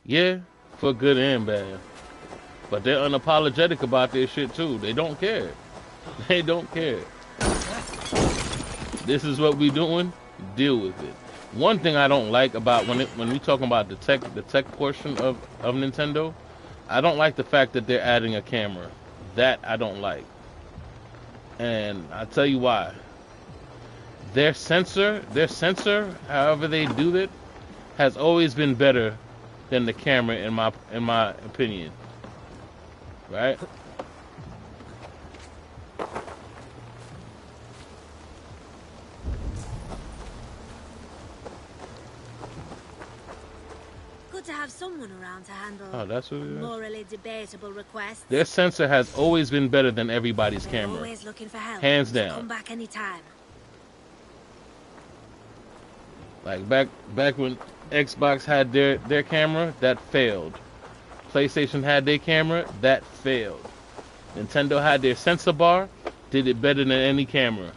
Yeah, for good and bad. But they're unapologetic about their shit too. They don't care. They don't care. This is what we doing. Deal with it. One thing I don't like about when we talking about the tech portion of Nintendo, I don't like the fact that they're adding a camera. That I don't like. And I'll tell you why. Their sensor, however they do it, has always been better than the camera in my opinion. Right?
Good to have someone around to handle
that's what it is.
morally debatable requests.
Their sensor has always been better than everybody's camera.
Always looking for help.
Hands down.
Come back anytime.
Like back when Xbox had their camera, that failed. PlayStation had their camera, that failed. Nintendo had their sensor bar, did it better than any camera.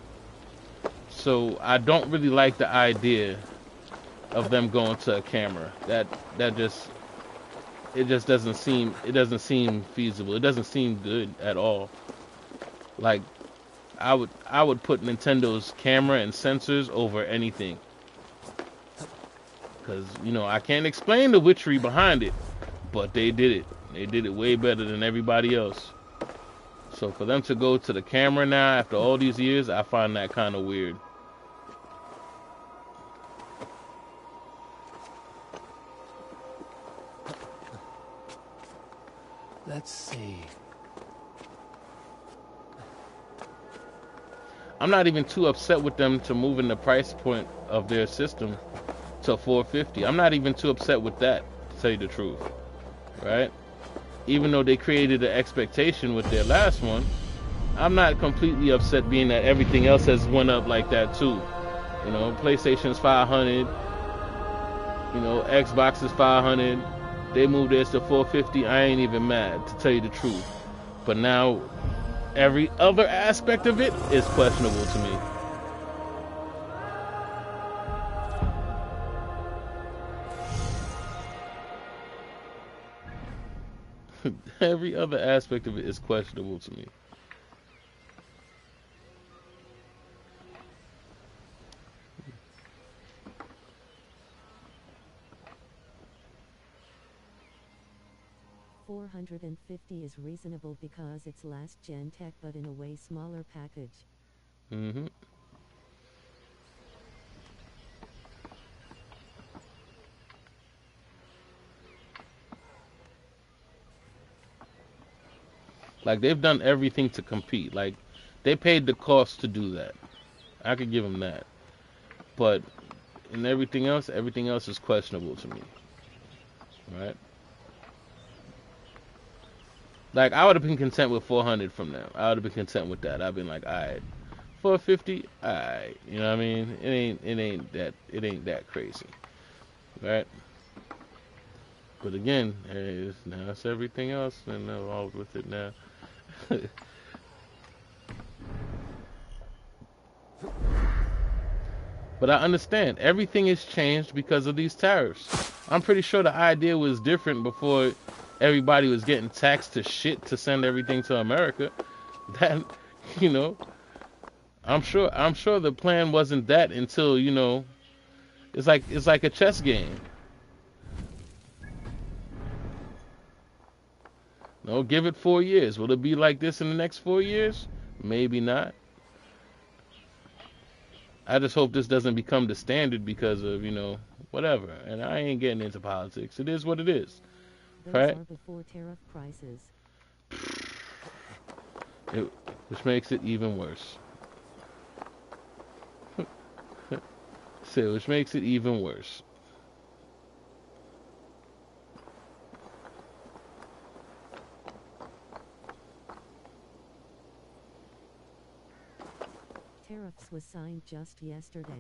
So I don't really like the idea of them going to a camera. That just doesn't seem feasible. It doesn't seem good at all. Like I would put Nintendo's camera and sensors over anything. Cause I can't explain the witchery behind it, but they did it. They did it way better than everybody else. So for them to go to the camera now after all these years, I find that kind of weird.
Let's see.
I'm not even too upset with them to moving the price point of their system to $450. I'm not even too upset with that, to tell you the truth. Right? Even though they created an expectation with their last one, I'm not completely upset being that everything else has went up like that too. PlayStation's $500. Xbox is $500. They moved theirs to $450. I ain't even mad, to tell you the truth. But now, every other aspect of it is questionable to me. Every other aspect of it is questionable to me.
$450 is reasonable because it's last-gen tech but in a way smaller package.
Mm-hmm. Like, they've done everything to compete. Like, they paid the cost to do that. I could give them that. But in everything else is questionable to me. Right? Like, I would have been content with $400 from them. I would have been content with that. I've been like, alright, $450, alright. You know what I mean? It ain't that crazy. Right? But again, now it's everything else and they're all with it now. But I understand everything has changed because of these tariffs. I'm pretty sure the idea was different before everybody was getting taxed to shit to send everything to America. That, I'm sure the plan wasn't that until, it's like a chess game. No, give it 4 years. Will it be like this in the next 4 years? Maybe not. I just hope this doesn't become the standard because of, whatever. And I ain't getting into politics. It is what it is.
Those
right?
are before tariff prices.
Which makes it even worse. So, which makes it even worse.
Tariffs was signed just yesterday.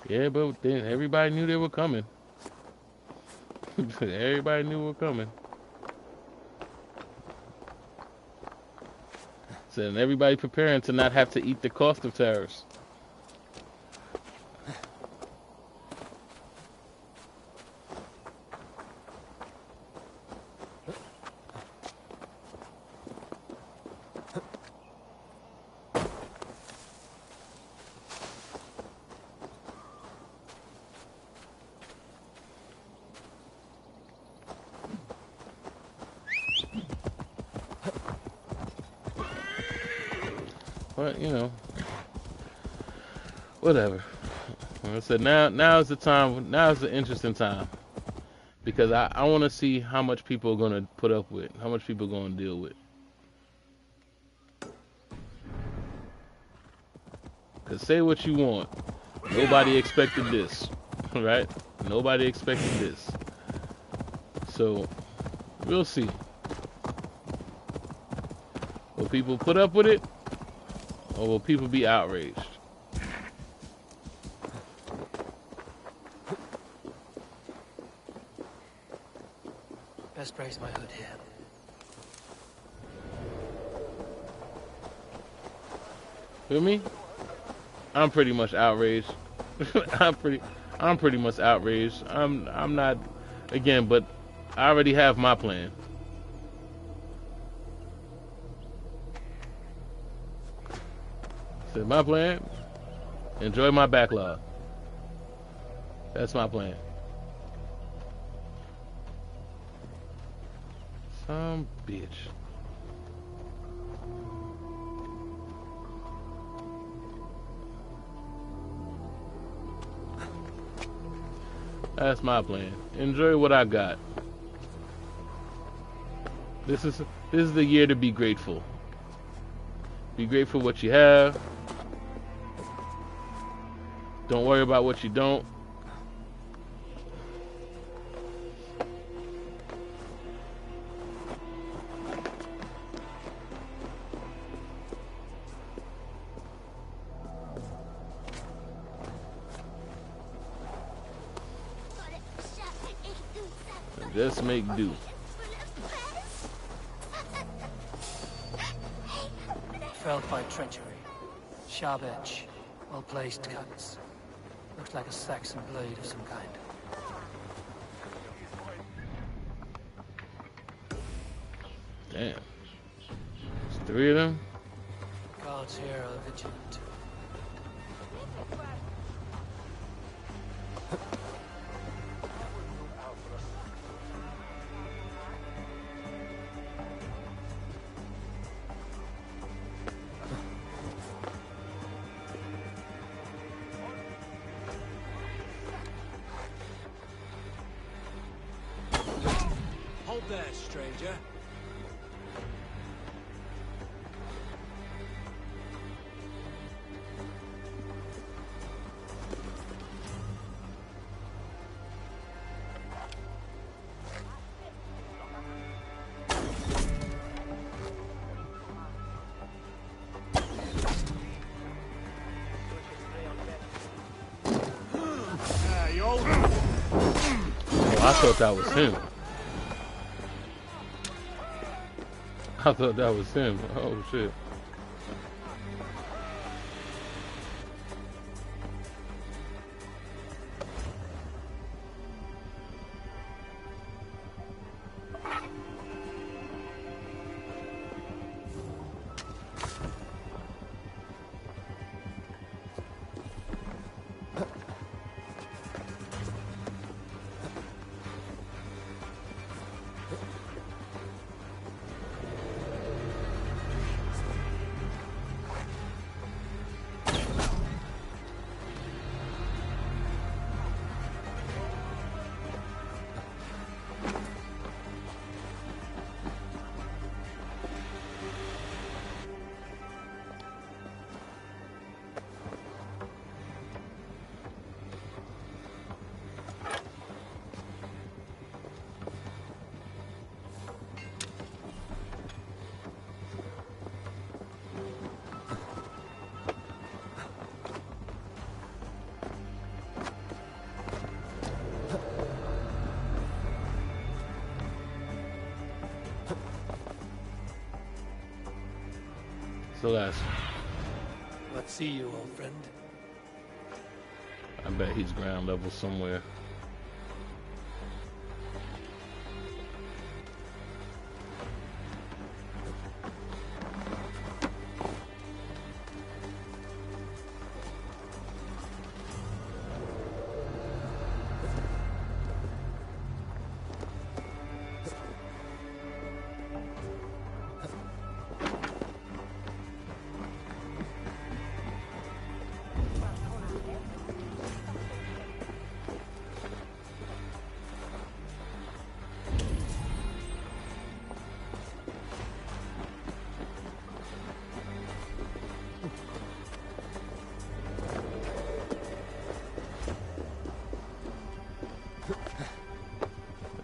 Yeah, but then everybody knew they were coming. Everybody knew they were coming. So then everybody preparing to not have to eat the cost of tariffs. But, you know, whatever. Like I said, now is the time, now is the interesting time. Because I want to see how much people are going to put up with, how much people are going to deal with. Because say what you want, nobody expected this, right? Nobody expected this. So, we'll see. Will people put up with it? Or will people be outraged?
Best raise my hood here.
Feel me? I'm pretty much outraged. I'm pretty much outraged. I'm not, again, but I already have my plan. So my plan, enjoy my backlog. That's my plan. Some bitch. That's my plan. Enjoy what I got. This is the year to be grateful. Be grateful for what you have. Don't worry about what you don't. Just make do.
Felled by treachery. Sharp edge. Well-placed cuts. Looks like a Saxon blade of some kind.
Damn. There's 3 of them?
Guards here are vigilant.
Hold there, stranger.
Oh, I thought that was him. I thought that was him. Oh shit. the last one?
Let's see you, old friend.
I bet he's ground level somewhere.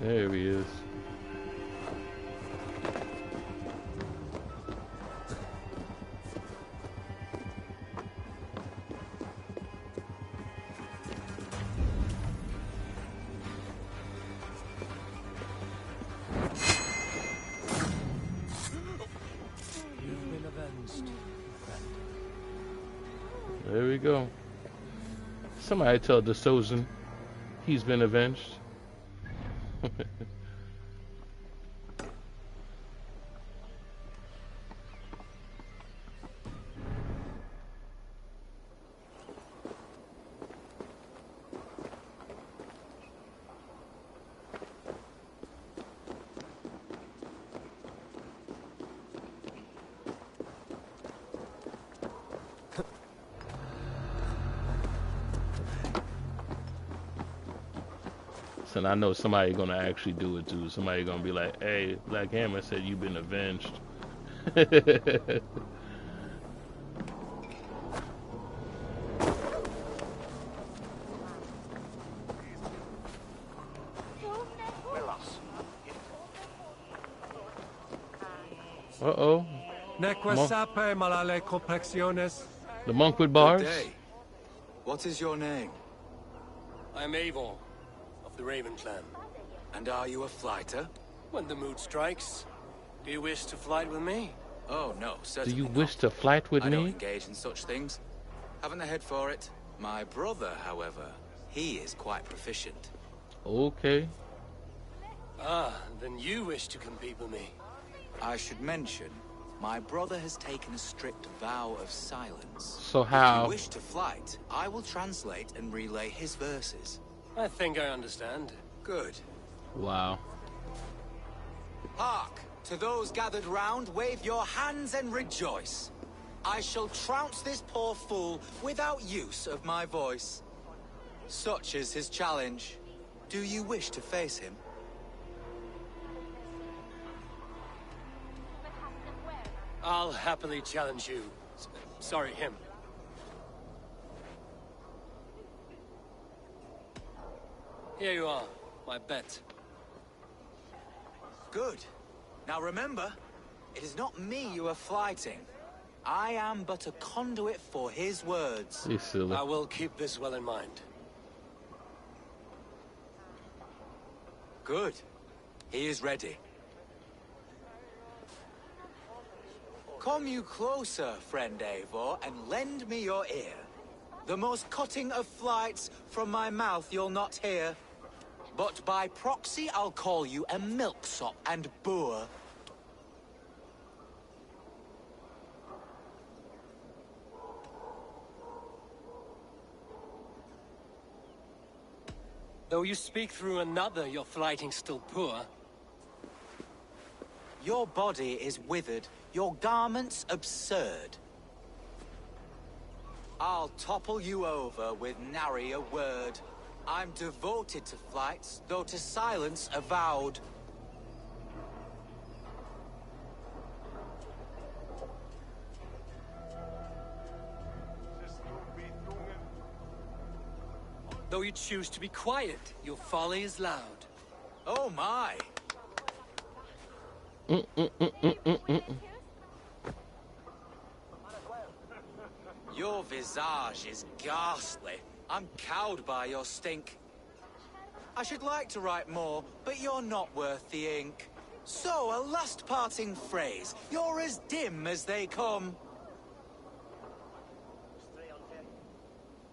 There he is.
You've been avenged, friend.
There we go. Somebody tell the Assasin he's been avenged. And I know somebody gonna actually do it too. Somebody gonna be like, "Hey, Black Hammer said you've been avenged." Uh-oh. The monk with bars.
Good day. What is your name?
I'm Eivor, of the Raven clan.
And are you a flighter?
When the mood strikes. Do you wish to flight with me?
Oh, no,
Do
certainly
you
not.
wish to flight with
I don't
me?
engage in such things. Haven't the head for it. My brother, however, he is quite proficient.
Okay.
Ah, then you wish to compete with me.
I should mention, my brother has taken a strict vow of silence.
So how?
If you wish to flight, I will translate and relay his verses.
I think I understand.
Good.
Wow.
Hark! To those gathered round, wave your hands and rejoice. I shall trounce this poor fool without use of my voice. Such is his challenge. Do you wish to face him?
I'll happily challenge you. Sorry, him. Here you are, my bet.
Good. Now remember, it is not me you are flighting. I am but a conduit for his words.
He's silly.
I will keep this well in mind.
Good. He is ready. Come you closer, friend Eivor, and lend me your ear. The most cutting of flights from my mouth you'll not hear. But by proxy I'll call you a milksop and boor.
Though you speak through another, your flighting's still poor.
Your body is withered, your garments absurd. I'll topple you over with nary a word. I'm devoted to flights, though to silence avowed.
Though you choose to be quiet, your folly is loud.
Oh my! Your visage is ghastly. I'm cowed by your stink. I should like to write more, but you're not worth the ink. So, a last parting phrase. You're as dim as they come.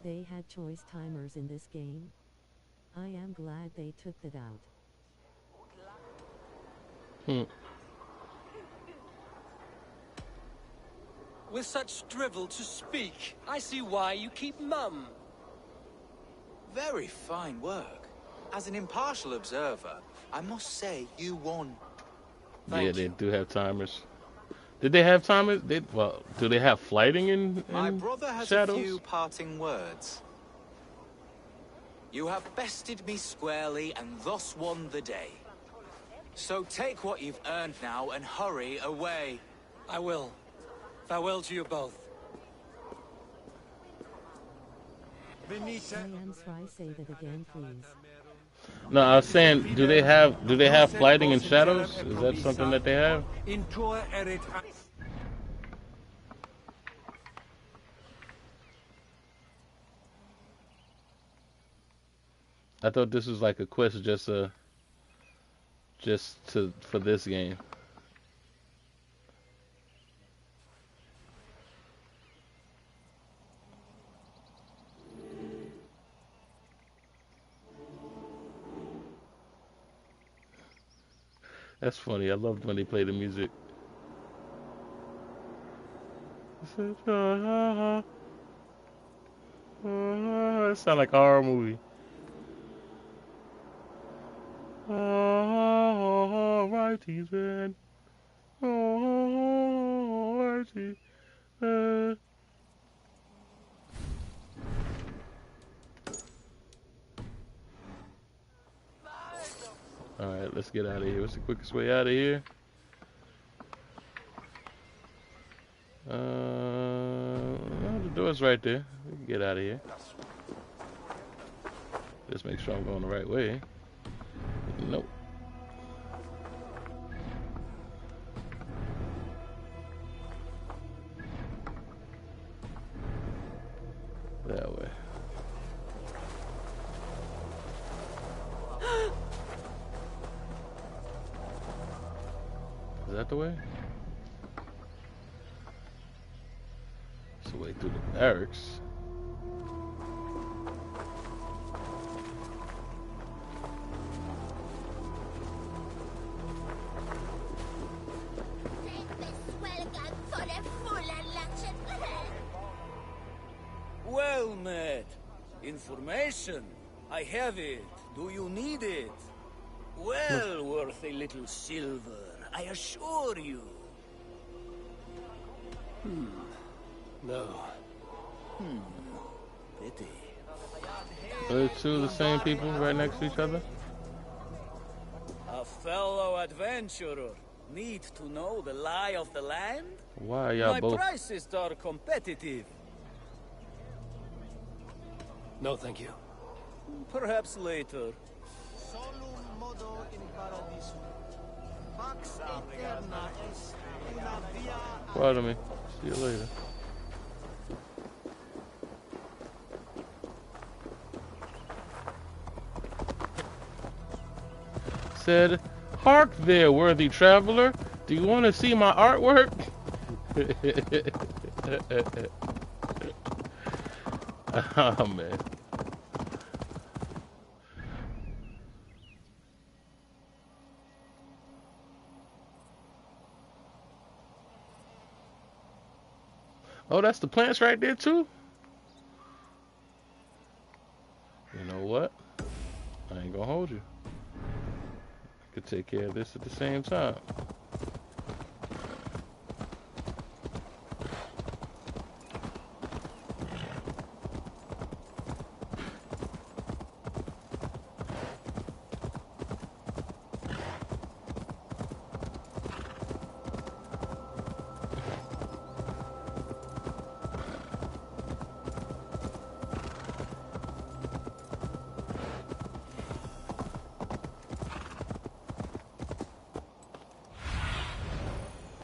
they had choice timers in this game? I am glad they took that out.
With such drivel to speak, I see why you keep mum.
Very fine work. As an impartial observer, I must say you won.
Yeah, they do have timers. Did they have timers? Well, do they have flighting in
My brother has
Shadows?
a few parting words. You have bested me squarely and thus won the day. So take what you've earned now and hurry away.
I will. Farewell to you both.
I am sorry, say that again, please.
No, I was saying, do they have flighting in Shadows? Is that something that they have? I thought this was like a quest for this game. That's funny. I loved when they play the music. It sounds like a horror movie. Righty then. Righty then. Alright, let's get out of here. What's the quickest way out of here? The door's right there. We can get out of here. Just make sure I'm going the right way. Nope. That way. Is that the way? It's the way through the barracks.
Well met. Information. I have it. Do you need it? Well worth a little silver, I assure you.
No.
Pity.
Are they two of the same people right next to each other?
A fellow adventurer. Need to know the lie of the land?
Why are y'all both?
My prices are competitive.
No, thank you.
Perhaps later.
Solum modo in paradisum. Pax eterna est una via.
Pardon me. See you later. Said, hark there, worthy traveler. Do you want to see my artwork? Oh, man. Oh, that's the plants right there, too? You know what? I ain't gonna hold you. I could take care of this at the same time.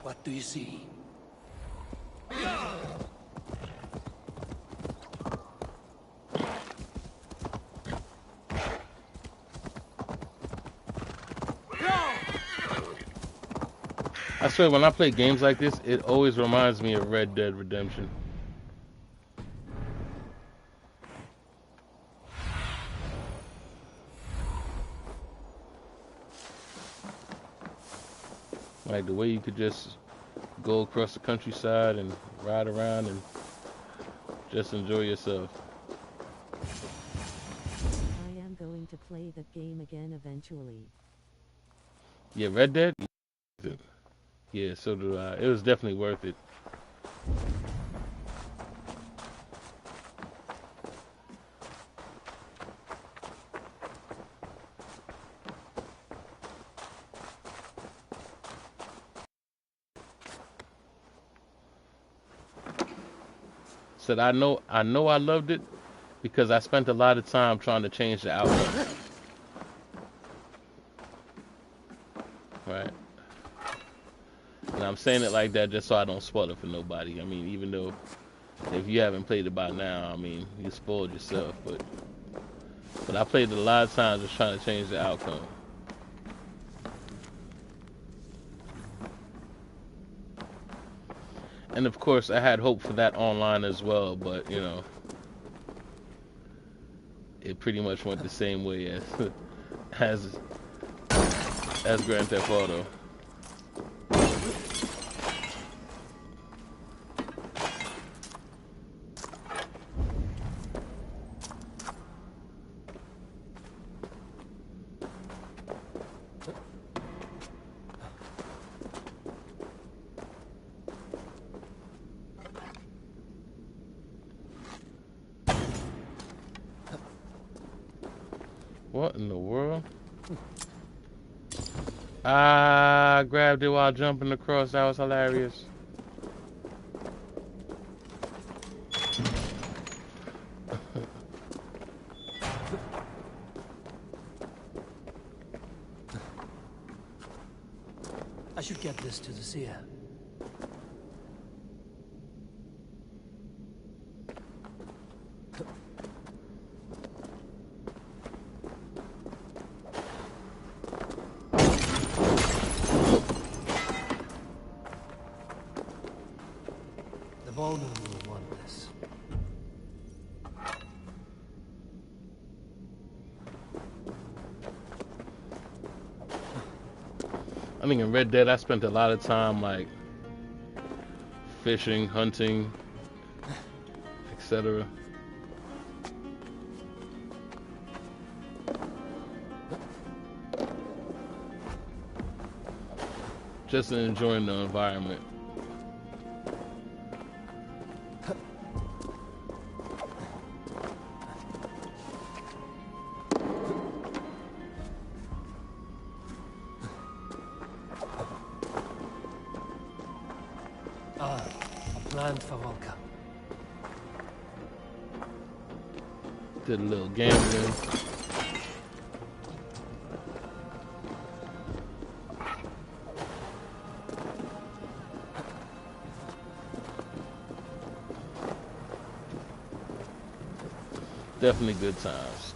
What do you see?
I swear, when I play games like this, it always reminds me of Red Dead Redemption. Like the way you could just go across the countryside and ride around and just enjoy yourself.
I am going to play that game again eventually.
Yeah, Red Dead? Yeah, so do I. It was definitely worth it. Said I know I loved it because I spent a lot of time trying to change the outcome. Right. And I'm saying it like that just so I don't spoil it for nobody. I mean, even though if you haven't played it by now, I mean, you spoiled yourself. But I played it a lot of times just trying to change the outcome. And of course, I had hope for that online as well, but you know, it pretty much went the same way as Grand Theft Auto. What in the world? I grabbed it while jumping across. That was hilarious.
I should get this to the seer. The ballroom will want this.
I think in Red Dead, I spent a lot of time like fishing, hunting, etc. Just enjoying the environment.
A plan for Volca.
Did a little gambling. Definitely good times.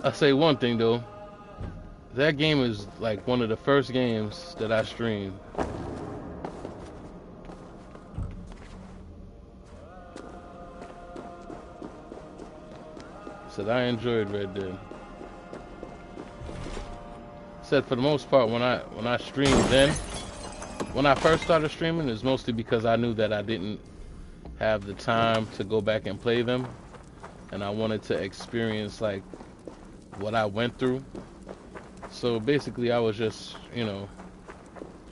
I'll say one thing though. That game is like one of the first games that I streamed. Said I enjoyed Red Dead. Said for the most part when I streamed then, when I first started streaming, it's mostly because I knew that I didn't have the time to go back and play them, and I wanted to experience like what I went through. So basically, I was just, you know,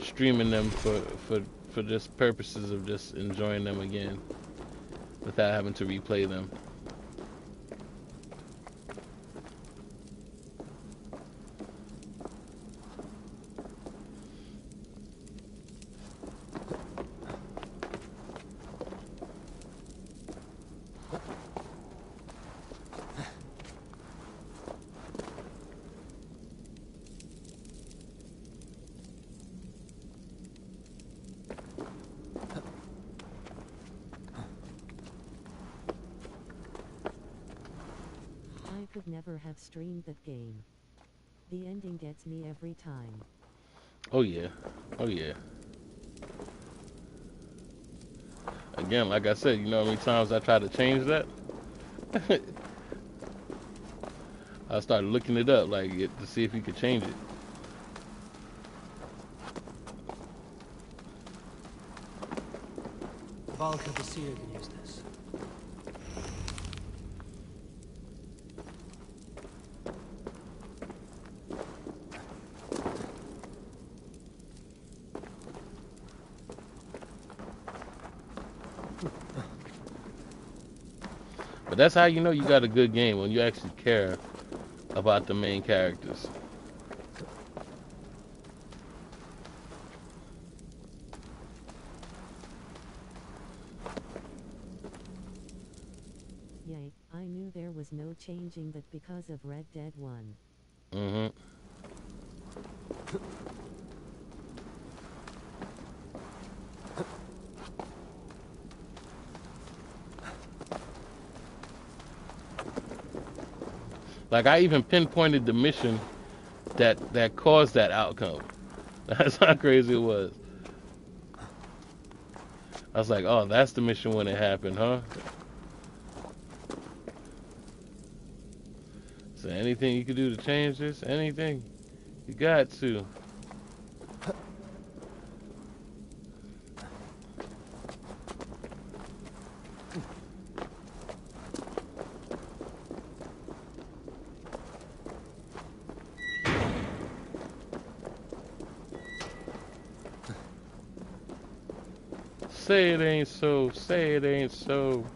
streaming them for just purposes of just enjoying them again, without having to replay them.
Could never have streamed that game. The ending gets me every time.
Oh yeah. Oh yeah. Again, like I said, you know how many times I tried to change that? I started looking it up, like, to see if you could change it.
Valka the Seer can use this.
But that's how you know you got a good game, when you actually care about the main characters.
Yay, I knew there was no changing that because of Red Dead 1.
Mm-hmm. Like, I even pinpointed the mission that caused that outcome. That's how crazy it was. I was like, oh, that's the mission when it happened, huh? So anything you can do to change this? Anything? You got to. Say it ain't so. Say it ain't so.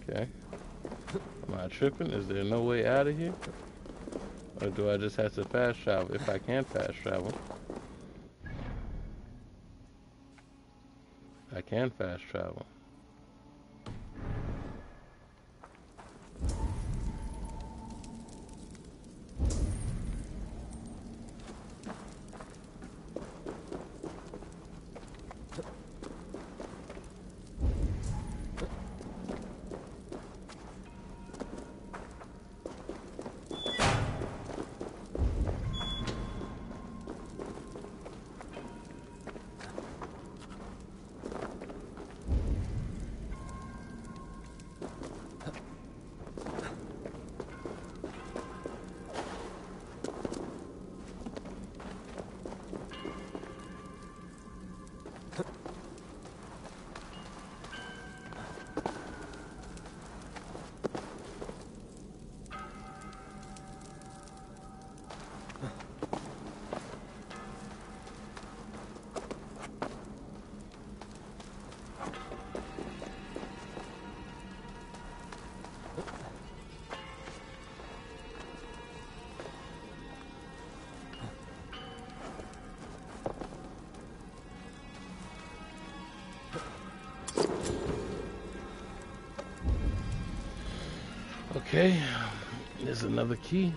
Okay. Am I tripping? Is there no way out of here? Or do I just have to fast travel? If I can fast travel. I can fast travel. Okay, there's another key.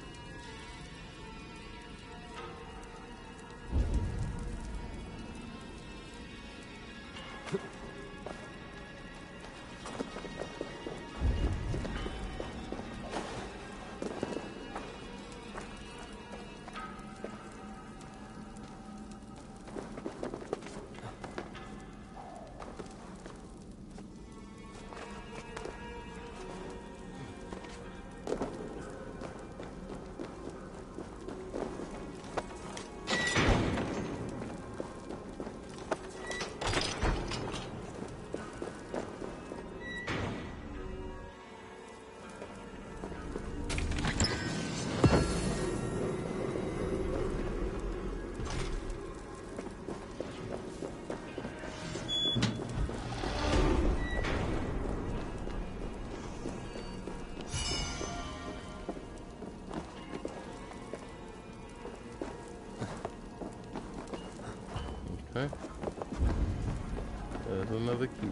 Okay. There's another key.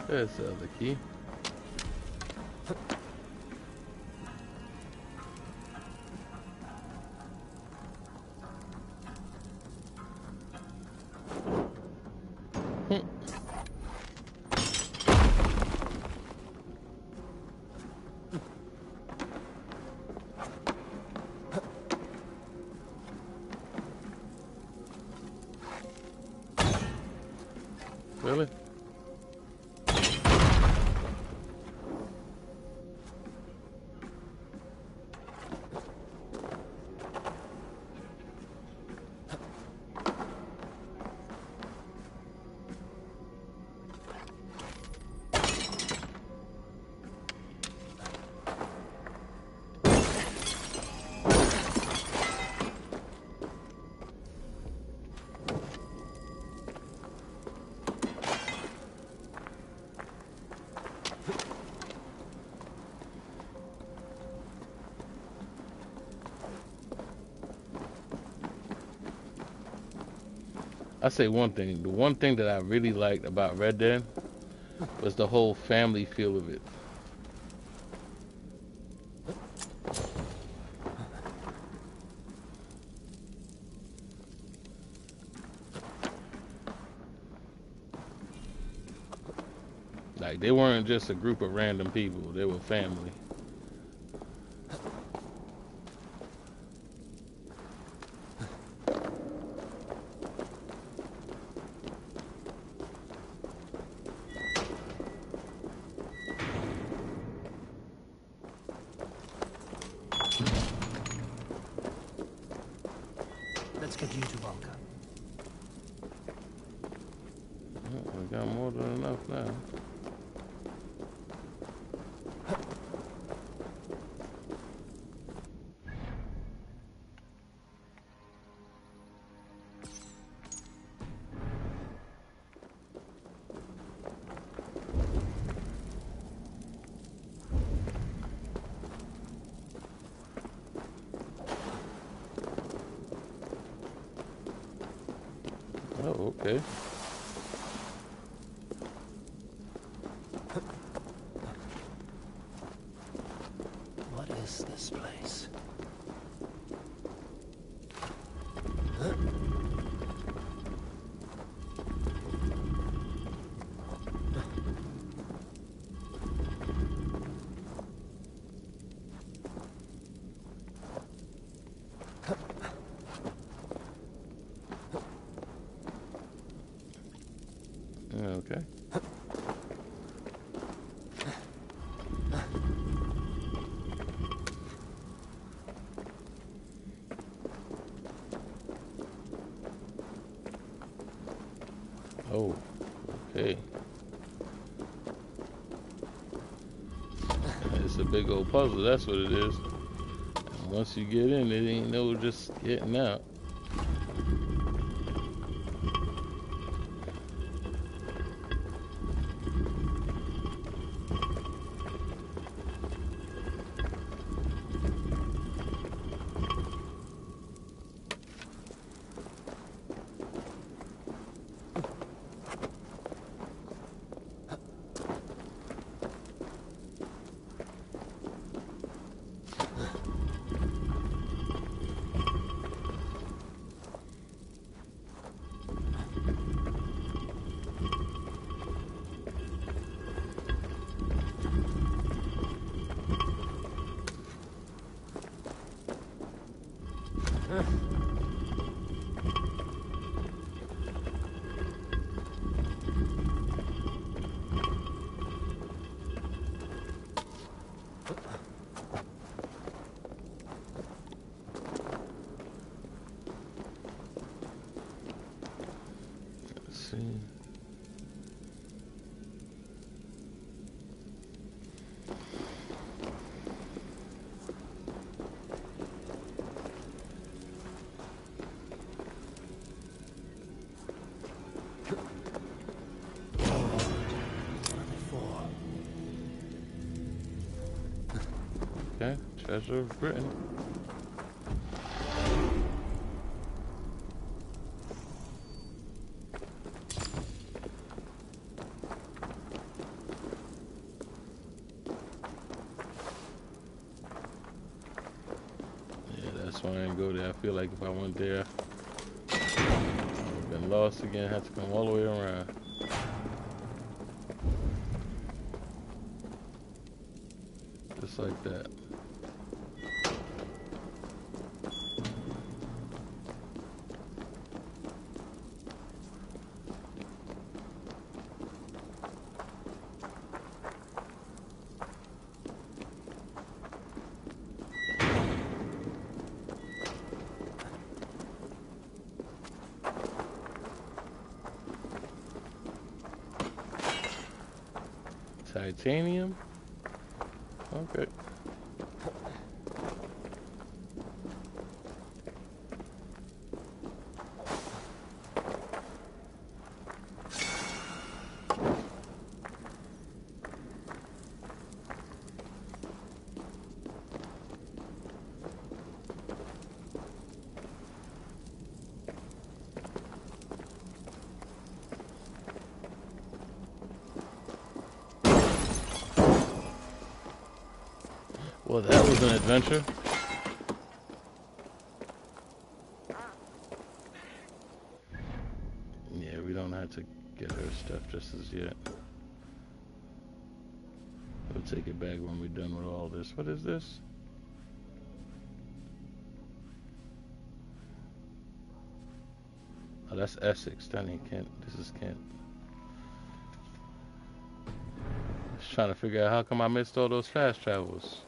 There's the other key. Really? I say one thing. The one thing that I really liked about Red Dead was the whole family feel of it. Like, they weren't just a group of random people. They were family.
Let's get you to Volca.
Oh, we got more than enough now. Oh, okay.
What is this place?
Okay. Oh, okay. It's a big old puzzle, that's what it is. And once you get in, it ain't no just getting out. Okay, treasure of Britain. Yeah, that's why I didn't go there. I feel like if I went there, I would have been lost again, had to come all the way around. Just like that. Titanium? Okay. Well, that was an adventure. Yeah, we don't have to get her stuff just as yet. We'll take it back when we're done with all this. What is this? Oh, that's Essex. That ain't Kent. This is Kent. Just trying to figure out how come I missed all those fast travels.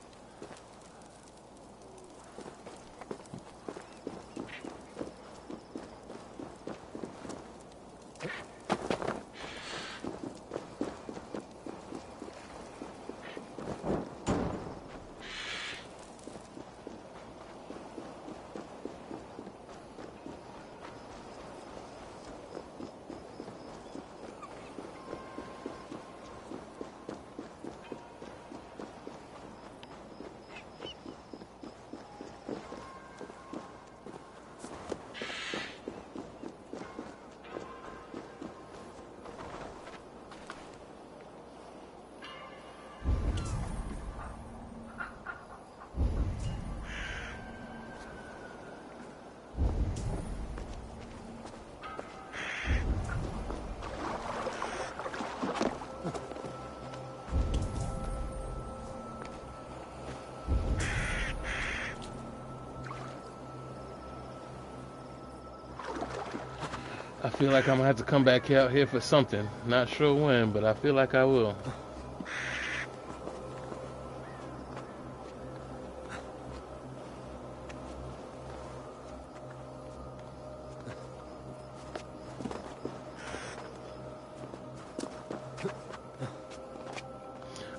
I feel like I'm gonna have to come back out here for something. Not sure when, but I feel like I will.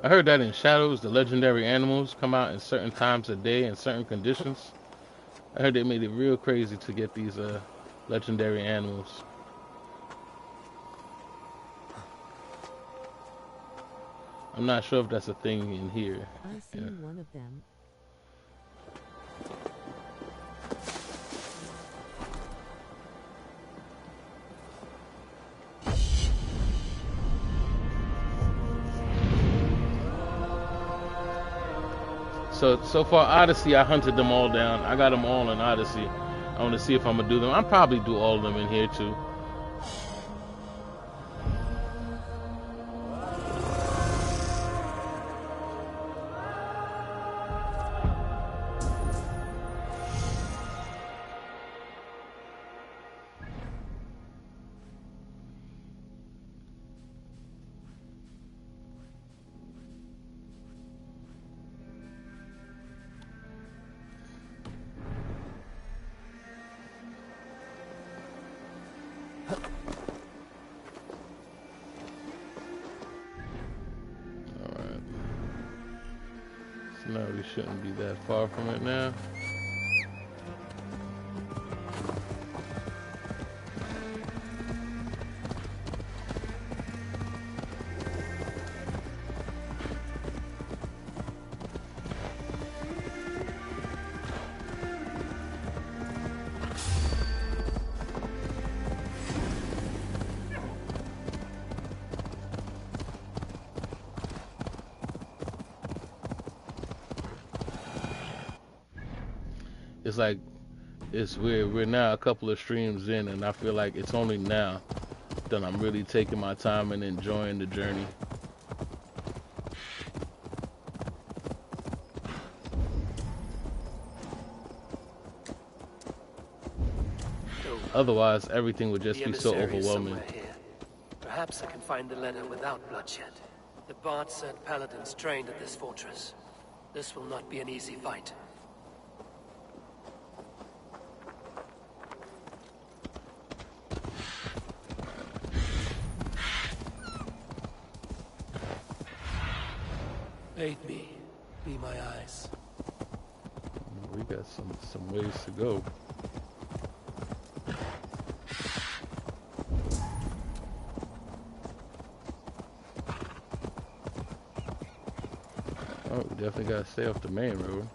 I heard that in Shadows, the legendary animals come out in certain times of day and certain conditions. I heard they made it real crazy to get these legendary animals. I'm not sure if that's a thing in here.
I seen one of them.
So far, Odyssey, I hunted them all down. I got them all in Odyssey. I want to see if I'm gonna do them. I'll probably do all of them in here too. No, we shouldn't be that far from it now. it's like we're now a couple of streams in, and I feel like it's only now that I'm really taking my time and enjoying the journey. Otherwise, everything would just be so overwhelming.
Here. Perhaps I can find the letter without bloodshed. The Bard said paladins trained at this fortress. This will not be an easy fight. Aid me. Be my eyes.
We got some ways to go. Oh, we definitely gotta stay off the main road.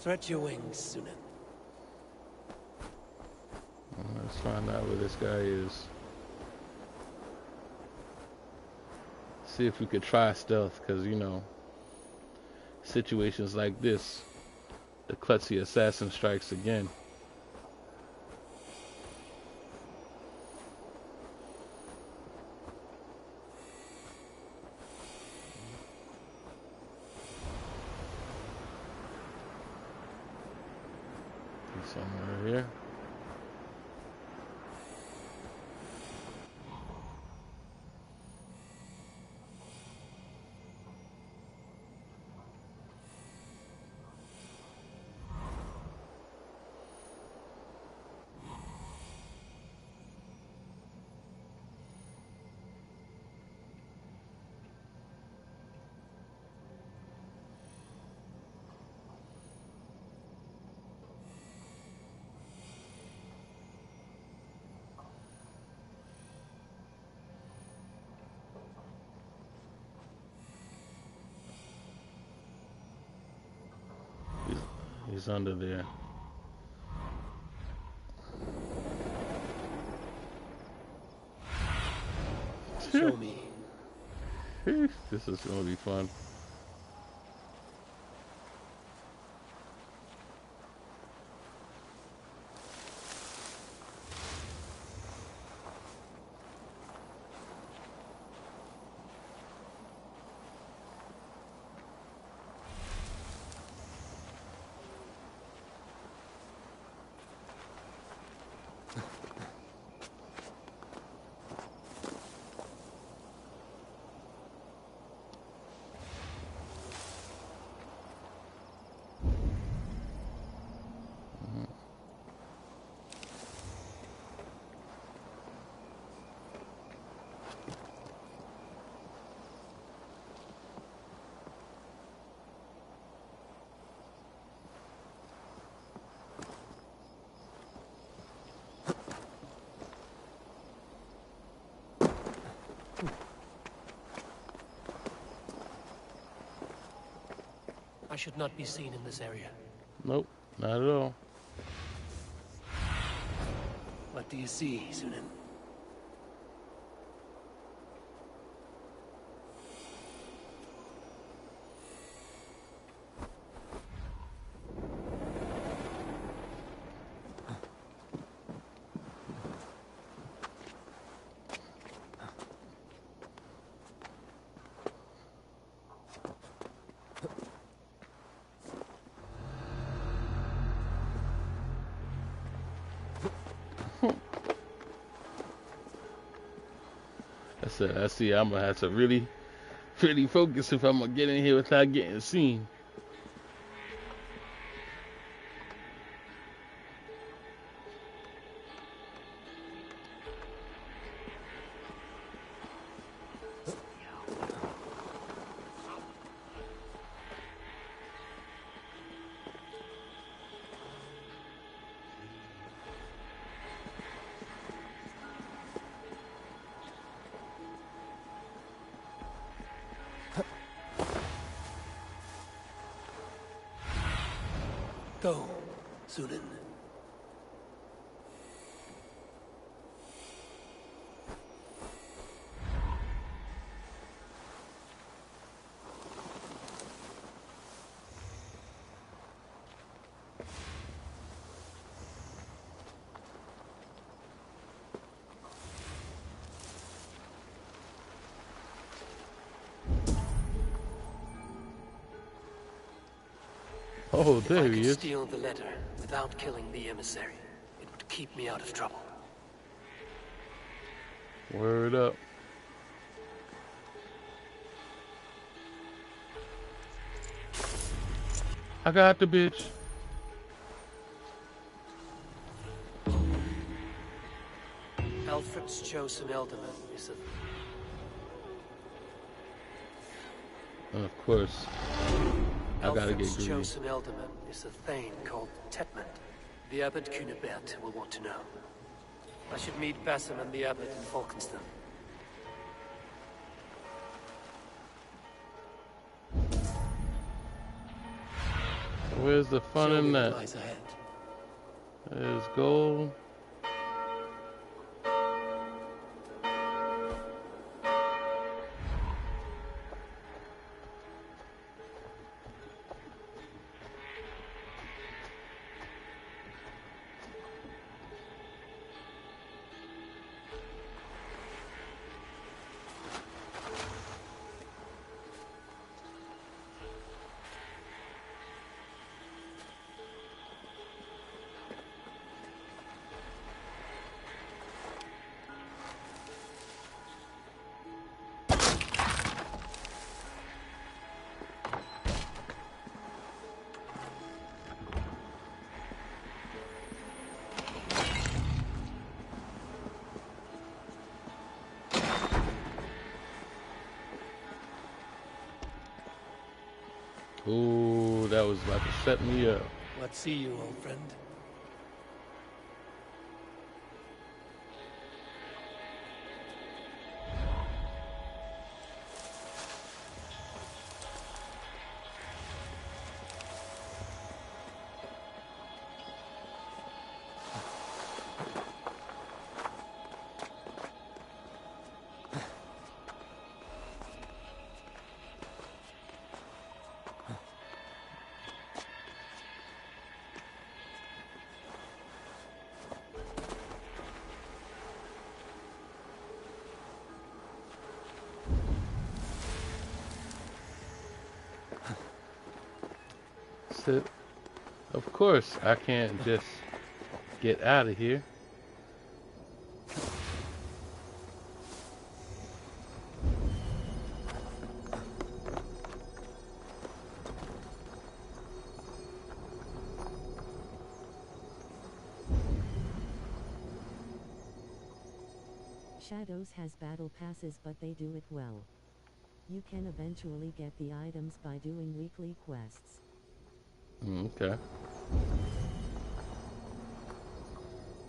Stretch your wings, Sunan.
Let's find out where this guy is. See if we could try stealth, because, you know, situations like this, the klutzy assassin strikes again. Somewhere here. He's under there.
Show me.
This is gonna be fun.
I should not be seen in this area.
Nope, not at all.
What do you see, Sunan?
I see. I'm gonna have to really pretty focused if I'm gonna get in here without getting seen.
Go, Sunan.
Oh, there he
If I
is.
could steal the letter without killing the emissary, it would keep me out of trouble.
Word up. I got the bitch.
Alfred's chosen alderman is a...
Of course. I gotta get
Alfred's
greedy.
chosen alderman is a thane called Tetmund. The abbot Cunibert will want to know. I should meet Basim and the abbot in Falkenston.
Where's the fun
Show
in
me what
that?
lies ahead.
There's gold. Ooh, that was about to set me up.
What see you, old friend?
So, of course, I can't just get out of here.
Shadows has battle passes, but they do it well. You can eventually get the items by doing weekly quests.
Okay.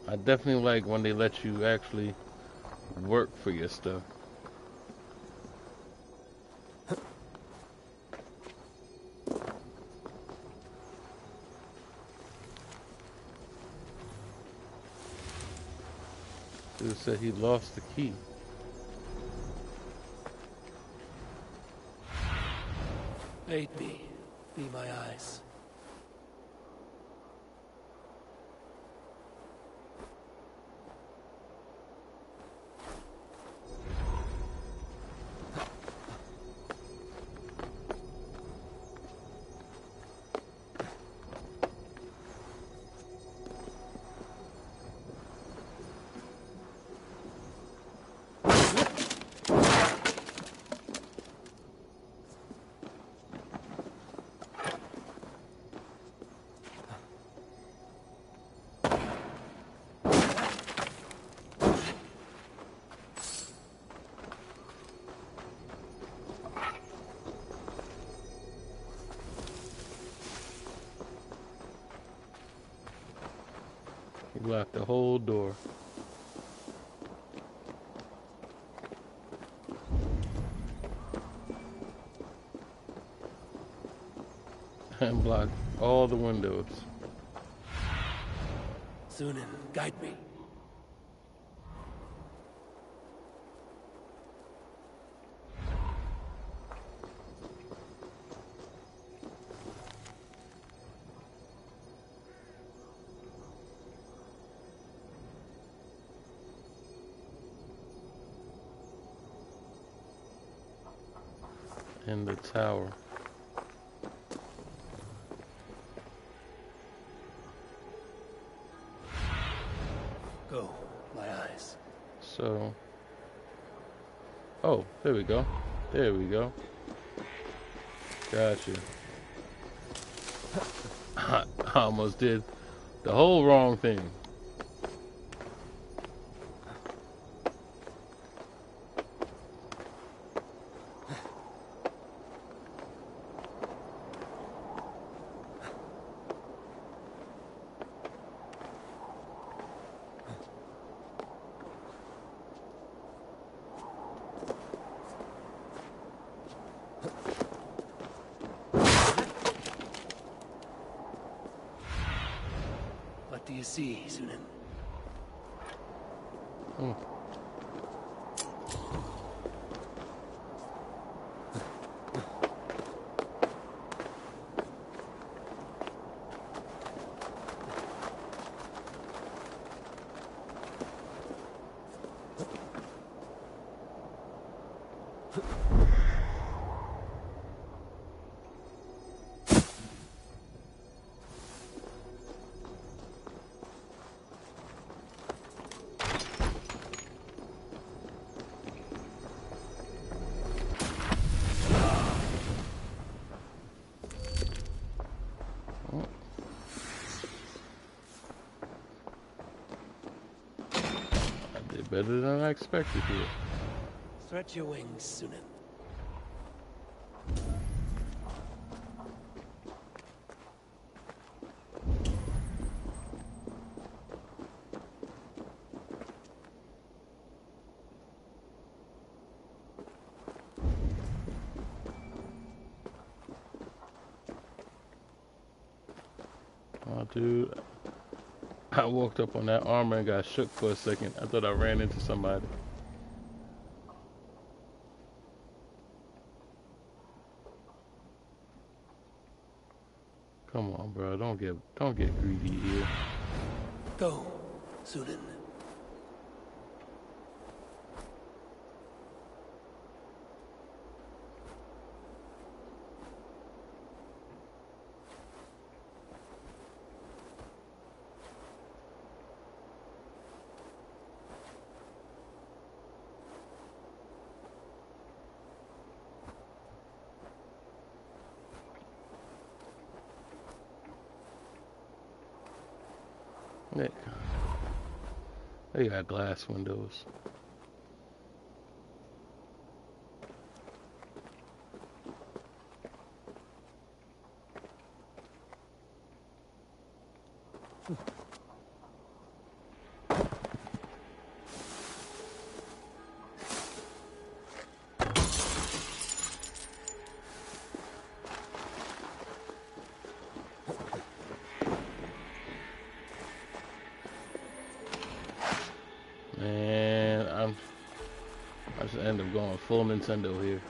I definitely like when they let you actually work for your stuff. Dude said he lost the key.
Aid me. Be my eyes.
Block the whole door. And block all the windows.
Sunan, guide me.
In the tower.
Go, my eyes.
So, oh, there we go. There we go. Gotcha. I almost did the whole wrong thing.
What do you see, Sunan?
Better than I expected here.
Stretch your wings, Sunan.
Oh, dude. I walked up on that armor and got shook for a second. I thought I ran into somebody. Come on, bro. Don't get greedy here.
Go, Sunan.
Nick. They got glass windows. Man, I just end up going full Nintendo here.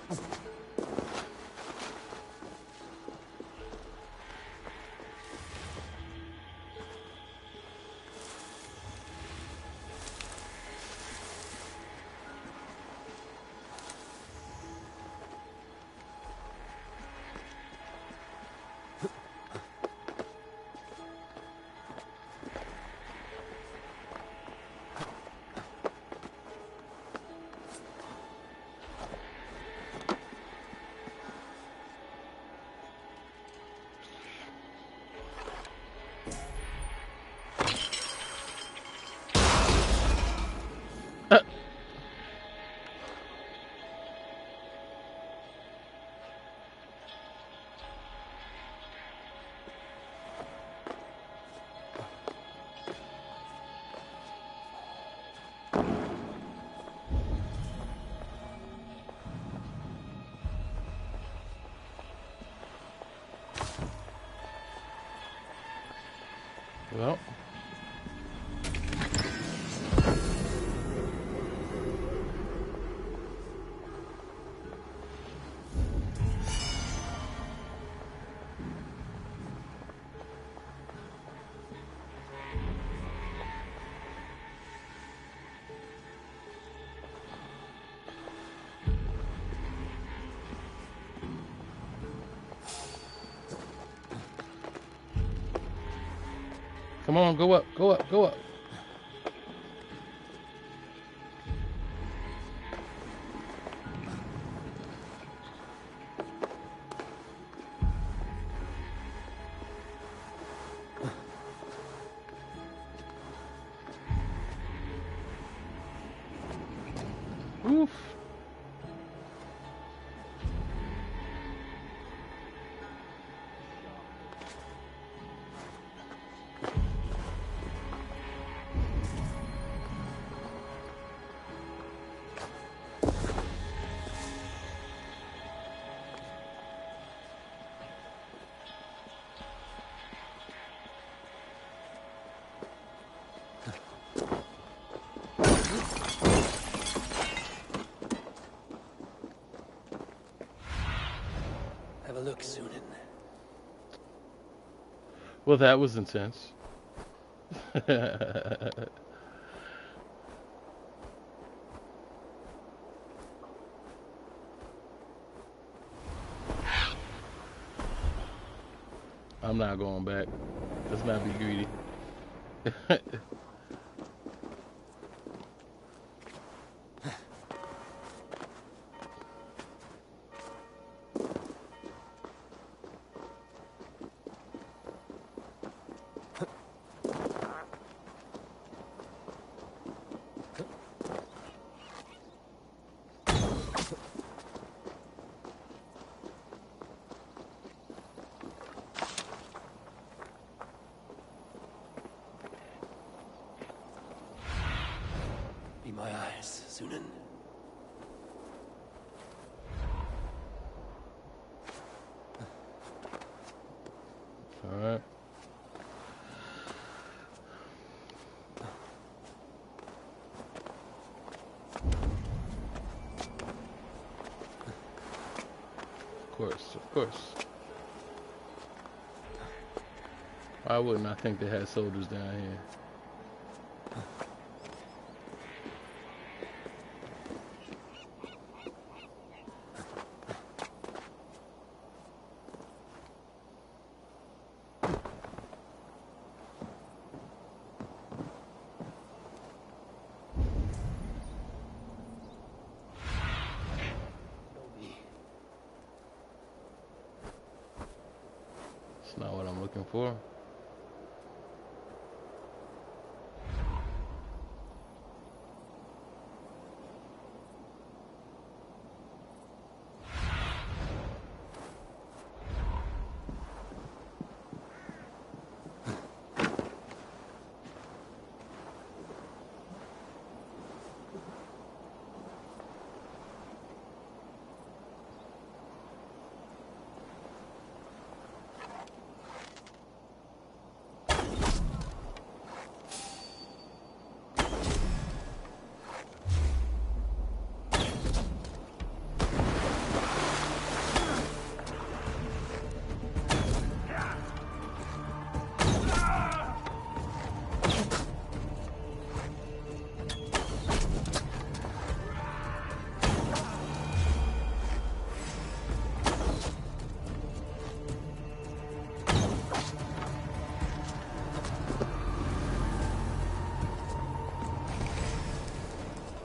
Well. Come on, go up, go up, go up. Oof.
Have a look, Sunan.
Well, that was intense. I'm not going back. Let's not be greedy.
Be my eyes, Sunan.
All right. Of course, of course. Why wouldn't I think they had soldiers down here? It's not what I'm looking for.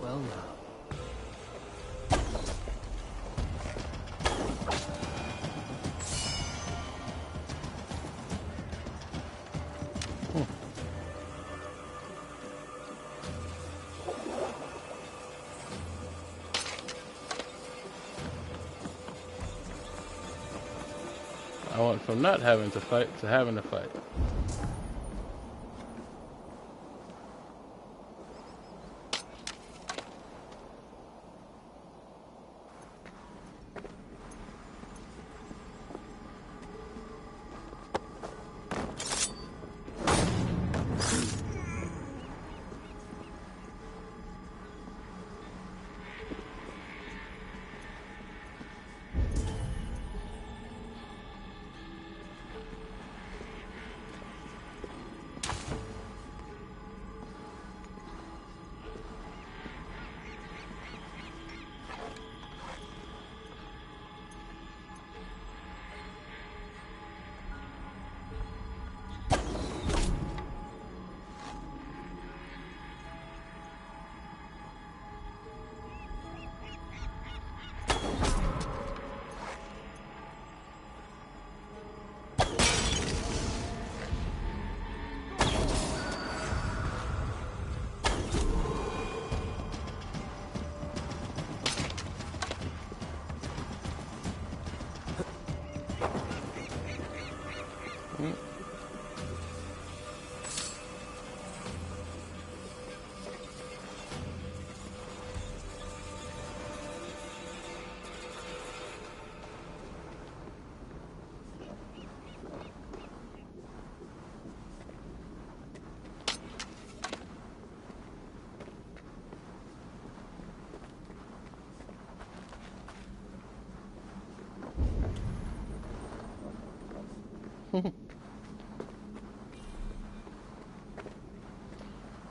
Well now.
I went from not having to fight to having to fight.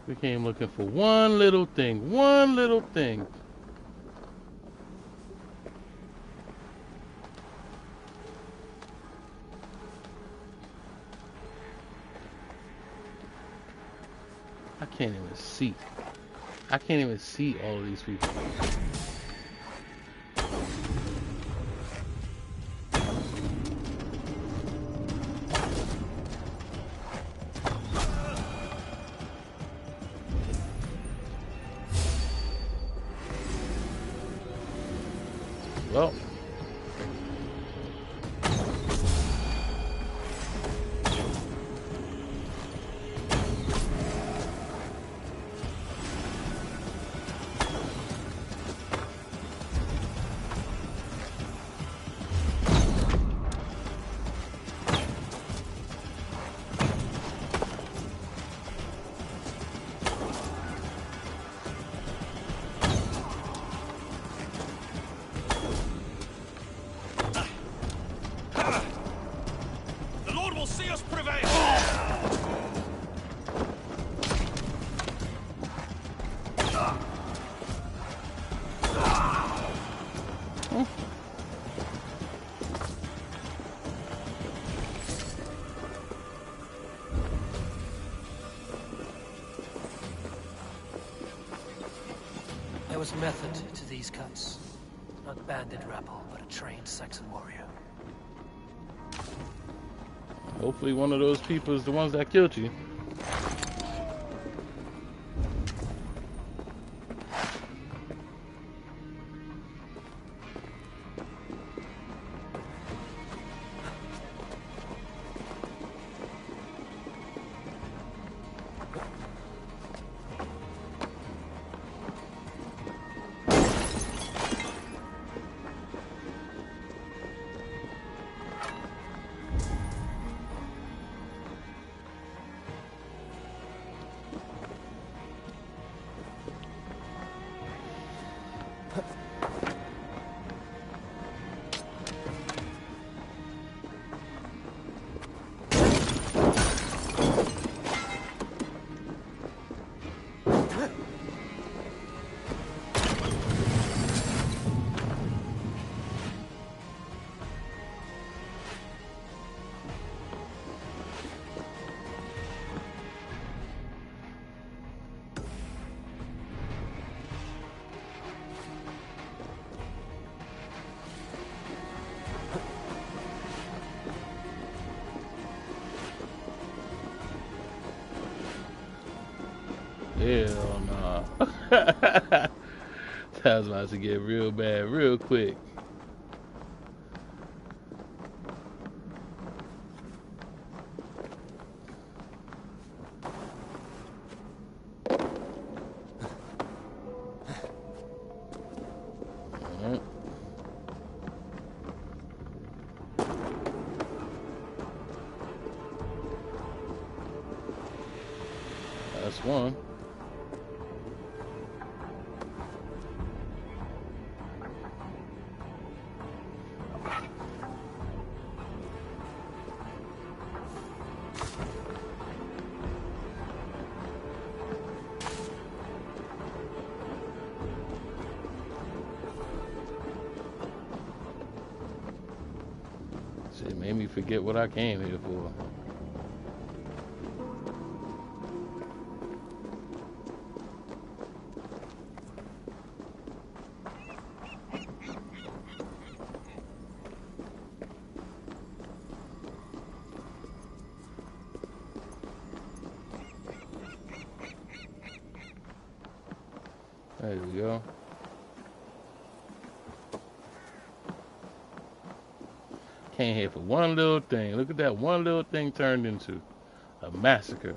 We came looking for one little thing. One little thing. I can't even see. I can't even see all of these people. Well.
There was method to these cuts. Not bandit rebel, but a trained Saxon warrior.
Hopefully one of those people is the ones that killed you. Hell nah. That was about to get real bad real quick. That's one. Shit made me forget what I came here for. There we go. Came here for one little thing. Look at that one little thing turned into a massacre.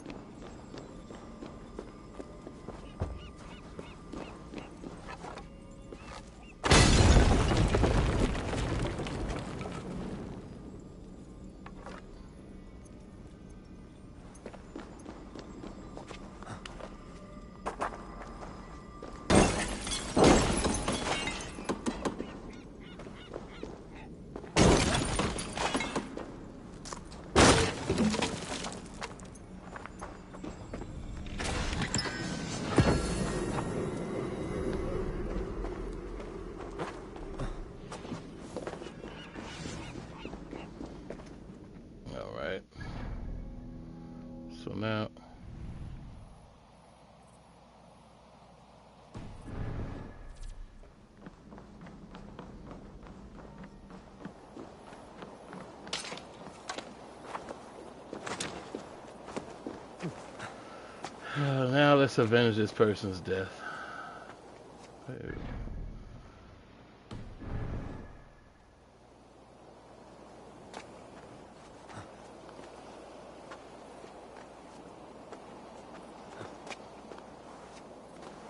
Let's avenge this person's death.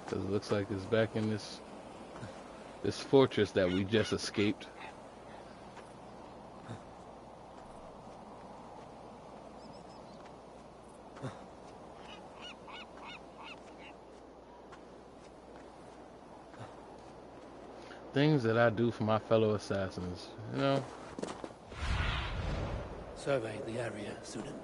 Because it looks like it's back in this fortress that we just escaped. Things that I do for my fellow assassins, you know?
Survey the area, student.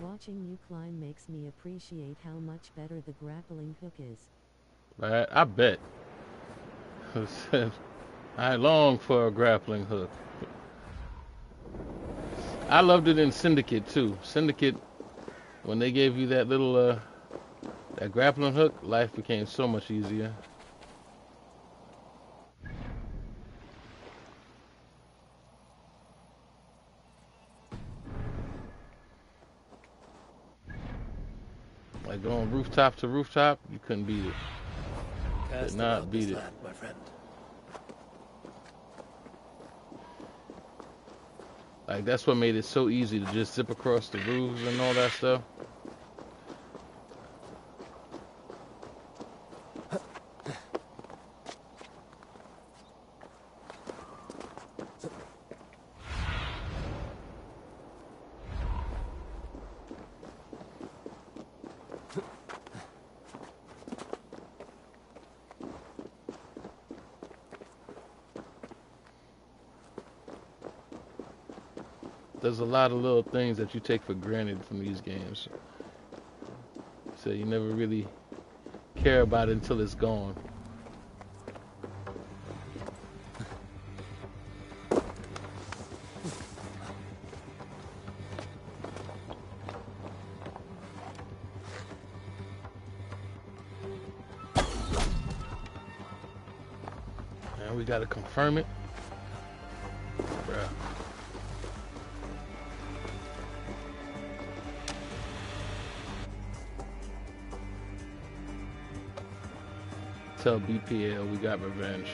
Watching you climb makes me appreciate how much better the grappling hook is.
I bet. I long for a grappling hook. I loved it in Syndicate too. Syndicate, when they gave you that little that grappling hook, life became so much easier. Like going rooftop to rooftop, you couldn't beat it. Could not beat it.
My friend.
Like that's what made it so easy to just zip across the roofs and all that stuff. There's a lot of little things that you take for granted from these games. So you never really care about it until it's gone. And we gotta confirm it. Bruh. Tell BPL we got revenge.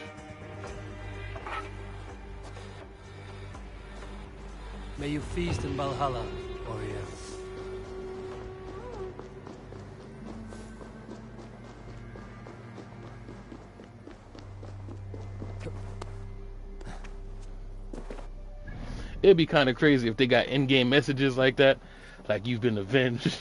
May you feast in Valhalla, warrior.
It'd be kind of crazy if they got in-game messages like that, like you've been avenged.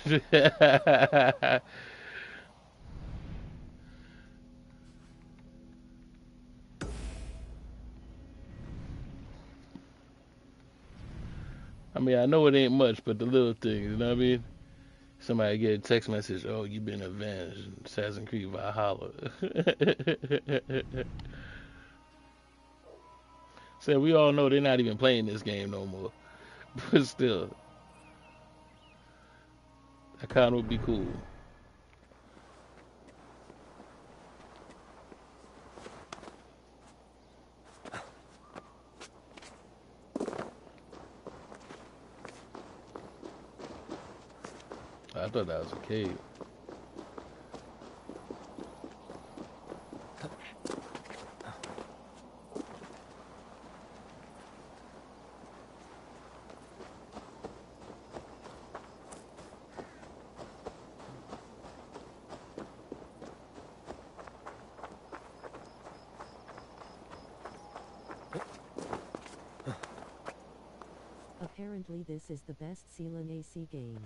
I mean, I know it ain't much, but the little things, you know what I mean? Somebody get a text message, oh, you've been avenged, Assassin's Creed Valhalla. So we all know they're not even playing this game no more. But still, that kind of would be cool. I thought that was a cave.
Apparently this is the best Sealand AC game.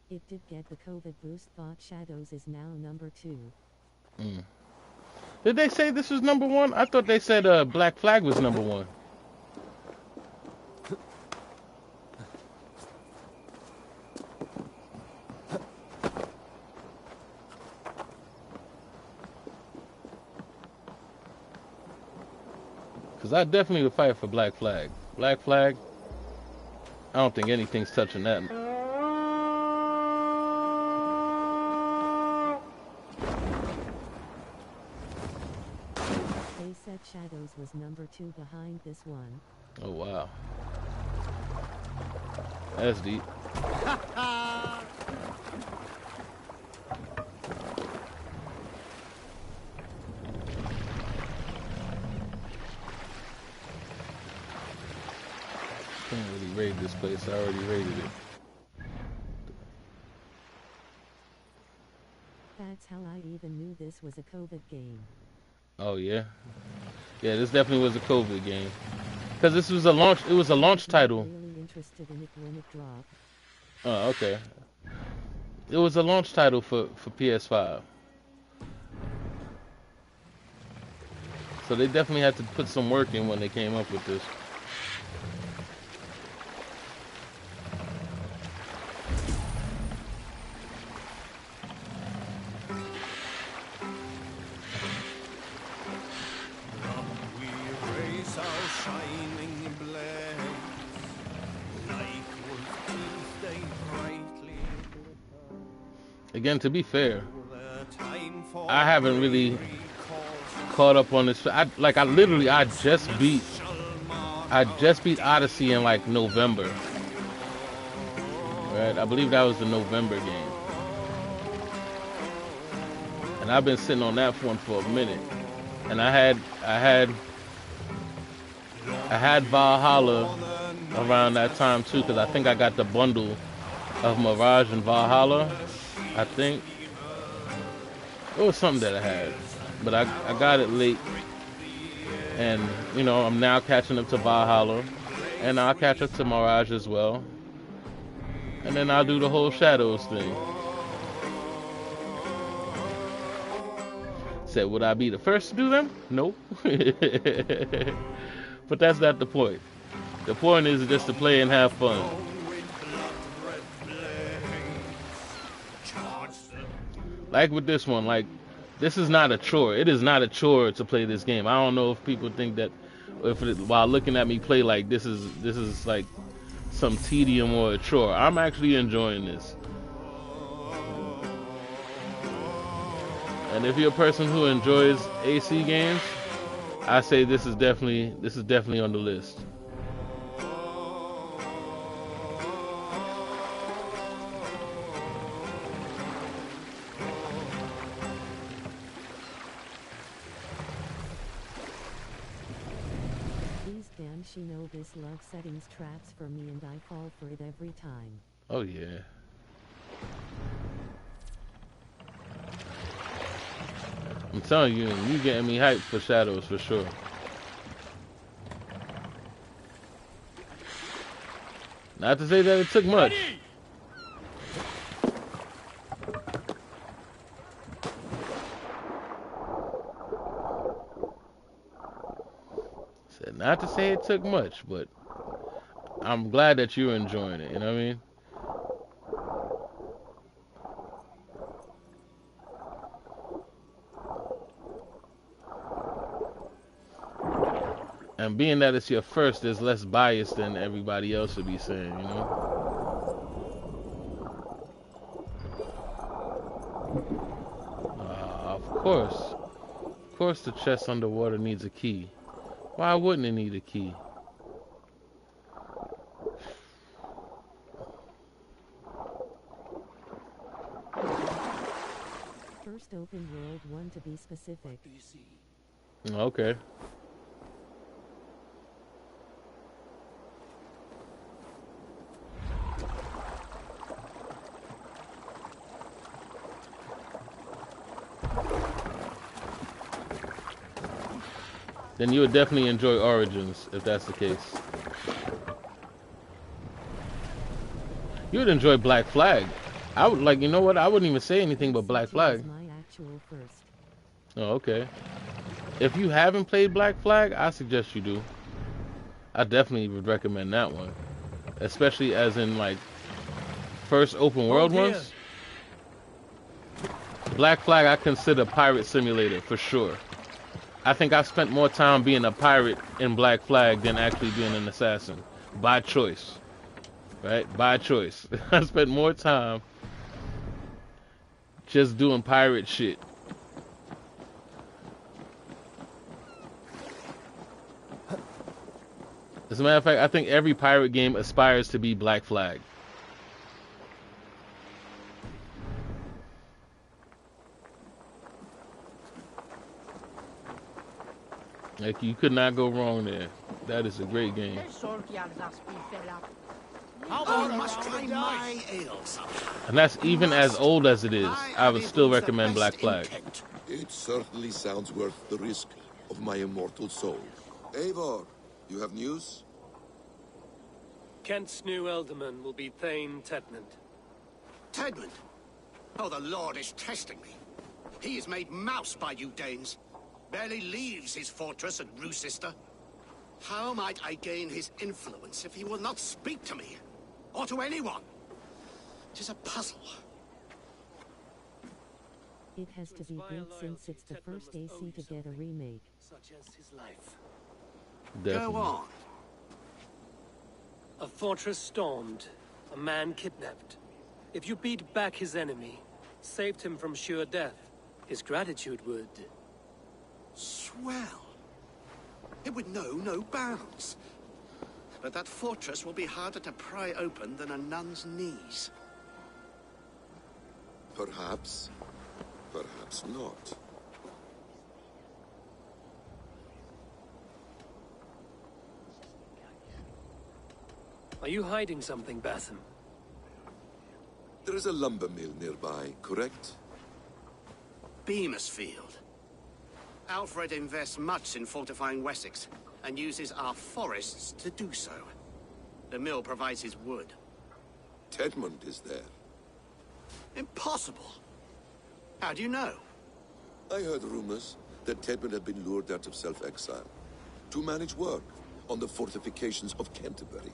It did get the COVID boost, but Shadows is now number 2.
Did they say this was number 1? I thought they said Black Flag was number 1. Because I definitely would fight for Black Flag. Black Flag, I don't think anything's touching that.
They said Dark Shadows was number 2 behind this one.
Oh wow. That's deep. Can't really raid this place. I already raided it.
That's how I even knew this was a COVID game.
Oh yeah, yeah. This definitely was a COVID game because this was a launch. It was a launch title.
Really interested in it when it dropped.
Oh okay. It was a launch title for PS5. So they definitely had to put some work in when they came up with this. Again, to be fair, I haven't really caught up on this. I just beat Odyssey in like November. Right? I believe that was the November game. And I've been sitting on that one for a minute. And I had Valhalla around that time too, because I think I got the bundle of Mirage and Valhalla. I think it was something that I had, but I got it late, and you know I'm now catching up to Valhalla, and I'll catch up to Mirage as well, and then I'll do the whole Shadows thing. Said, would I be the first to do them? Nope. But that's not the point. The point is just to play and have fun. Like with this one, like this is not a chore. It is not a chore to play this game. I don't know if people think that while looking at me play like this is like some tedium or a chore. I'm actually enjoying this. And if you're a person who enjoys AC games, I say this is definitely on the list.
Shinobi's love settings traps for me and I fall for it every time.
Oh yeah. I'm telling you, you getting me hyped for Shadows for sure. Not to say that it took much. Not to say it took much, but I'm glad that you're enjoying it, you know what I mean? And being that it's your first, there's less bias than everybody else would be saying, you know? Of course the chest underwater needs a key. Why wouldn't it need a key?
First open world one to be specific.
Okay. Then you would definitely enjoy Origins, if that's the case. You would enjoy Black Flag. I would, like, you know what? I wouldn't even say anything but Black Flag.
My actual first.
Oh, okay. If you haven't played Black Flag, I suggest you do. I definitely would recommend that one. Especially as in, like, first open world ones. Black Flag I consider Pirate Simulator, for sure. I think I spent more time being a pirate in Black Flag than actually being an assassin. By choice. Right? By choice. I spent more time just doing pirate shit. As a matter of fact, I think every pirate game aspires to be Black Flag. Like, you could not go wrong there. That is a great game.
Oh, must try my ale, son.
And that's even as old as it is. I would still recommend Black Flag.
It certainly sounds worth the risk of my immortal soul. Eivor, you have news?
Kent's new ealdorman will be Thane Tedmund.
Tedmund? Oh, the Lord is testing me. He is made mouse by you Danes. Barely leaves his fortress and Roosister. How might I gain his influence if he will not speak to me? Or to anyone? It is a puzzle.
It has to be good since it's the first AC to get a remake.
Such as his life.
Definitely.
Go on.
A fortress stormed, a man kidnapped. If you beat back his enemy, saved him from sure death, his gratitude would...
Swell. It would know no bounds. But that fortress will be harder to pry open than a nun's knees.
Perhaps. Perhaps not.
Are you hiding something, Batham?
There is a lumber mill nearby, correct?
Beamisfield. Alfred invests much in fortifying Wessex, and uses our forests to do so. The mill provides his wood.
Tedmund is there.
Impossible! How do you know?
I heard rumors that Tedmund had been lured out of self-exile to manage work on the fortifications of Canterbury.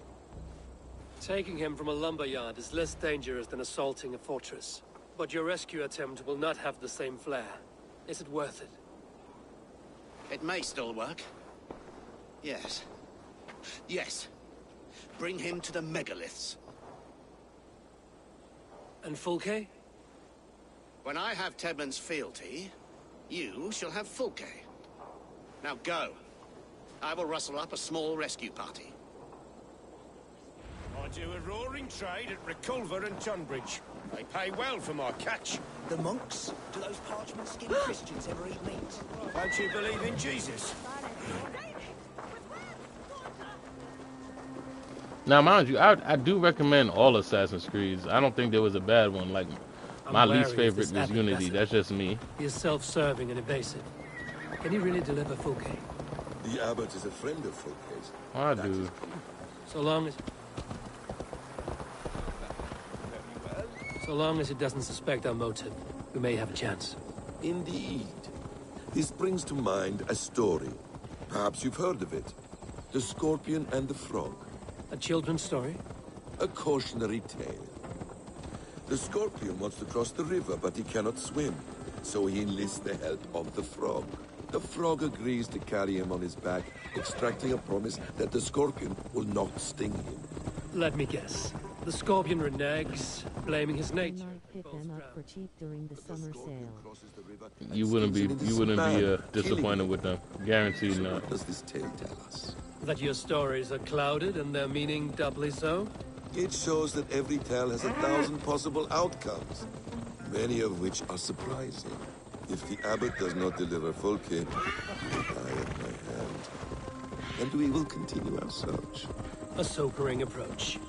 Taking him from a lumberyard is less dangerous than assaulting a fortress. But your rescue attempt will not have the same flair. Is it worth it?
It may still work. Yes. Yes. Bring him to the megaliths.
And Fulke?
When I have Tedmund's fealty, you shall have Fulke. Now go. I will rustle up a small rescue party.
I do a roaring trade at Reculver and Tunbridge. They pay well for my catch.
The monks? Do those parchment-skinned Christians ever eat meat?
Don't you believe in Jesus?
Now, mind you, I do recommend all Assassin's Creeds. I don't think there was a bad one. Like, my least favorite is Unity. That's just me.
He is self-serving and evasive. Can he really deliver Fulke?
The abbot is a friend of Fulke's.
I do.
So long as it doesn't suspect our motive, we may have a chance.
Indeed. This brings to mind a story. Perhaps you've heard of it. The Scorpion and the Frog.
A children's story?
A cautionary tale. The Scorpion wants to cross the river, but he cannot swim. So he enlists the help of the Frog. The Frog agrees to carry him on his back, extracting a promise that the Scorpion will not sting him.
Let me guess. The Scorpion reneges, blaming his nature.
I might pick them up for cheap during the summer sale.
You wouldn't be disappointed with them. Guaranteed not.
What does this tale tell us?
That your stories are clouded and their meaning doubly so?
It shows that every tale has 1,000 possible outcomes, many of which are surprising. If the abbot does not deliver Fulke, he will die at my hand. And we will continue our search.
A sobering approach.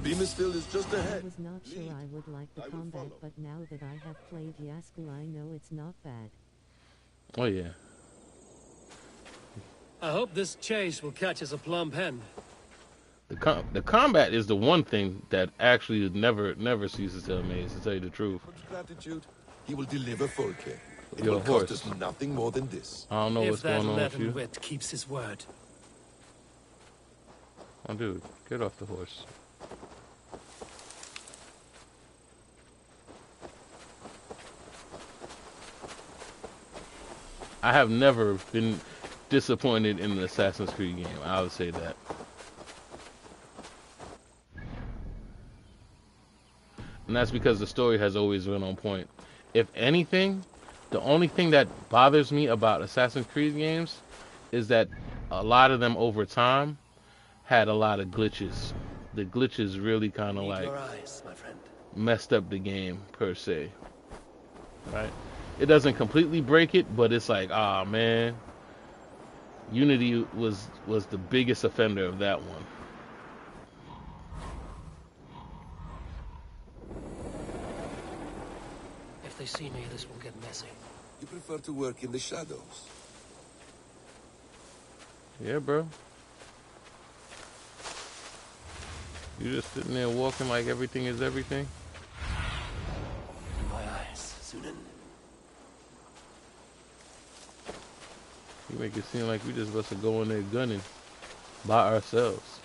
Beamisfield is just ahead.
I was not sure I would like the combat, but now that I have played Yasku, I know it's not bad.
Oh, yeah.
I hope this chase will catch us a plump hen.
The combat is the one thing that actually never ceases to amaze, to tell you the truth.
Gratitude. He will deliver Fulke. It
Your
will
horse.
cost us nothing more than this.
I don't know what's going on with you.
If that wit keeps his word.
Oh, dude, get off the horse. I have never been disappointed in an Assassin's Creed game. I would say that. And that's because the story has always been on point. If anything, the only thing that bothers me about Assassin's Creed games is that a lot of them over time had a lot of glitches. The glitches really kind of like
your eyes, my friend.
messed up the game per se. Right? It doesn't completely break it, but it's like, ah man, Unity was the biggest offender of that one.
If they see me, this will get messy.
You prefer to work in the shadows?
Yeah, bro. You just sitting there walking like everything is everything?
In my eyes, Sunan.
You make it seem like we just about to go in there gunning by ourselves.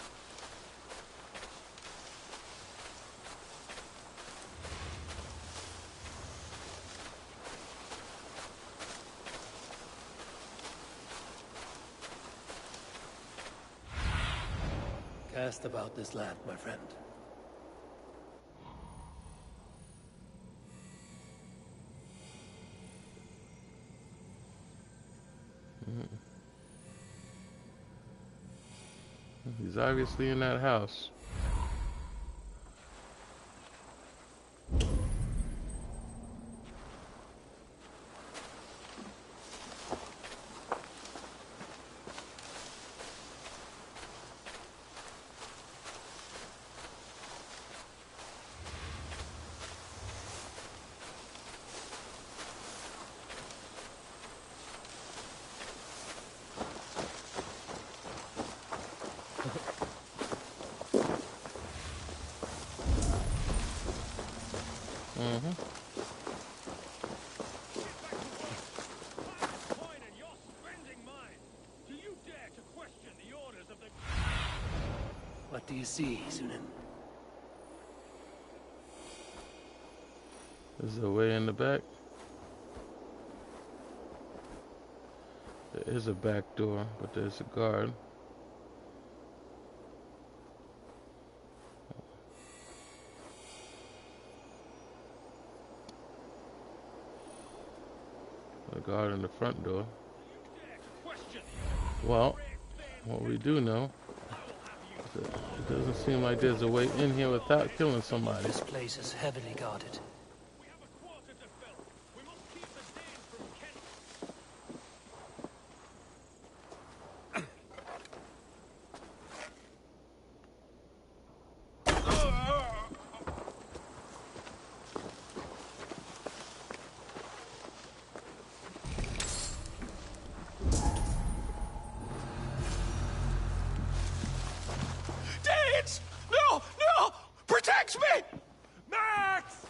Cast about this land, my friend.
He's obviously in that house.
What do you see, Sunan?
There's a way in the back. There is a back door, but there's a guard. A guard in the front door. Well, what we do know is that it doesn't seem like there's a way in here without killing somebody.
This place is heavily guarded.
No! No! Protect me! Max!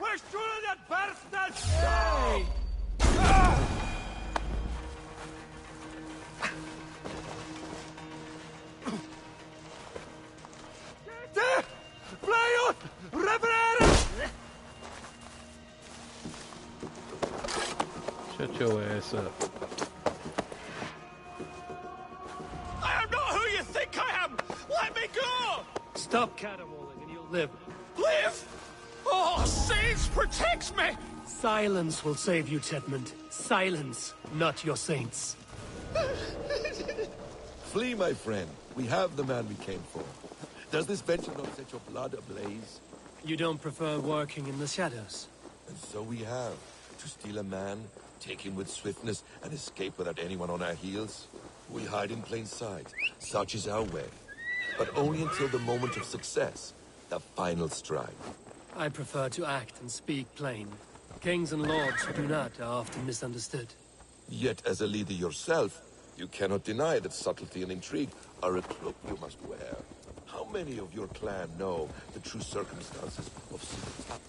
We're surely that bastard! Hey! Fly out! Reverend!
Shut your ass up.
I am not who you think I am! Let me go!
Stop caterwauling and you'll live.
Live? Oh, saints, protect me!
Silence will save you, Chetmond. Silence, not your saints.
Flee, my friend. We have the man we came for. Does this venture not set your blood ablaze?
You don't prefer working in the shadows?
And so we have. To steal a man, take him with swiftness, and escape without anyone on our heels? We hide in plain sight. Such is our way. But only until the moment of success. The final strike.
I prefer to act and speak plain. Kings and lords who do not are often misunderstood.
Yet, as a leader yourself, you cannot deny that subtlety and intrigue are a cloak you must wear. How many of your clan know the true circumstances of secret?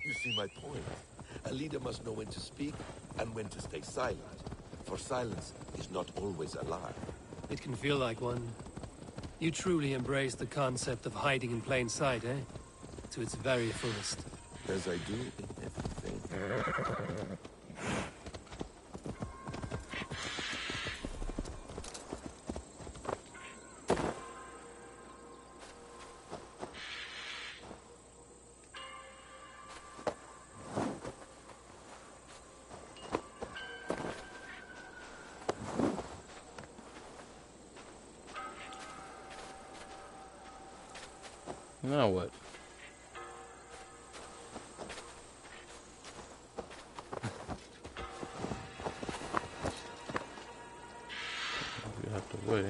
You see my point. A leader must know when to speak and when to stay silent. For silence is not always a lie.
It can feel like one. You truly embrace the concept of hiding in plain sight, eh? To its very fullest.
As I do in everything.
Now what? We have to wait.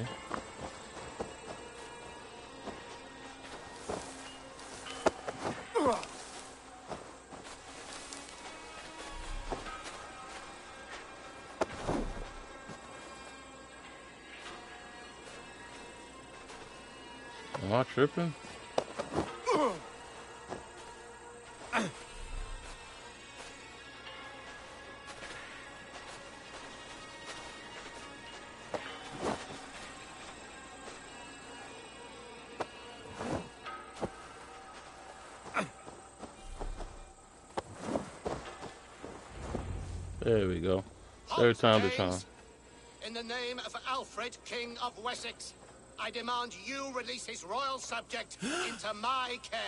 Am I tripping? There we go. Third time the charm.
In the name of Alfred, King of Wessex, I demand you release his royal subject into my care.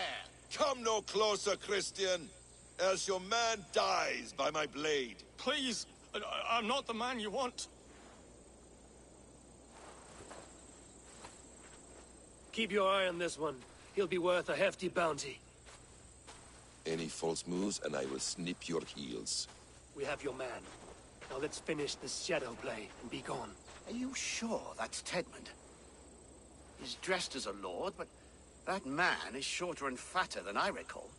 Come no closer, Christian, else your man dies by my blade.
Please, I'm not the man you want.
Keep your eye on this one. He'll be worth a hefty bounty.
Any false moves, and I will snip your heels.
We have your man. Now let's finish this shadow play and be gone.
Are you sure that's Tedmund? He's dressed as a lord, but that man is shorter and fatter than I recall.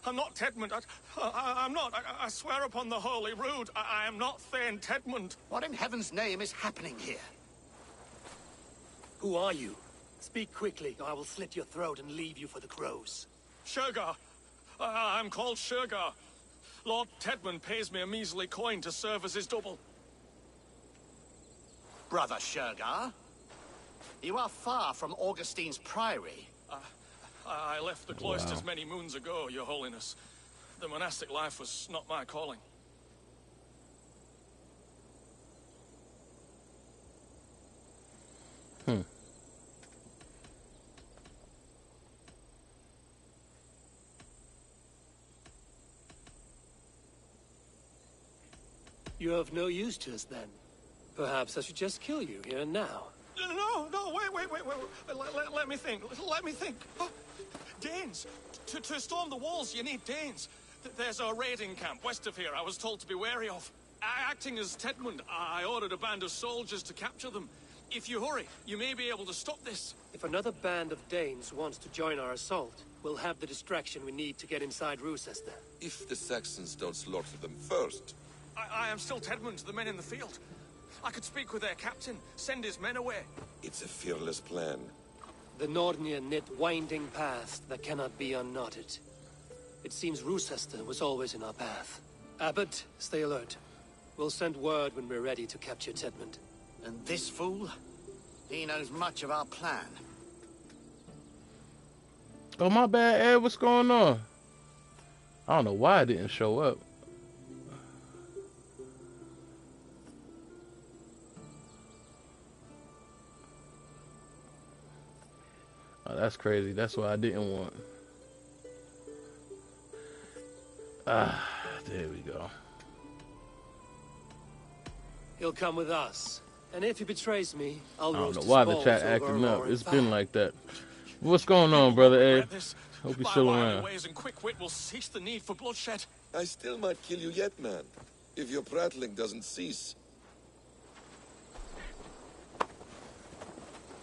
I'm not Tedmund. I'm not. I swear upon the Holy Rood, I am not Thane Tedmund.
What in heaven's name is happening here?
Who are you? Speak quickly, or I will slit your throat and leave you for the crows.
Shergar. I'm called Shergar. Lord Tedmund pays me a measly coin to serve as his double.
Brother Shergar, you are far from Augustine's priory.
I left the cloisters many moons ago, Your Holiness. The monastic life was not my calling.
You're of no use to us, then. Perhaps I should just kill you here and now.
No, wait. Let me think. Oh, Danes! To storm the walls, you need Danes. There's a raiding camp west of here I was told to be wary of. Acting as Tedmund, I ordered a band of soldiers to capture them. If you hurry, you may be able to stop this.
If another band of Danes wants to join our assault, we'll have the distraction we need to get inside Rochester.
If the Saxons don't slaughter them first.
I am still Tedmund, the men in the field. I could speak with their captain, send his men away.
It's a fearless plan.
The Nordnir knit winding paths that cannot be unknotted. It seems Rochester was always in our path. Abbot, stay alert. We'll send word when we're ready to capture Tedmund.
And this fool? He knows much of our plan.
Oh, my bad, Ed. What's going on? I don't know why it didn't show up. Oh, that's crazy. That's what I didn't want. There we go.
He'll come with us. And if he betrays me, I'll
I don't
roast
know
his
why the
balls
chat
over
acting up.
roaring
It's
fire.
been like that. What's going on, brother Ed? Hope you're still
My
around.
ways and quick wit will cease the need for bloodshed.
I still might kill you yet, man. If your prattling doesn't cease.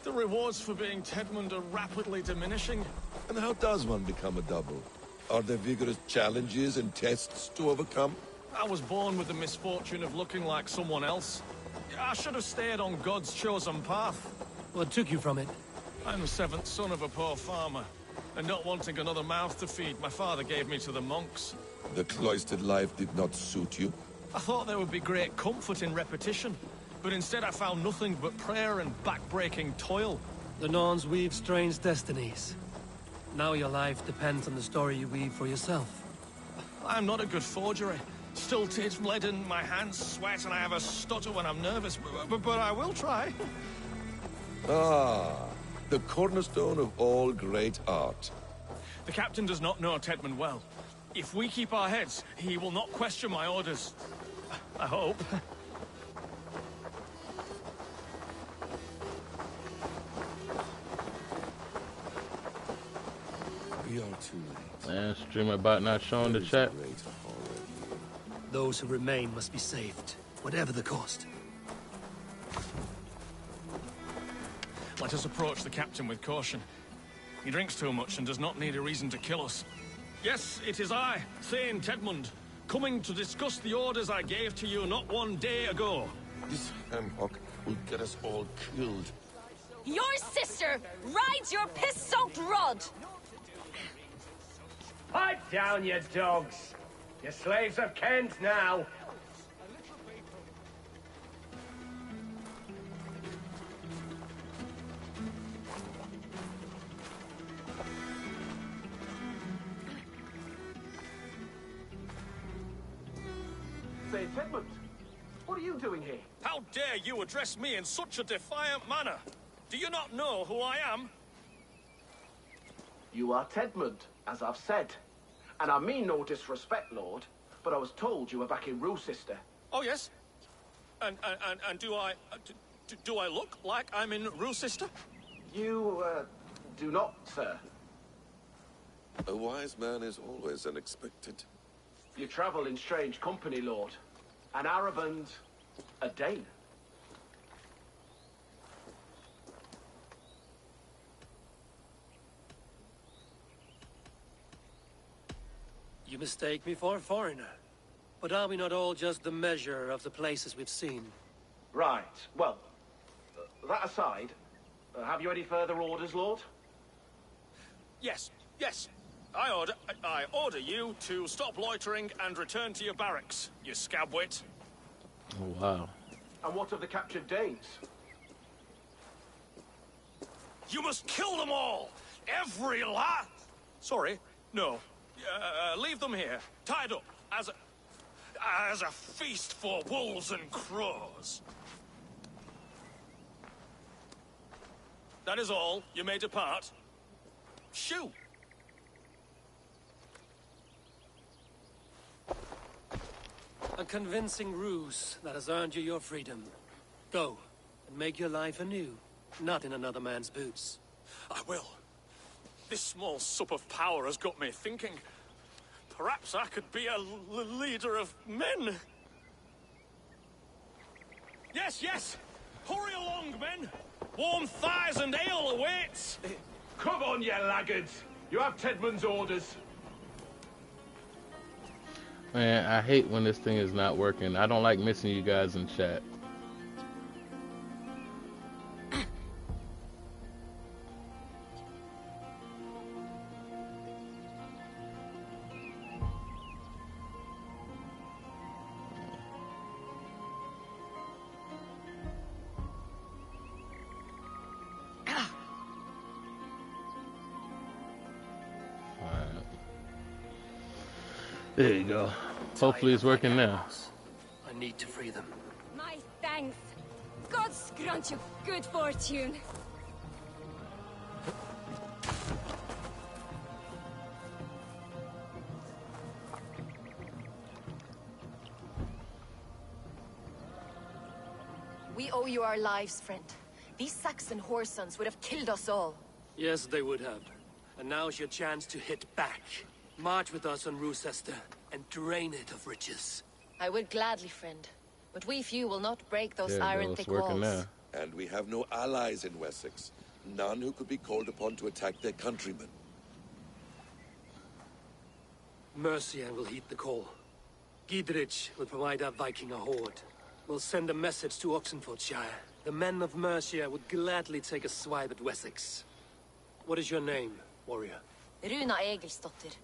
The rewards for being Tedmund are rapidly diminishing.
And how does one become a double? Are there vigorous challenges and tests to overcome?
I was born with the misfortune of looking like someone else. I should have stayed on God's chosen path.
What took you from it?
I'm the seventh son of a poor farmer. And not wanting another mouth to feed, my father gave me to the monks.
The cloistered life did not suit you?
I thought there would be great comfort in repetition. But instead I found nothing but prayer and back-breaking toil.
The Norns weave strange destinies. Now your life depends on the story you weave for yourself.
I'm not a good forgery. Stilted, leaden, my hands sweat, and I have a stutter when I'm nervous. But I will try.
Ah, the cornerstone of all great art.
The captain does not know Tedmund well. If we keep our heads, he will not question my orders. I hope.
We are too late.
And stream about not showing the chat.
Those who remain must be saved, whatever the cost.
Let us approach the captain with caution. He drinks too much and does not need a reason to kill us. Yes, it is I, Thane Tedmund, coming to discuss the orders I gave to you not 1 day ago.
This hamhock will get us all killed.
Your sister rides your piss-soaked rod!
Pipe down, you dogs! You're slaves of Kent now!
Say, Tedmund, what are you doing here?
How dare you address me in such a defiant manner? Do you not know who I am?
You are Tedmund, as I've said. And I mean no disrespect, Lord, but I was told you were back in Rochester.
Oh, yes? And do I... do I look like I'm in Rochester?
You, do not, sir.
A wise man is always unexpected.
You travel in strange company, Lord. An Arab and a Dane.
You mistake me for a foreigner. But are we not all just the measure of the places we've seen?
Right. Well, that aside, have you any further orders, Lord?
Yes, yes. I order you to stop loitering and return to your barracks, you scabwit.
Oh, wow.
And what of the captured Danes?
You must kill them all! Every last... Sorry, no. Leave them here, tied up, as a feast for wolves and crows. That is all. You may depart. Shoo!
A convincing ruse that has earned you your freedom. Go, and make your life anew, not in another man's boots.
I will. This small sup of power has got me thinking. Perhaps I could be a leader of men. Yes, yes! Hurry along, men! Warm thighs and ale awaits!
Come on, you laggards! You have Tedmund's orders.
Man, I hate when this thing is not working. I don't like missing you guys in chat. There you go. Hopefully it's working now.
I need to free them.
My thanks. God grant you good fortune.
We owe you our lives, friend. These Saxon whoresons would have killed us all.
Yes, they would have. And now's your chance to hit back. March with us on Rochester and drain it of riches.
I would gladly, friend. But we few will not break those iron-thick walls.
Now.
And we have no allies in Wessex. None who could be called upon to attack their countrymen.
Mercia will heed the call. Giedrich will provide our Viking a horde. We'll send a message to Oxenfordshire. The men of Mercia would gladly take a swipe at Wessex. What is your name, warrior?
Runa Egilsdotter.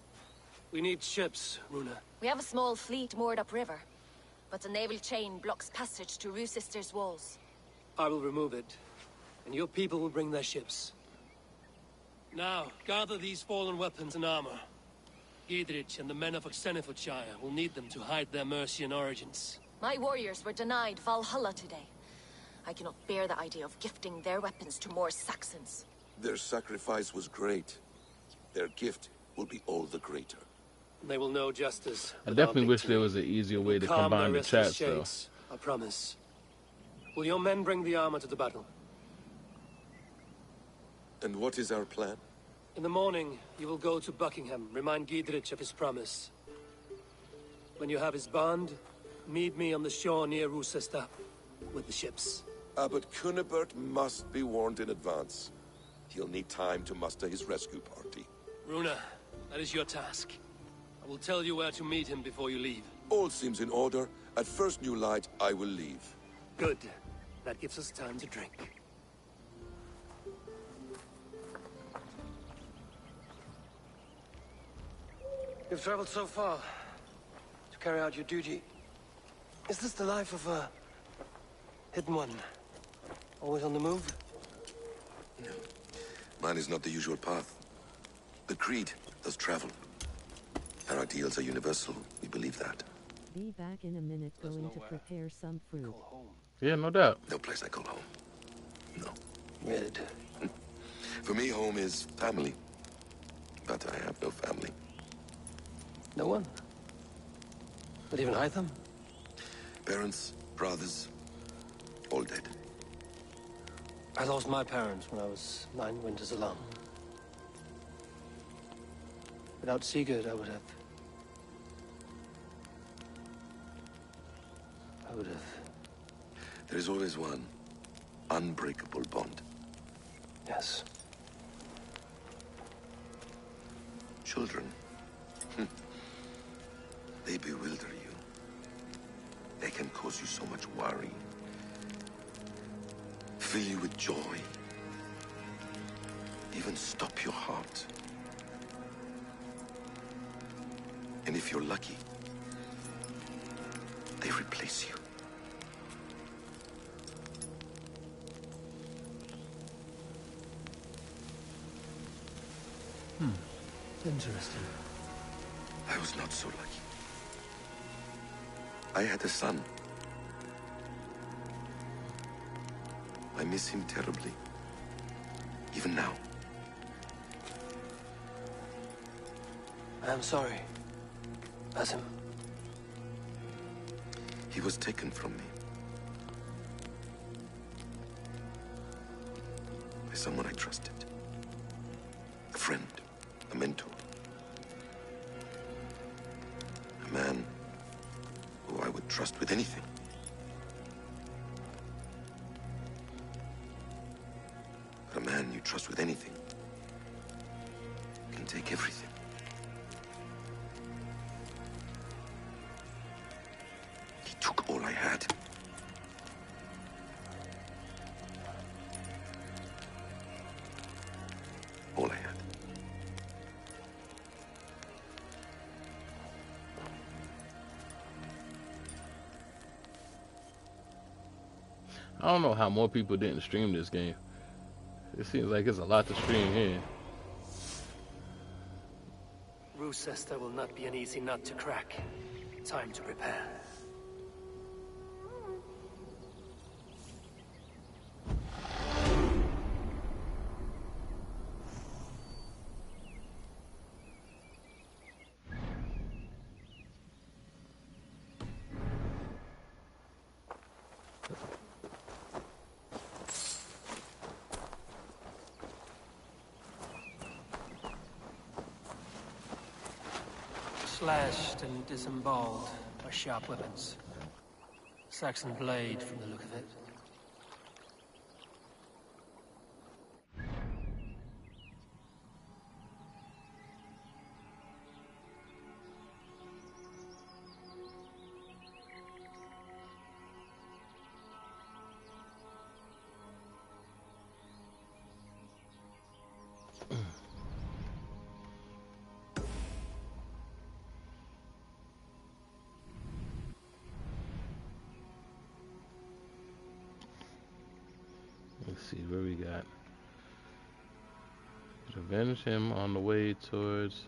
We need ships, Runa.
We have a small fleet moored upriver, but the naval chain blocks passage to Rochester's walls.
I will remove it, and your people will bring their ships. Now, gather these fallen weapons and armor. Giedrich and the men of Oxenfordshire will need them to hide their Mercian origins.
My warriors were denied Valhalla today. I cannot bear the idea of gifting their weapons to more Saxons.
Their sacrifice was great. Their gift will be all the greater.
They will know justice.
I definitely wish there was an easier way to combine the chats, though.
I promise. Will your men bring the armor to the battle?
And what is our plan?
In the morning, you will go to Buckingham, remind Giedrich of his promise. When you have his bond, meet me on the shore near Rochester with the ships.
Abbot Cunibert must be warned in advance. He'll need time to muster his rescue party.
Runa, that is your task. I will tell you where to meet him before you leave.
All seems in order. At first new light, I will leave.
Good. That gives us time to drink. You've traveled so far to carry out your duty. Is this the life of a hidden one? Always on the move?
No. Mine is not the usual path. The Creed does travel. Our ideals are universal. We believe that.
Be back in a minute, going to prepare some fruit.
Yeah, no doubt.
No place I call home. No.
Weird.
For me, home is family. But I have no family.
No one? Not even Hytham?
Parents, brothers, all dead.
I lost my parents when I was 9 winters alone. Without Sigurd, I would have...
There is always one unbreakable bond.
Yes.
Children. They bewilder you. They can cause you so much worry. Fill you with joy. Even stop your heart. And if you're lucky, they replace you.
Interesting.
I was not so lucky. I had a son. I miss him terribly. Even now.
I am sorry. Asim.
He was taken from me. By someone I trusted. A friend. A mentor. A man who I would trust with anything. But a man you trust with anything can take everything. He took all I had. All I had.
I don't know how more people didn't stream this game. It seems like it's a lot to stream here.
Rochester will not be an easy nut to crack. Time to prepare. Slashed and disemboweled are sharp weapons. Saxon blade from the look of it.
Let's see where we got. Revenge him on the way towards.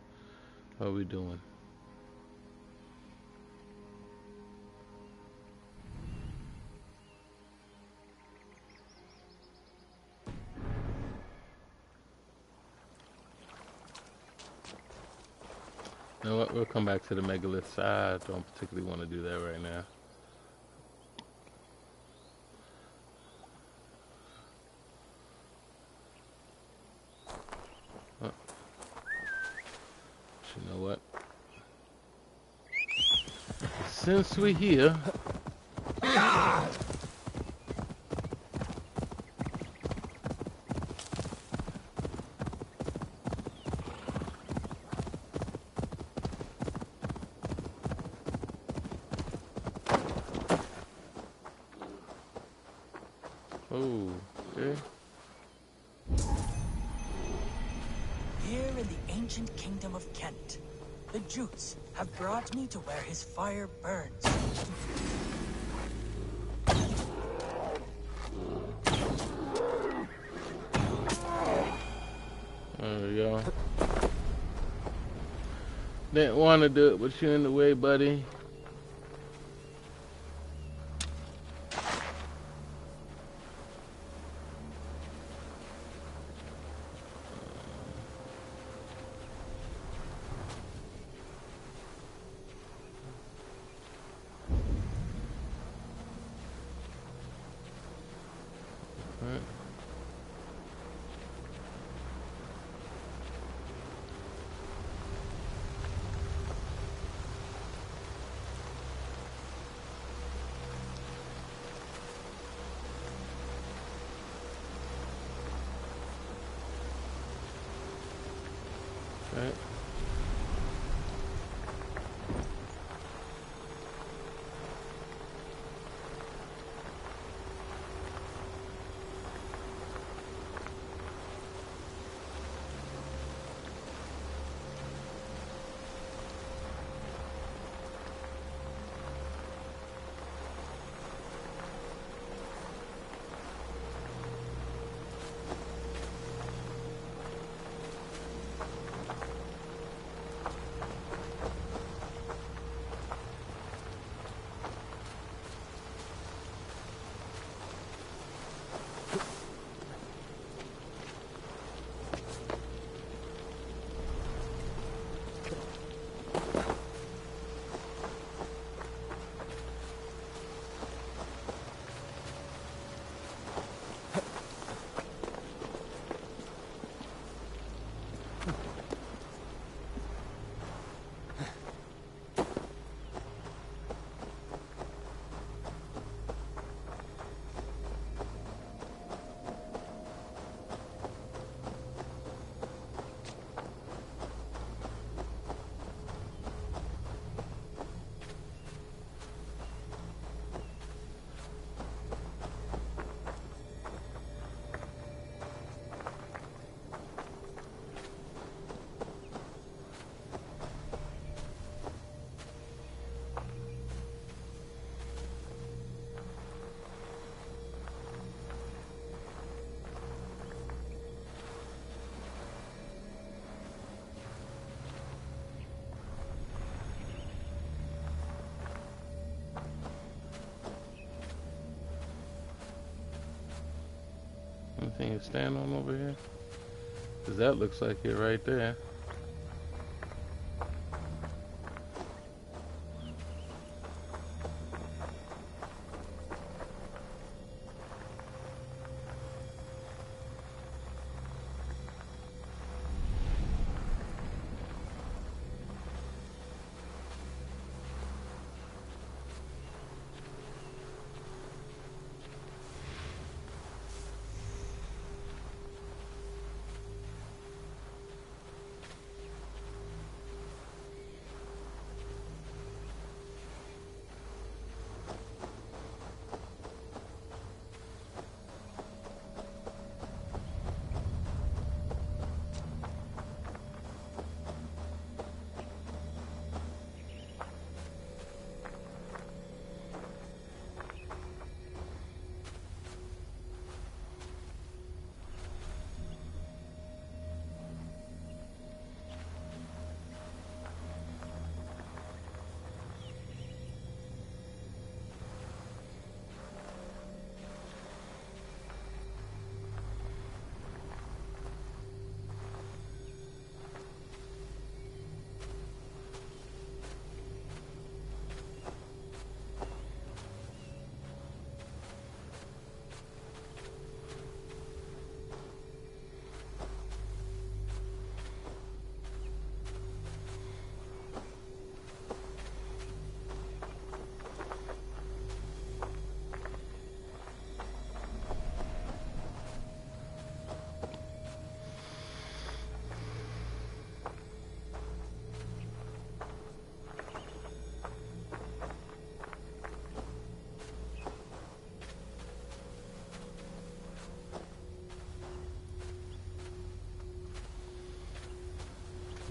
What are we doing? You know what? We'll come back to the megaliths. I don't particularly want to do that right now. You know what? Since we're here, oh, okay.
Here in the ancient kingdom of Kent, the Jutes have brought me to where his fire burns.
There we go. Didn't want to do it, but you're in the way, buddy. Alright. Right. Anything to stand on over here? Because that looks like it right there.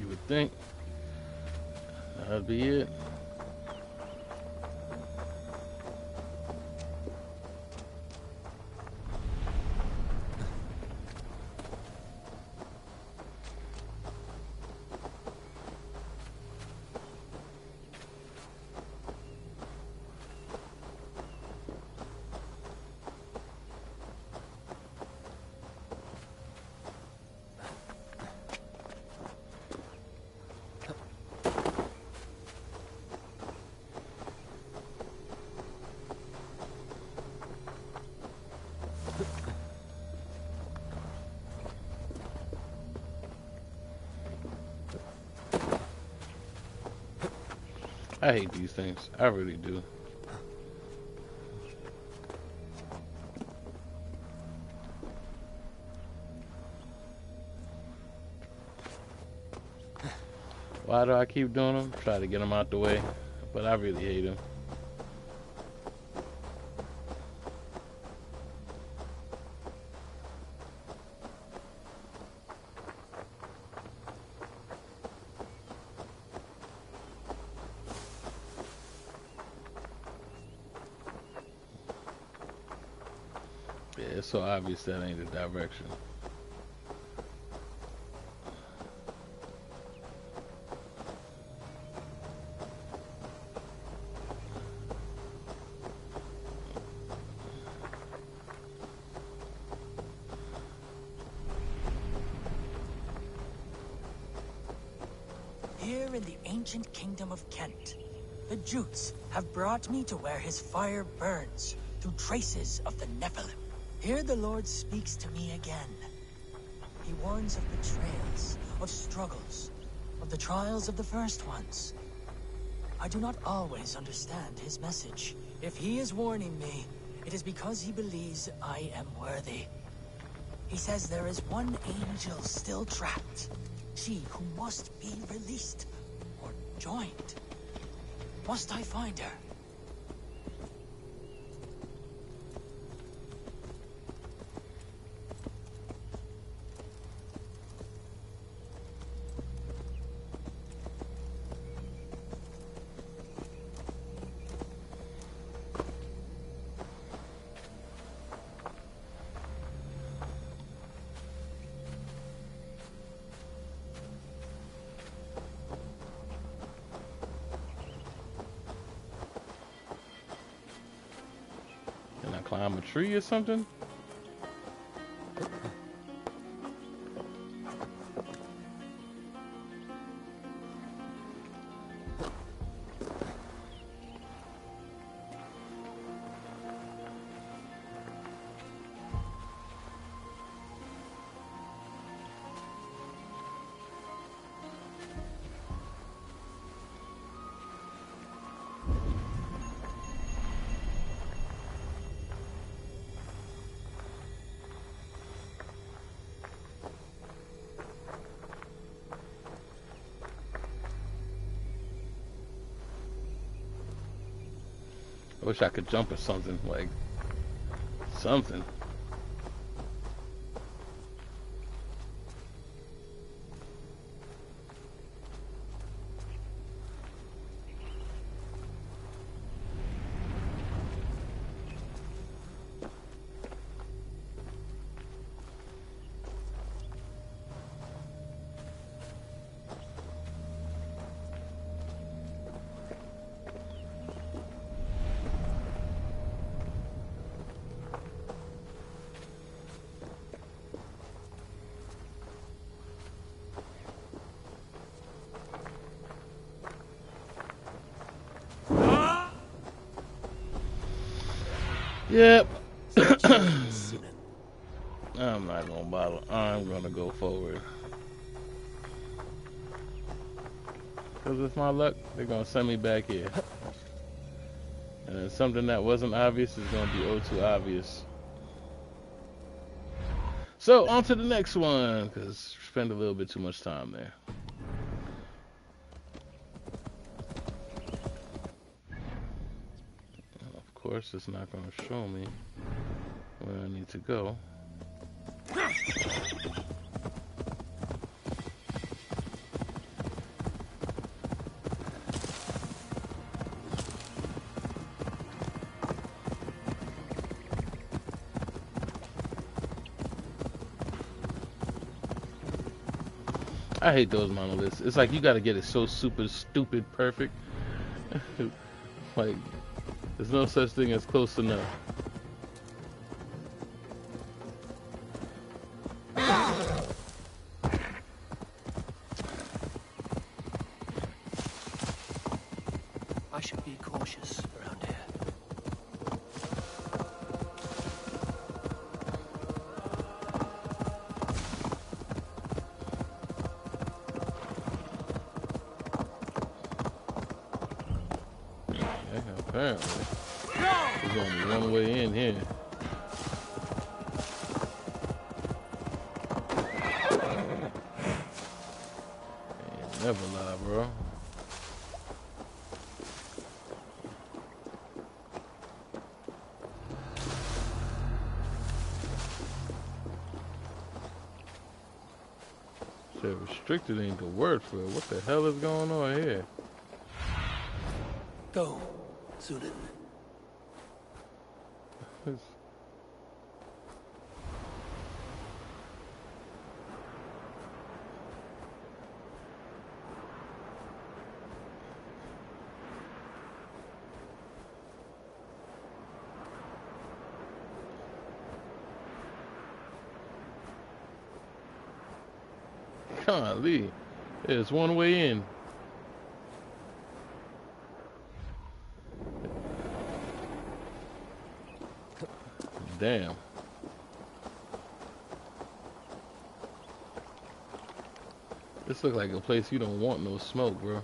would think that'd be it. I hate these things. I really do. Why do I keep doing them? Try to get them out the way, but I really hate them. Yeah, it's so obvious that ain't the direction.
Here in the ancient kingdom of Kent, the Jutes have brought me to where his fire burns through traces of the Nephilim. Here the Lord speaks to me again. He warns of betrayals, of struggles, of the trials of the first ones. I do not always understand his message. If he is warning me, it is because he believes I am worthy. He says there is one angel still trapped. She who must be released or joined. Must I find her?
Can I climb a tree or something? I wish I could jump or something, like something. Yep. I'm not gonna bother. I'm gonna go forward. Because with my luck, they're gonna send me back here. And then something that wasn't obvious is gonna be oh too obvious. So, on to the next one, because spend a little bit too much time there. Of course, it's not gonna show me where I need to go. I hate those monoliths. It's like you gotta get it so super stupid perfect. Like, there's no such thing as close enough.
I should be cautious around here.
Yeah, apparently. There's only one way in here. Ain't never lie, bro. Said restricted ain't the word for it. What the hell is going on here?
Go, Sunan.
Golly, there's one way in. Damn. This looks like a place you don't want no smoke, bro.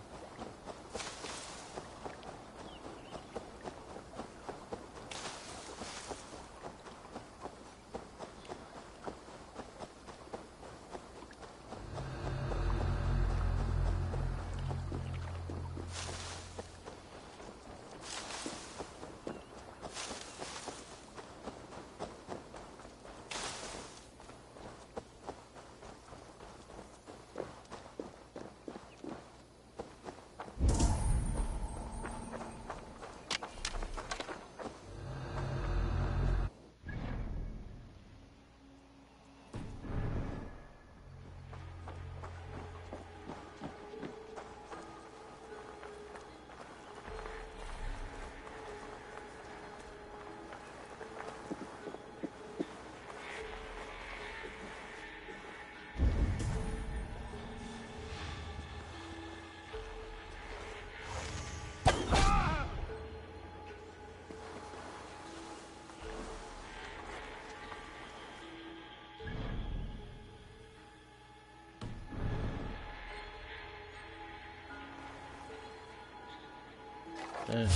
Yeah.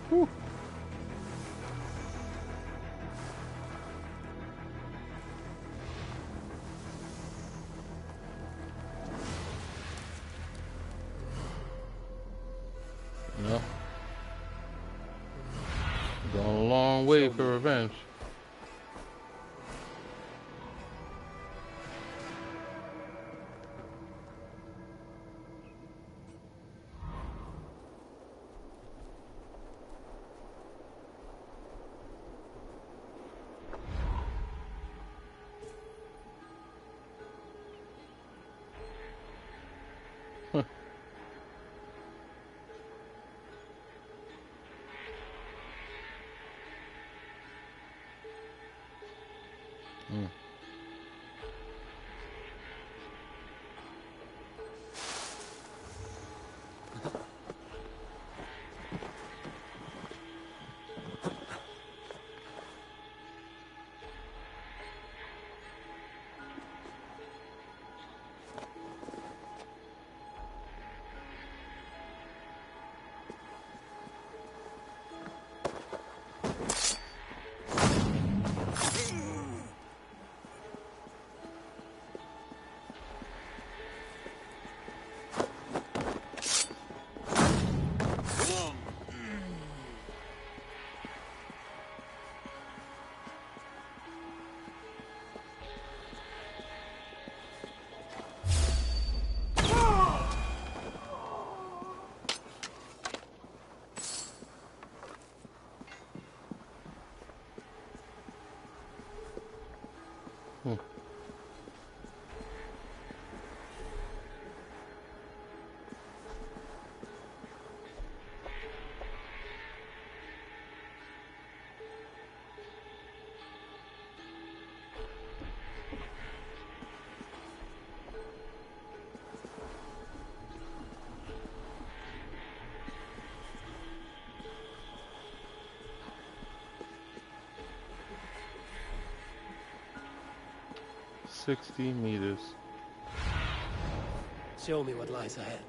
Whew. No. Going a long way for revenge. Mm. 60 meters.
Show me what lies ahead.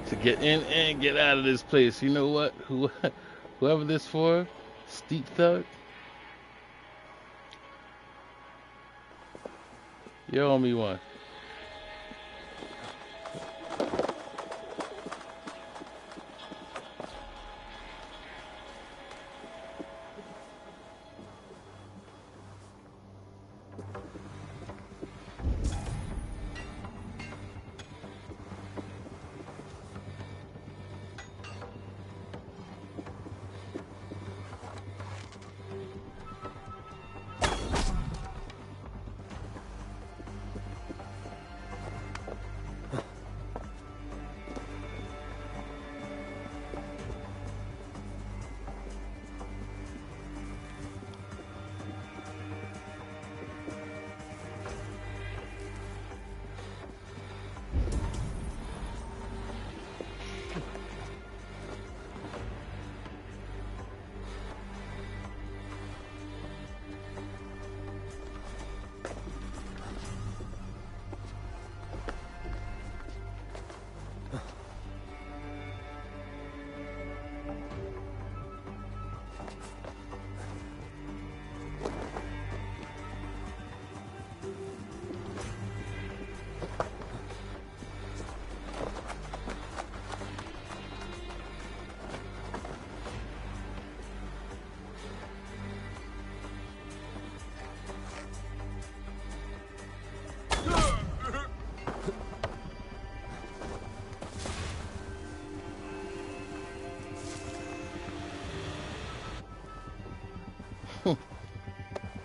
To get in and get out of this place. You know what? Whoever this for, Steep Thug, you owe me one.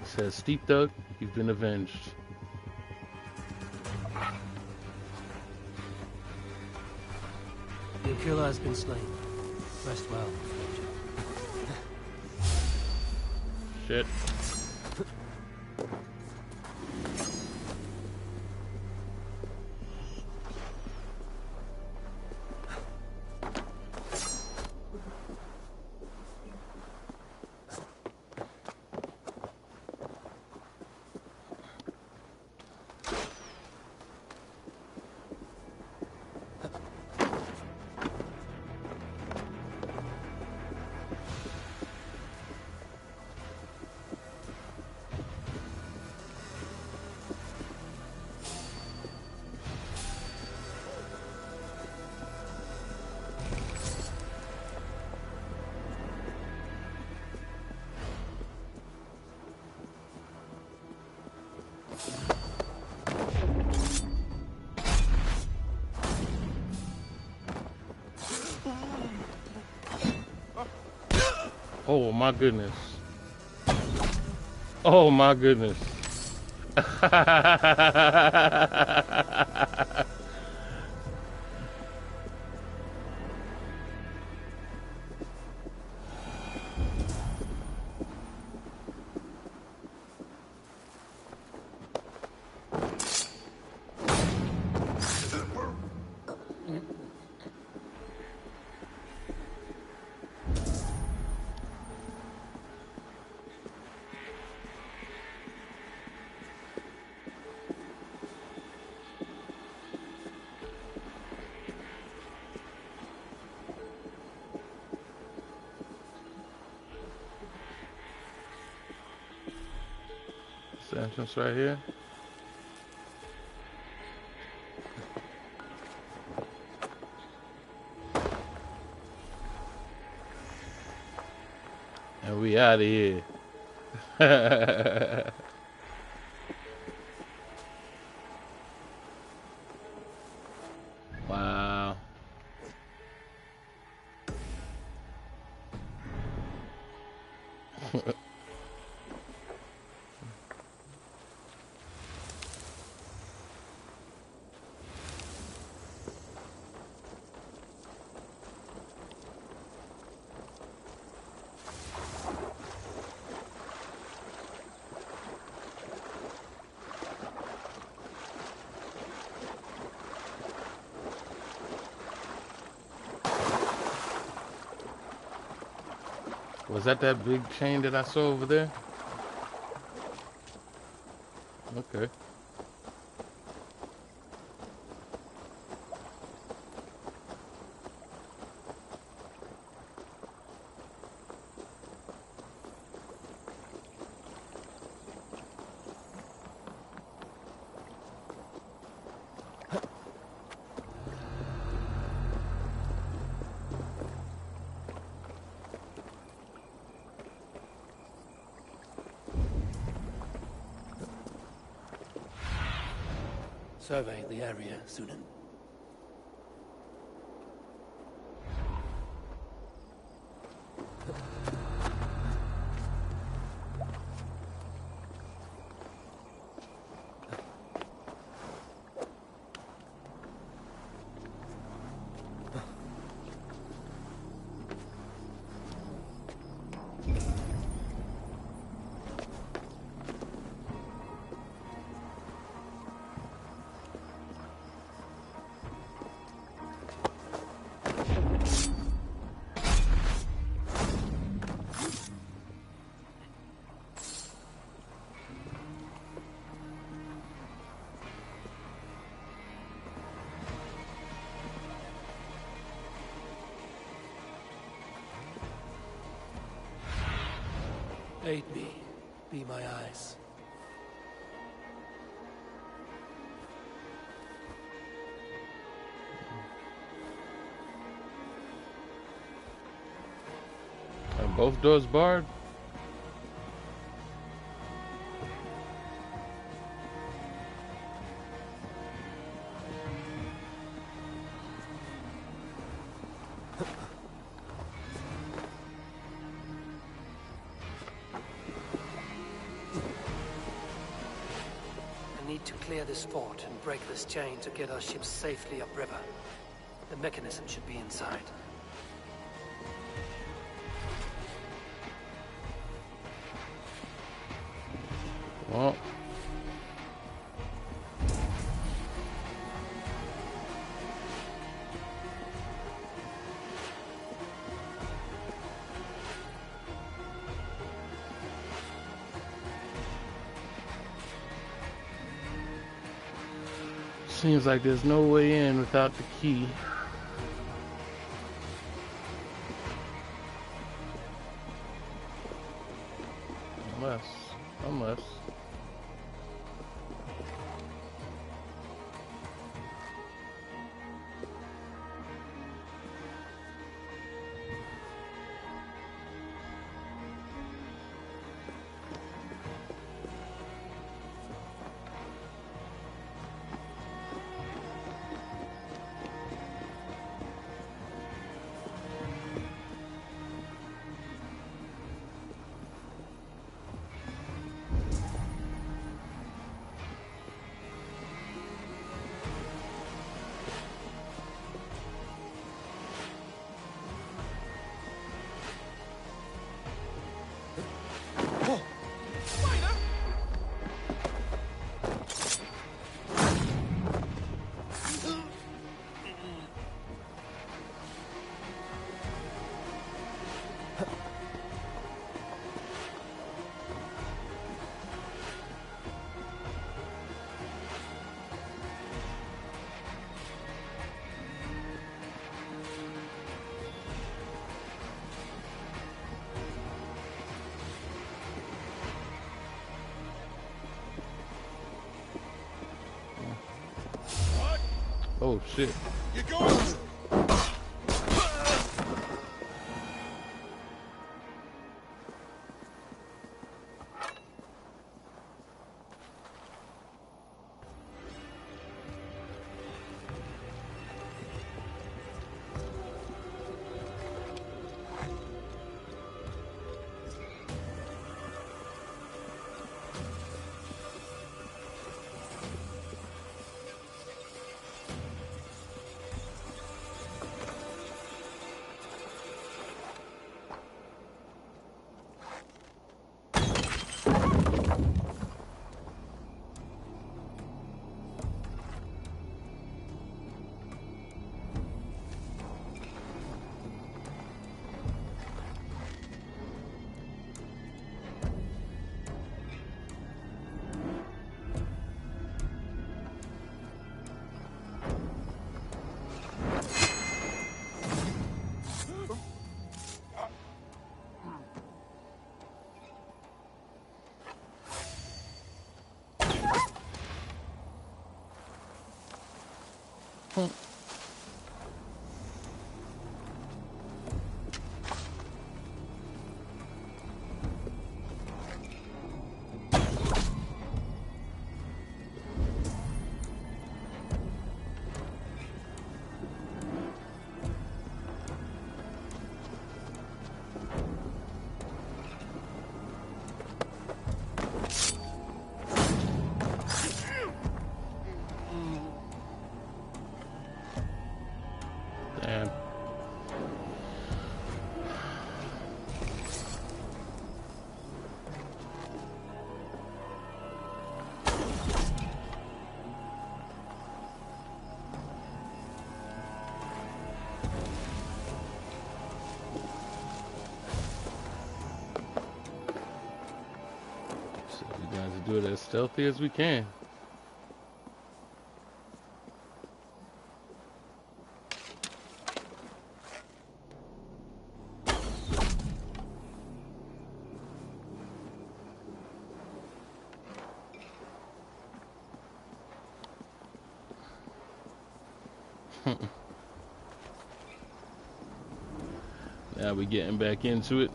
Says Steep Thug, you've been avenged.
Your killer has been slain. Rest well.
Shit. Oh my goodness. Oh my goodness. The entrance right here. And we out of here. Wow. Was that big chain that I saw over there? Okay.
Survey the area, Sunan. Aid me. Be my eyes.
Are both doors barred?
I need to clear this fort and break this chain to get our ships safely upriver. The mechanism should be inside.
Well. Seems like there's no way in without the key. Unless. Oh shit.
You going?
Damn. So we got to do it as stealthy as we can. Now we're getting back into it.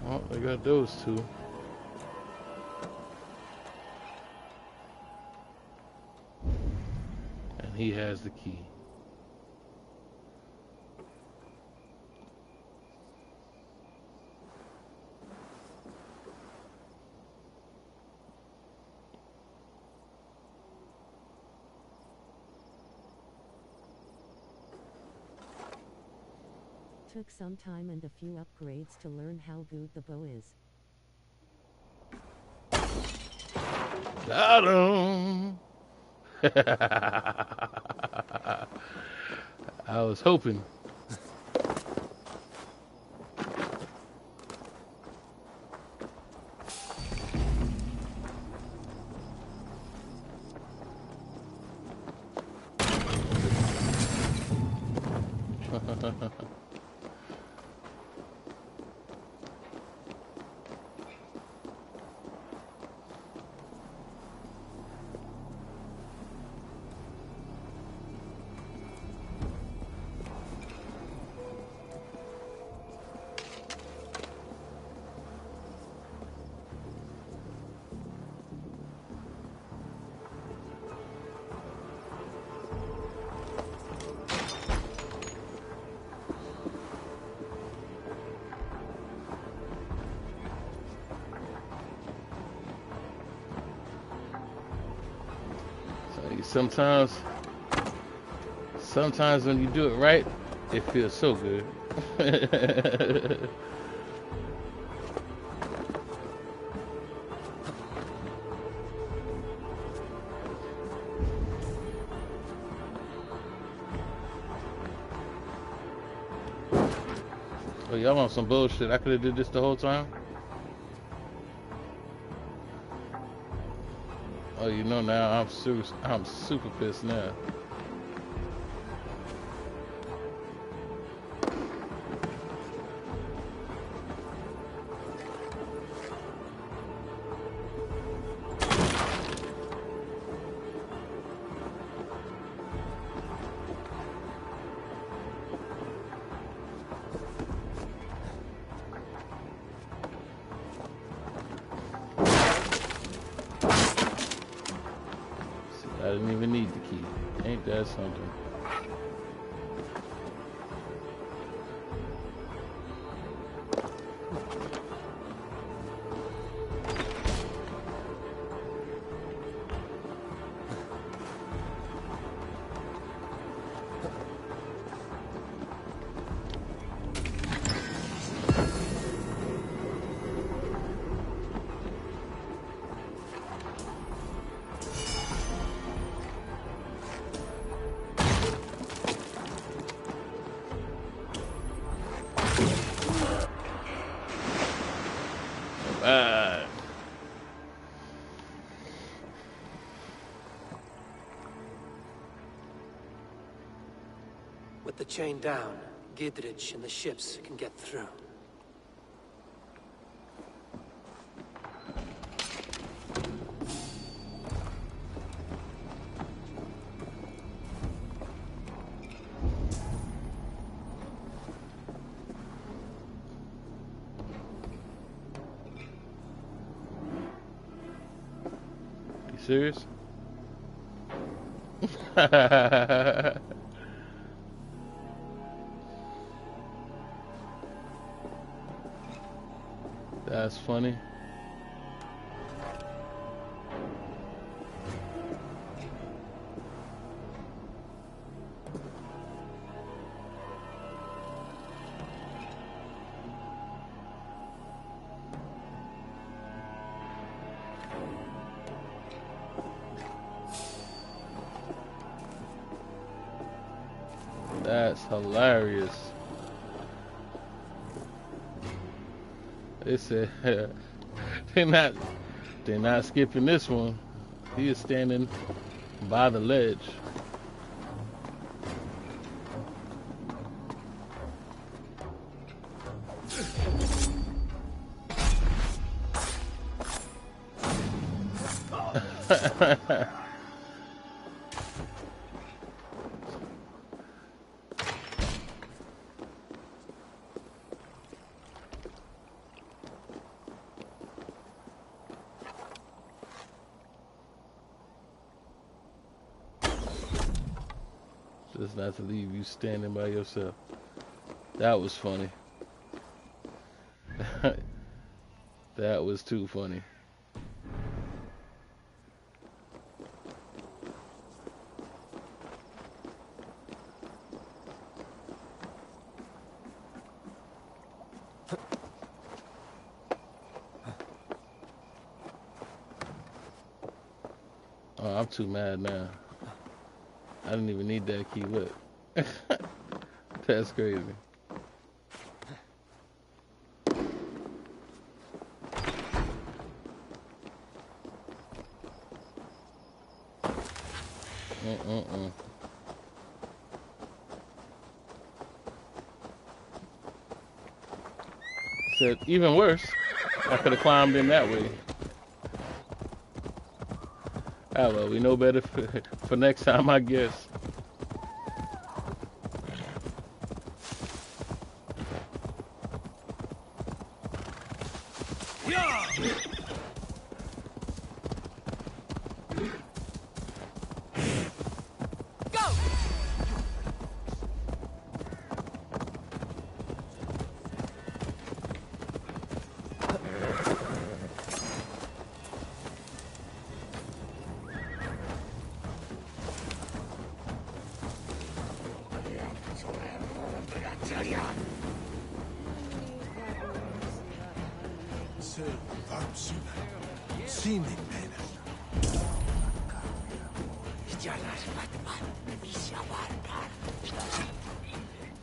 Oh, I got those two. And he has the key.
Took some time and a few upgrades to learn how good the bow is.
Got him! I was hoping. Sometimes when you do it right, it feels so good. Oh, y'all want some bullshit? I could have did this the whole time. Oh, you know now I'm super pissed now. I didn't even need the key. Ain't that something?
With the chain down, Gidrich and the ships can get through.
You serious? That's funny. That's hilarious. They said they're not skipping this one. He is standing by the ledge. Just not to leave you standing by yourself. That was funny. That was too funny. Oh, I'm too mad now. I didn't even need that key. Look. That's crazy. Said, even worse, I could have climbed in that way. Ah, well, we know better for next time, I guess.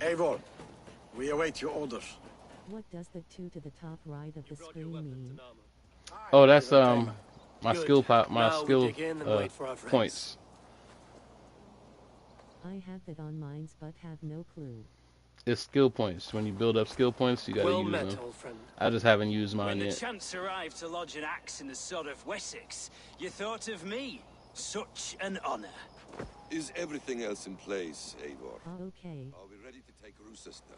Eivor, we await your orders.
What does the 2 to the top right of the screen mean?
Oh, that's my
Good.
skill
Now we dig in and wait for our friends.
points.
I have that on mines but have no clue.
It's skill points. When you build up skill points, you gotta
Well
use
met,
them.
old friend.
I just haven't used mine
When the
yet.
chance arrived to lodge an axe in the sod of Wessex, you thought of me. Such an honor.
Is everything else in place, Eivor?
Okay.
Are we ready to take Rochester?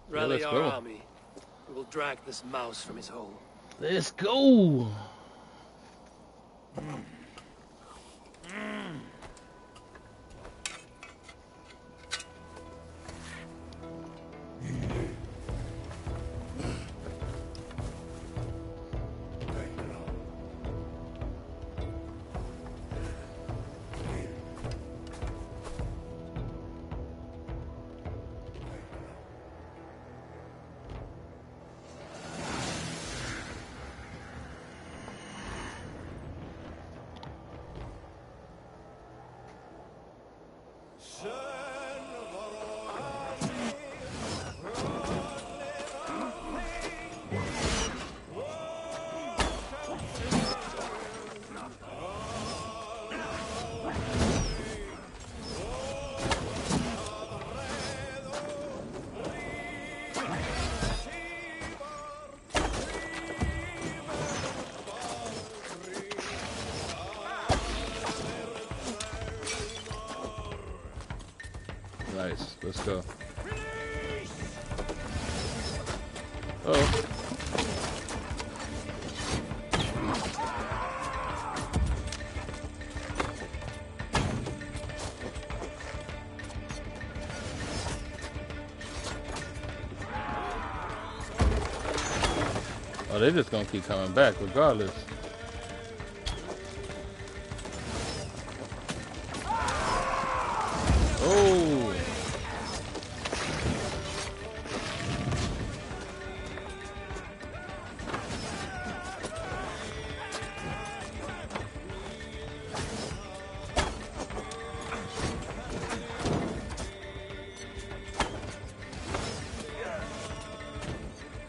Rally
let's
our
go.
army. We will drag this mouse from his hole.
Let's go. Let's go. Oh. Oh, they're just gonna keep coming back regardless. Oh.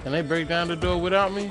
Can they break down the door without me?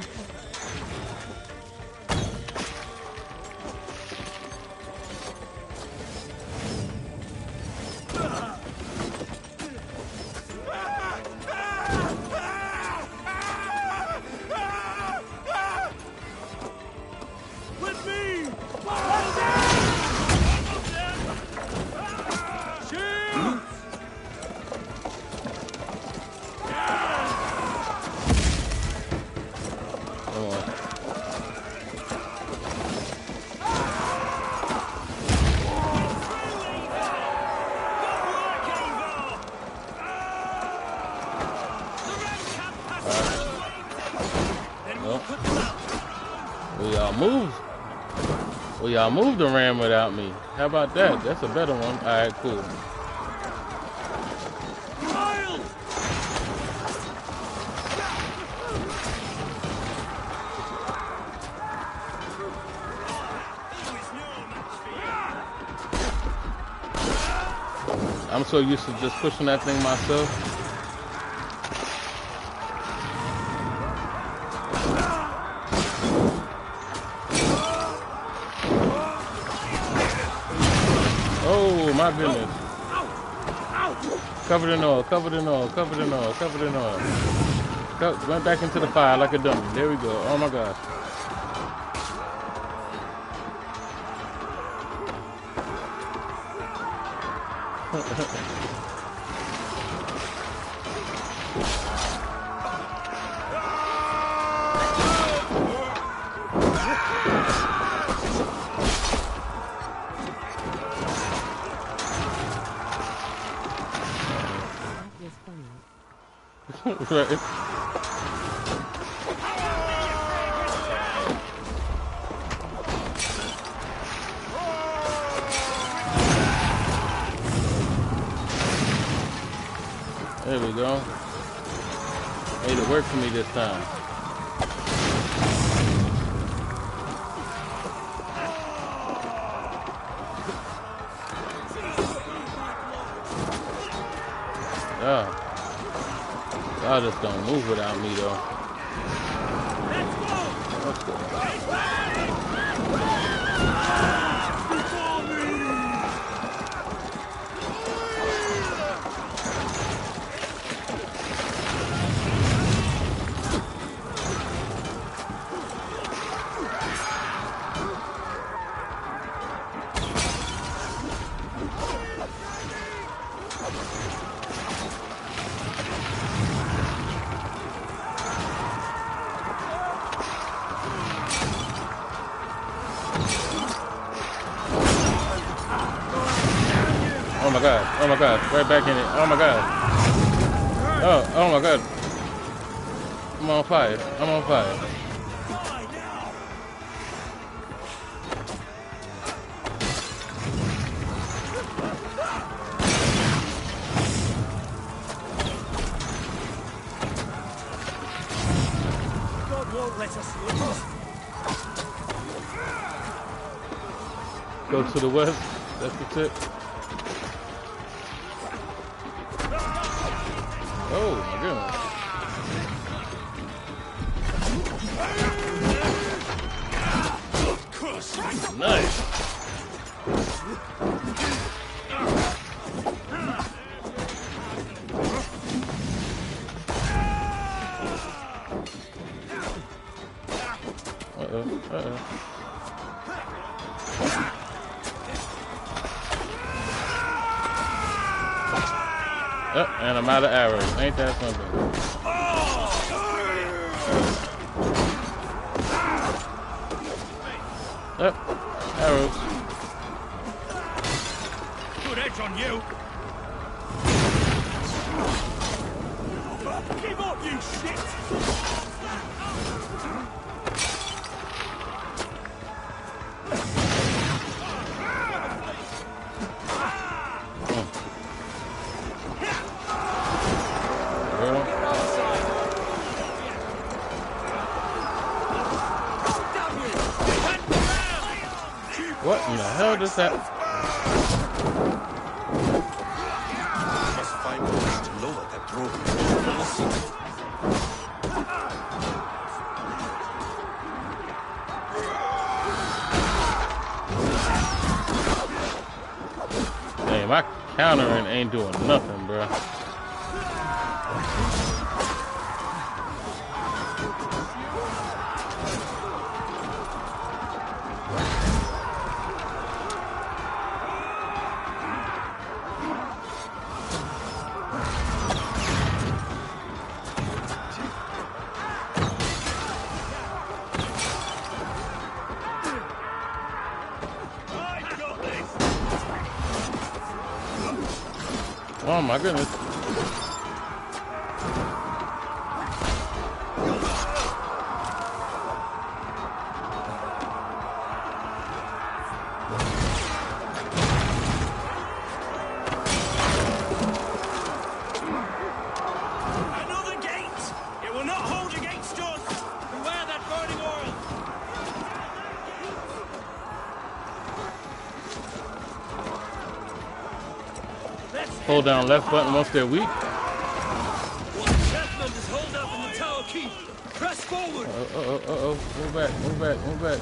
Well, y'all moved the ram without me. How about that? That's a better one. All right, cool. I'm so used to just pushing that thing myself. Oh my goodness. Covered in oil, covered in oil, covered in oil, covered in oil. Went back into the fire like a dummy. There we go. Oh my gosh. Right. There we go. Made it work for me this time. Yeah. Y'all just don't move without me though. Let's go. Oh my god, oh my god, right back in it. Oh my god. Oh my god. I'm on fire. I'm on fire.
God won't let us lose.
Go to the west. That's the tip. Oh my goodness. Nice. Oh, and I'm out of arrows. Ain't that something? Oh, arrows.
Good edge on you. Give up, you shit!
What in the hell does that?
Must find ways to lower that drawbridge.
Hey, my countering ain't doing nothing, bro. Oh my goodness.
Another gate! It will not hold against us! Beware that burning oil!
Hold down left button once they're weak.
Chapman is holed up in the tower keep. Press forward!
Uh-oh. Move back.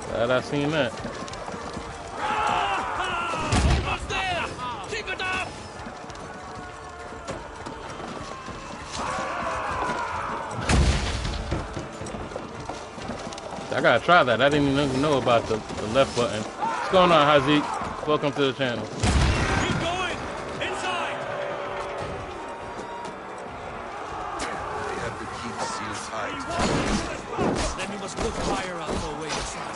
Glad I seen that.
Almost there! Keep it up!
I gotta try that. I didn't even know about the left button. What's going on, Hazik? Welcome to the channel.
Keep going! Inside!
They have the keep sealed tight.
Then you must put fire out for a way inside.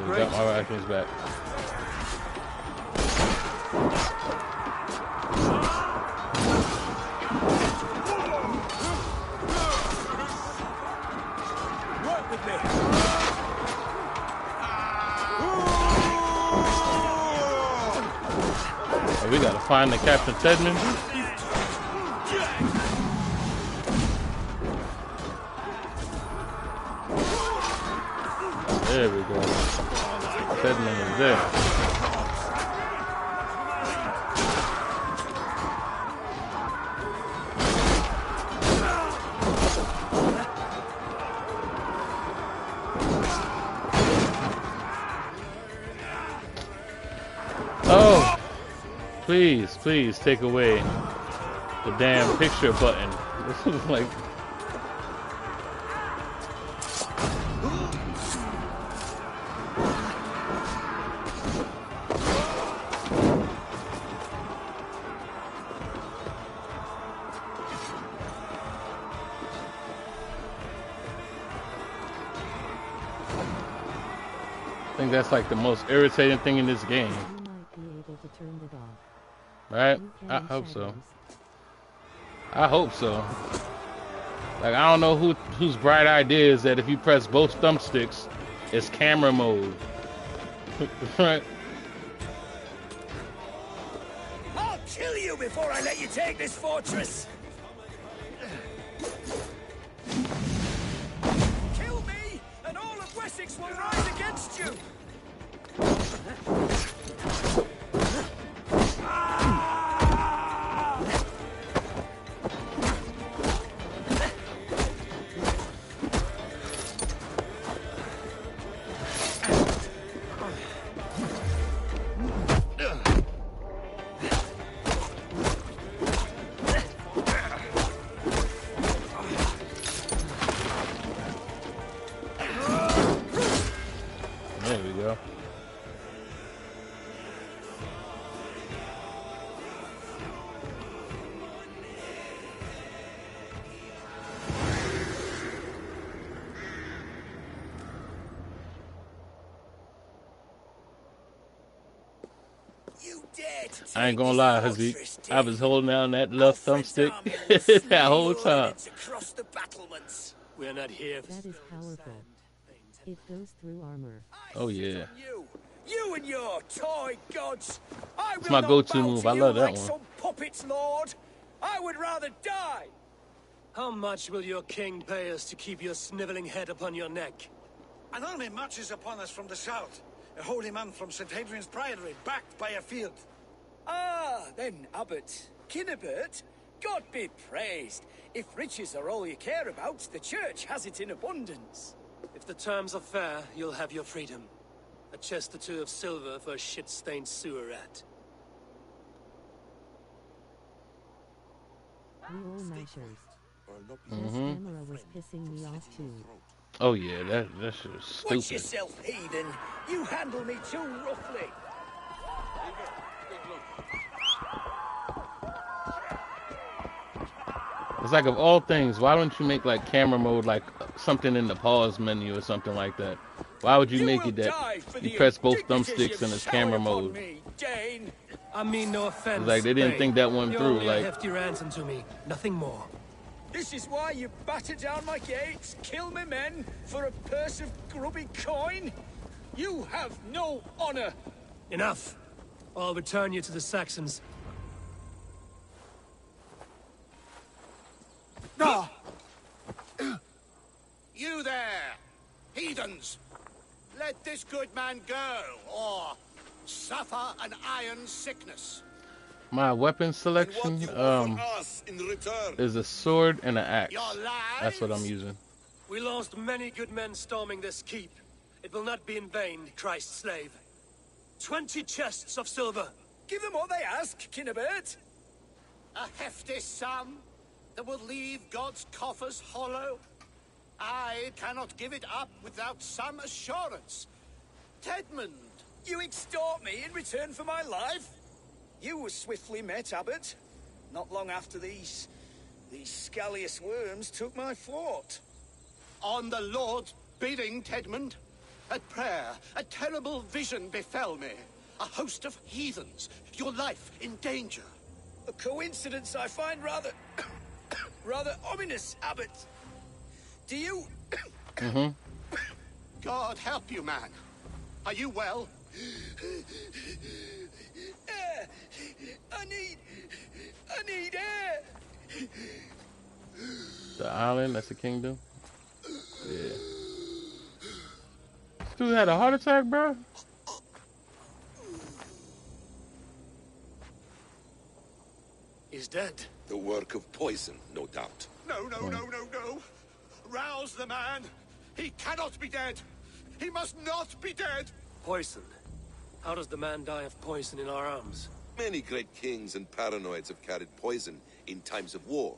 Got my rations back.
Work with me!
Oh, we gotta find the Captain Tedman. There we go. Tedman is there. Oh, please take away the damn picture button. This is like. think that's like the most irritating thing in this game.
You might be able to turn it off.
Right? I hope so. I hope so. Like, I don't know whose bright idea is that if you press both thumbsticks, it's camera mode. Right?
I'll kill you before I let you take this fortress!
Kill me, and all of Wessex will rise against you!
There we go.
You dare to
I ain't
take
gonna
this
lie, Huzzy.
fortress,
I was
Dane?
holding down that left thumbstick
army will slay
that whole
your
time.
enemies across the battlements.
We're not here for
That is powerful. It goes through armor.
Oh yeah.
You and your toy gods. I
It's
will
my
not
go-to
bow
move.
to
I
you
love that
like
one.
some puppets, Lord. I would rather die.
How much will your king pay us to keep your sniveling head upon your neck?
An army marches upon us from the south. A holy man from St. Hadrian's Priory, backed by a field.
Ah, then, Abbot Kinnebert, God be praised. If riches are all you care about, the church has it in abundance.
If the terms are fair, you'll have your freedom. A chest or two of silver for a shit-stained sewer rat.
We all mashers. This
Mhm.
camera was pissing me off too.
Oh yeah, that shit was
Watch
stupid.
yourself, heathen. You handle me too roughly.
It's like, of all things, why don't you make like camera mode like something in the pause menu or something like that? Why would you make it that you press both thumbsticks and it's camera mode?
Me, Dane.
I mean no offense.
It's like they didn't
Bane.
think that one
You're
through.
only a
Like,
hefty ransom to me, nothing more.
This is why you batter down my gates, kill me men, for a purse of grubby coin? You have no honor.
Enough. I'll return you to the Saxons.
No! You there, heathens! Let this good man go, or suffer an iron sickness.
my weapon selection is a sword and an axe. That's what I'm using.
We lost many good men storming this keep. It will not be in vain, Christ's slave. 20 chests of silver.
Give them what they ask, Kinnebert.
A hefty sum that will leave God's coffers hollow. I cannot give it up without some assurance. Tedmund!
You extort me in return for my life? You were swiftly met, Abbot. Not long after these scallious worms took my fort.
On the Lord's bidding, Tedmund. At prayer, a terrible vision befell me. A host of heathens, your life in danger.
A coincidence I find rather... rather ominous, Abbot. Do you...
God help you, man. Are you well?
I need air.
The island, that's a kingdom. Yeah. This dude had a heart attack, bro.
He's dead.
The work of poison, no doubt.
No. Rouse the man. He cannot be dead. He must not be dead.
Poison. How does the man die of poison in our arms?
Many great kings and paranoids have carried poison in times of war,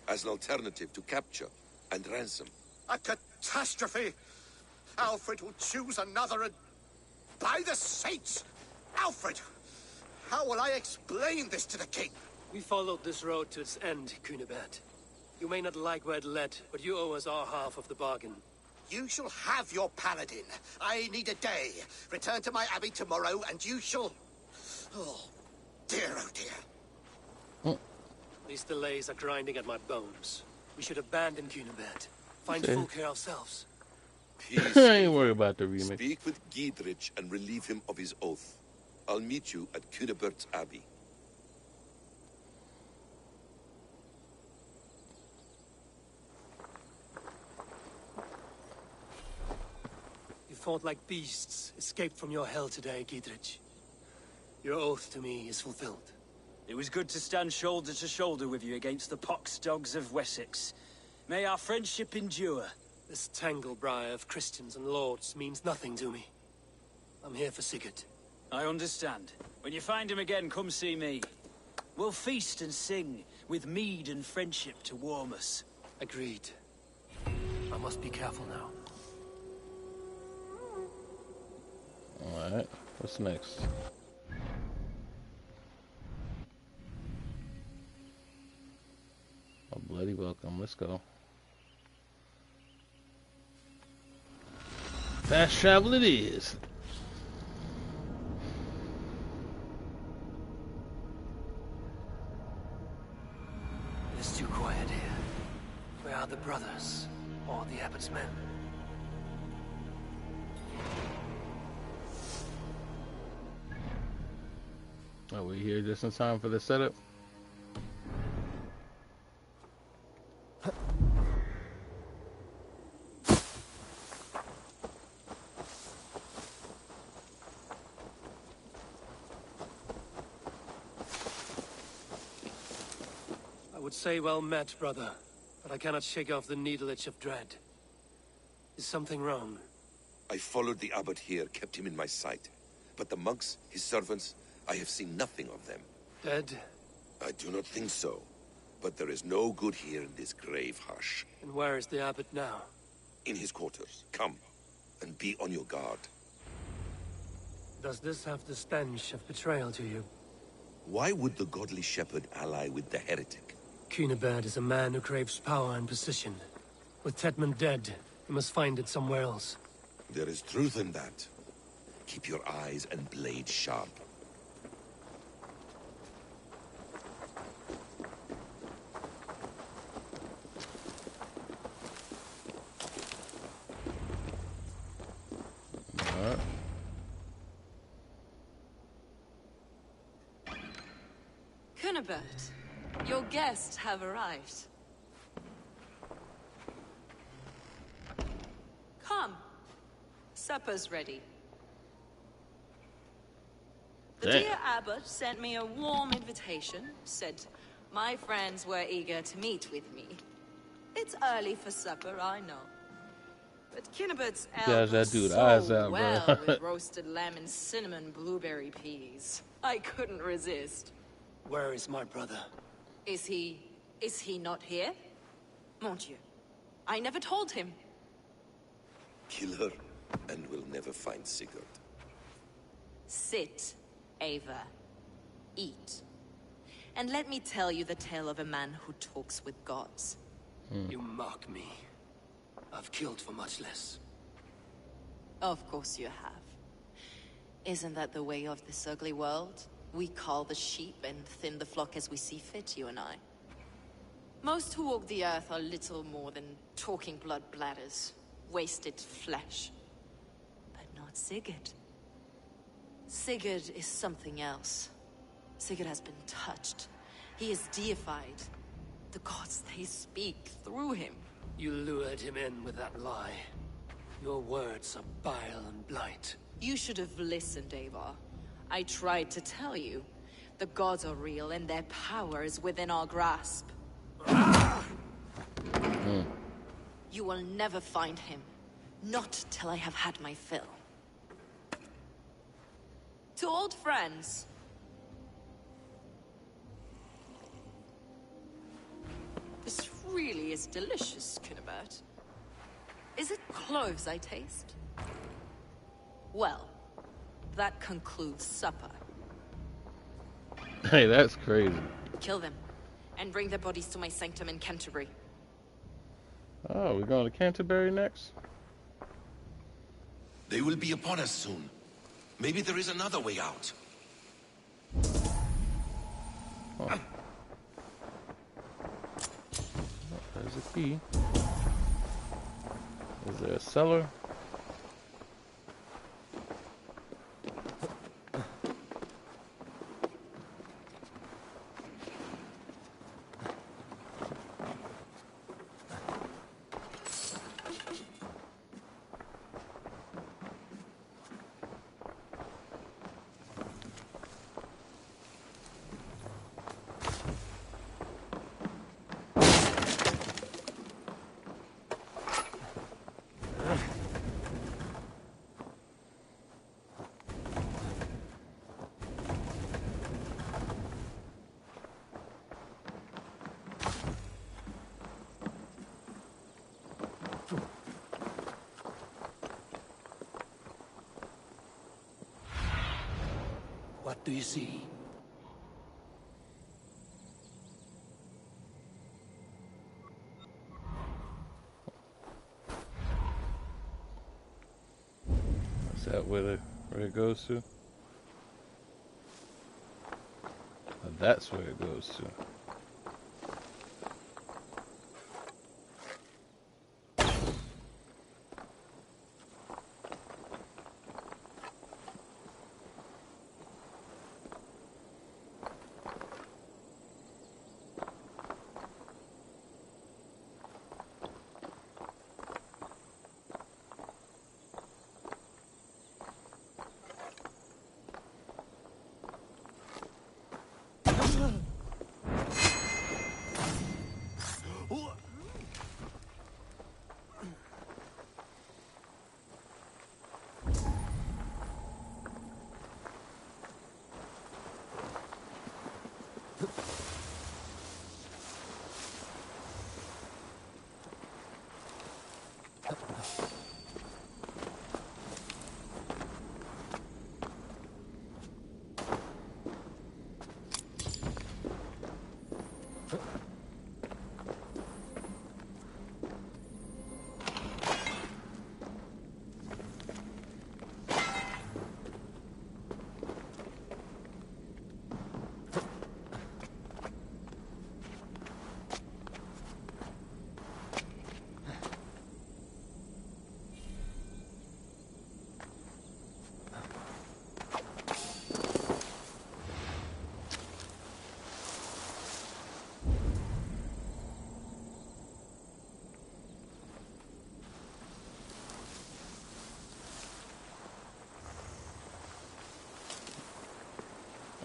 as an alternative to capture and ransom.
A catastrophe. Alfred will choose another and... By the saints! Alfred! How will I explain this to the king?
We followed this road to its end, Cunibert. You may not like where it led, but you owe us our half of the bargain.
You shall have your paladin. I need a day. Return to my abbey tomorrow, and you shall... Oh, dear, oh dear.
These delays are grinding at my bones. We should abandon Cunibert. Find
Okay.
Fulke ourselves.
Peace.
I ain't worried about the remix.
Speak with Giedrich and relieve him of his oath. I'll meet you at Cunebert's Abbey.
You fought like beasts, escaped from your hell today, Giedrich. Your oath to me is fulfilled.
It was good to stand shoulder to shoulder with you against the pox dogs of Wessex. May our friendship endure.
This tanglebriar of Christians and lords means nothing to me. I'm here for Sigurd.
I understand. When you find him again, come see me. We'll feast and sing, with mead and friendship to warm us.
Agreed. I must be careful now.
Alright, what's next? A bloody welcome, let's go. Fast travel it is.
It's too quiet here. Where are the brothers? Or the abbot's men?
Are we here just in time for the setup?
I would say well met, brother, but I cannot shake off the needle itch of dread. Is something wrong?
I followed the abbot here, kept him in my sight. But the monks, his servants, I have seen nothing of them.
Dead?
I do not think so. But there is no good here in this grave hush.
And where is the abbot now?
In his quarters. Come, and be on your guard.
Does this have the stench of betrayal to you?
Why would the godly shepherd ally with the heretic?
Cunibert is a man who craves power and position. With Tedman dead, he must find it somewhere else.
There is truth in that. Keep your eyes and blade sharp.
Cunibert, your guests have arrived. Come. Supper's ready. The
Damn.
dear abbot sent me a warm invitation, said my friends were eager to meet with me. It's early for supper, I know. But Cunibert's
Gosh, that dude eyes out,
well
bro.
with roasted lamb and cinnamon blueberry peas. I couldn't resist.
Where is my brother?
Is he not here? Mon Dieu. I never told him.
Kill her, and we'll never find Sigurd.
Sit, Ava. Eat. And let me tell you the tale of a man who talks with gods.
You mock me. I've killed for much less.
Of course you have. Isn't that the way of this ugly world? We cull the sheep and thin the flock as we see fit, you and I. Most who walk the earth are little more than talking blood bladders, wasted flesh. But not Sigurd. Sigurd is something else. Sigurd has been touched. He is deified. The gods, they speak through him.
You lured him in with that lie. Your words are bile and blight.
You should have listened, Ava. I tried to tell you. The gods are real and their power is within our grasp. You will never find him. Not till I have had my fill. To old friends. This really is delicious, Cunibert. Is it cloves I taste? Well, that concludes supper.
Hey, that's crazy.
Kill them, and bring their bodies to my sanctum in Canterbury.
Oh, we're going to Canterbury next?
They will be upon us soon. Maybe there is another way out.
Oh. There's a key. Is there a cellar?
What do you see?
Is that where it goes to? That's where it goes to.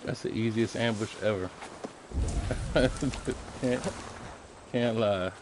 That's the easiest ambush ever. can't lie.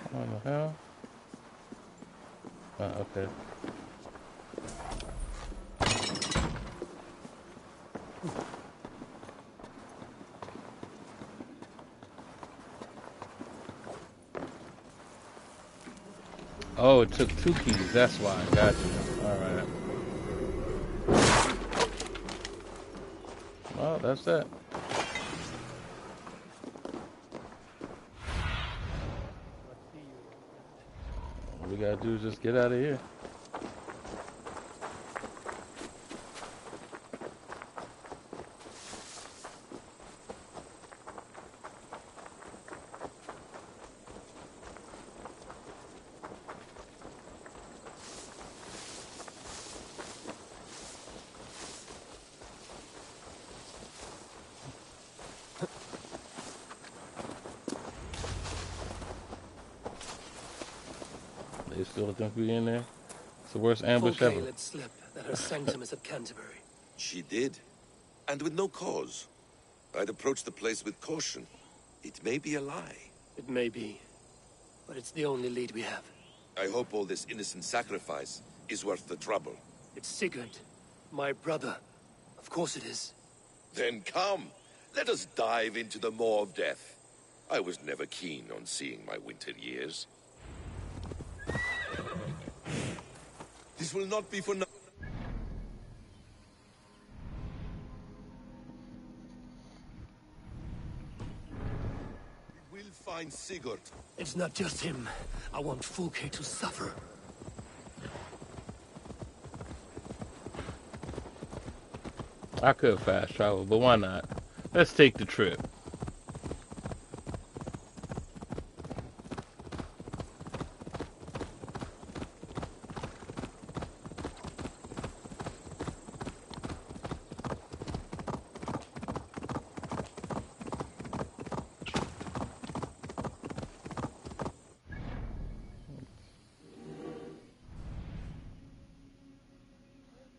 What the hell? Okay. Oh, it took 2 keys. That's why. Gotcha. All right. Well, that's that. All we gotta do is just get out of here. They still think we in there? It's the worst ambush ever.
Let slip that her sanctum is at Canterbury.
She did. And with no cause. I'd approach the place with caution. It may be a lie.
It may be, but it's the only lead we have.
I hope all this innocent sacrifice is worth the trouble.
It's Sigurd, my brother. Of course it is.
Then come, let us dive into the maw of death. I was never keen on seeing my winter years. This will not be for now. We will find Sigurd.
It's not just him. I want Fulke to suffer.
I could fast travel, but why not? Let's take the trip.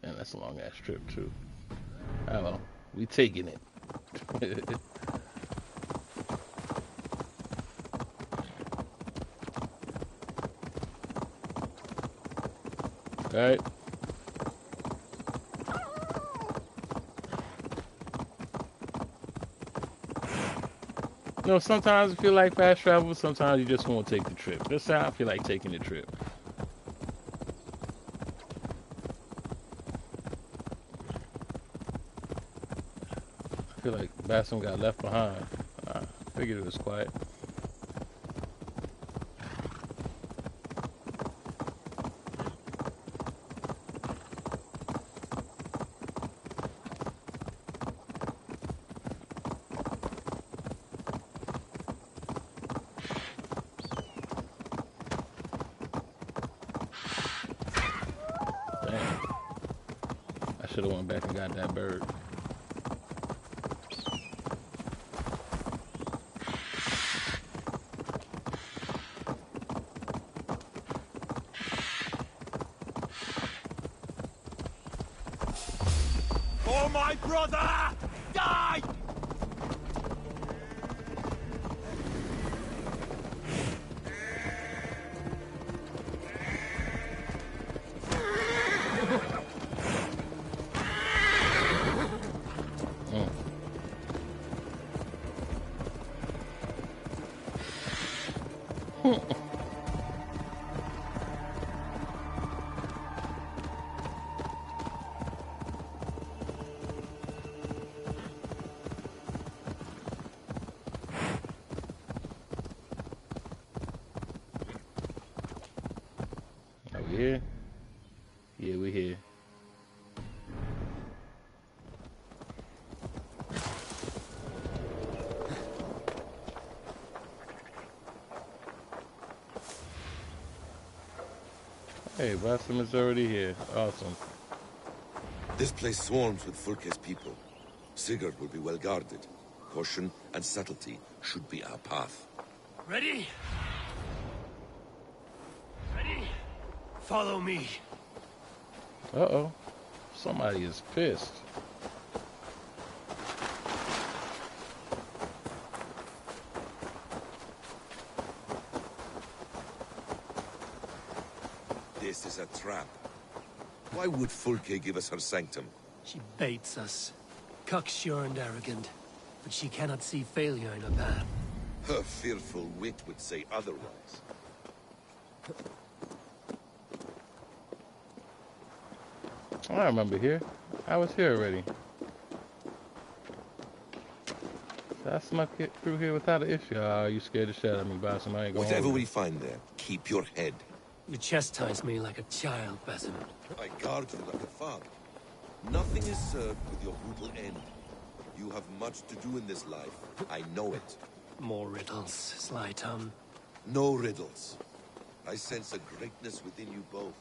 And that's a long ass trip too. Oh well, we taking it. Alright. You know, sometimes I feel like fast travel, sometimes you just want to take the trip. This time I feel like taking the trip. I feel like Basim got left behind. I figured it was quiet. Damn. I should have went back and got that bird.
For my brother! Die!
Are we here? Yeah, we here. Hey, Basim is already here. Awesome.
This place swarms with Fulke's people. Sigurd will be well guarded. Caution and subtlety should be our path.
Ready? Ready? Follow me.
Uh-oh. Somebody is pissed.
This is a trap. Why would Fulke give us her sanctum?
She baits us. Cocksure and arrogant. But she cannot see failure in her path.
Her fearful wit would say otherwise.
I remember here. I was here already. So I snuck it through here without an issue. Oh, you scared the shit out of me, Basim. I ain't going
Whatever
over
we
it.
find there, keep your head.
You chastise me like a child, Basim.
I guard you like a father. Nothing is served with your brutal end. You have much to do in this life. I know it.
More riddles, Sly Tom.
No riddles. I sense a greatness within you both.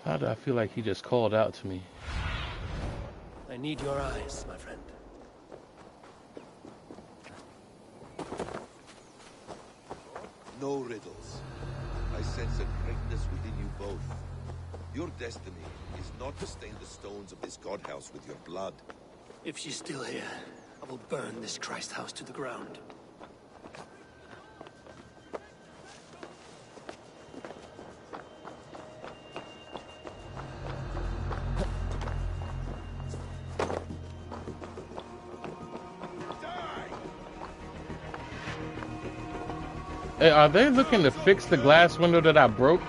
How do I feel like he just called out to me?
I need your eyes, my friend.
No riddles. I sense a greatness within you both. Your destiny is not to stain the stones of this god house with your blood.
If she's still here, I will burn this Christ house to the ground.
Hey, are they looking to fix the glass window that I broke?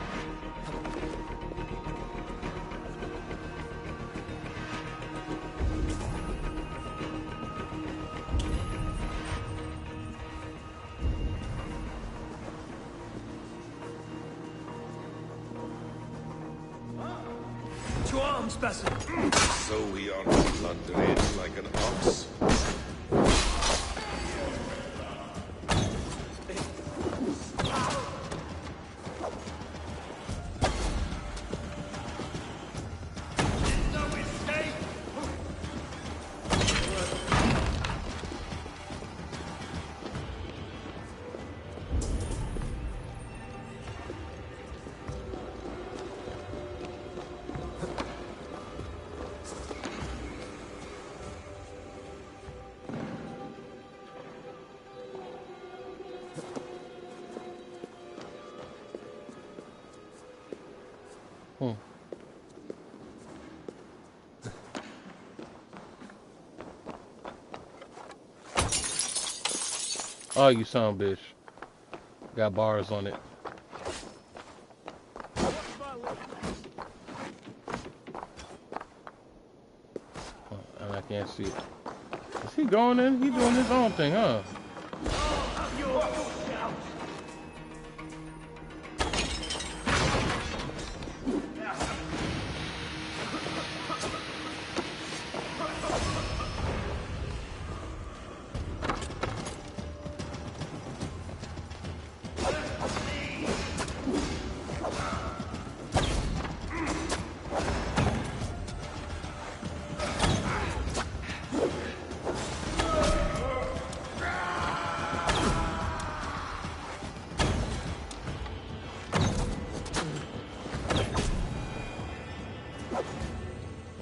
To arms, Assasin!
So we are plundering like an ox.
Oh, you son of a bitch. Got bars on it. Oh, and I can't see it. Is he going in? He doing his own thing, huh?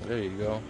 There you go.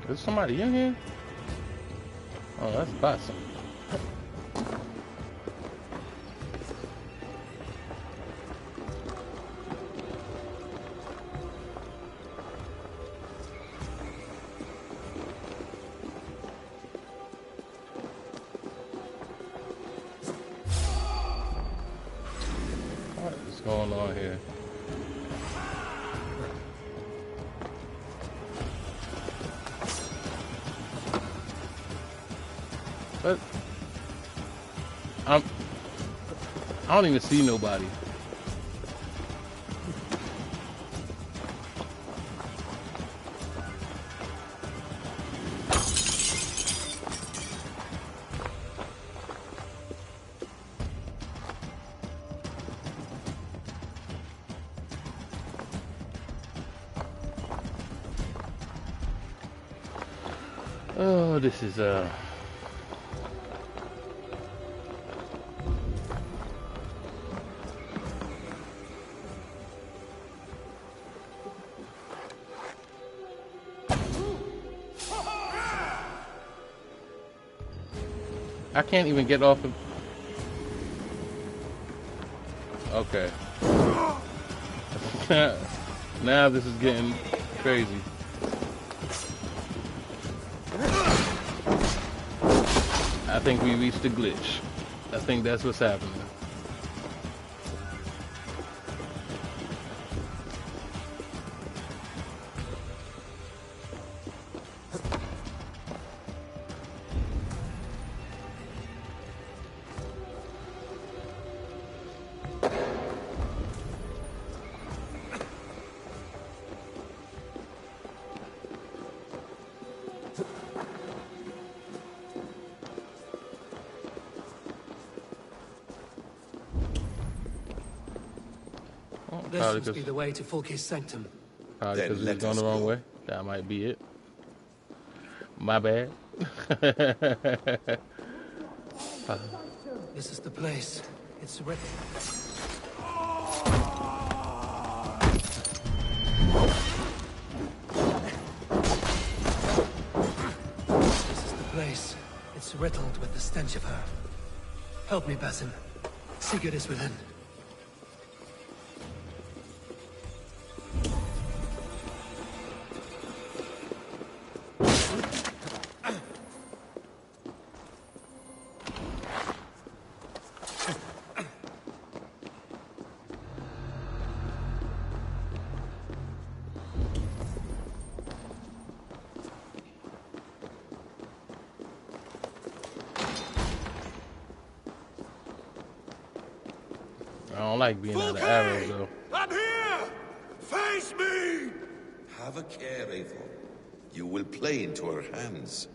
There's somebody in here? Oh, that's Assasin. What is going on here? But I don't even see nobody. Oh, this is I can't even get off of... Okay. Now this is getting crazy. I think we reached the glitch. I think that's what's happening.
This must be the way to Fulke's sanctum.
Probably because we're going the wrong way. That might be it. My bad.
This is the place. It's written. This is the place. It's riddled with the stench of her. Help me, Basim. Sigurd is within.
I don't like being out of arrows, though.
I'm here! Face me! Have a care, Eivor. You will play into our hands.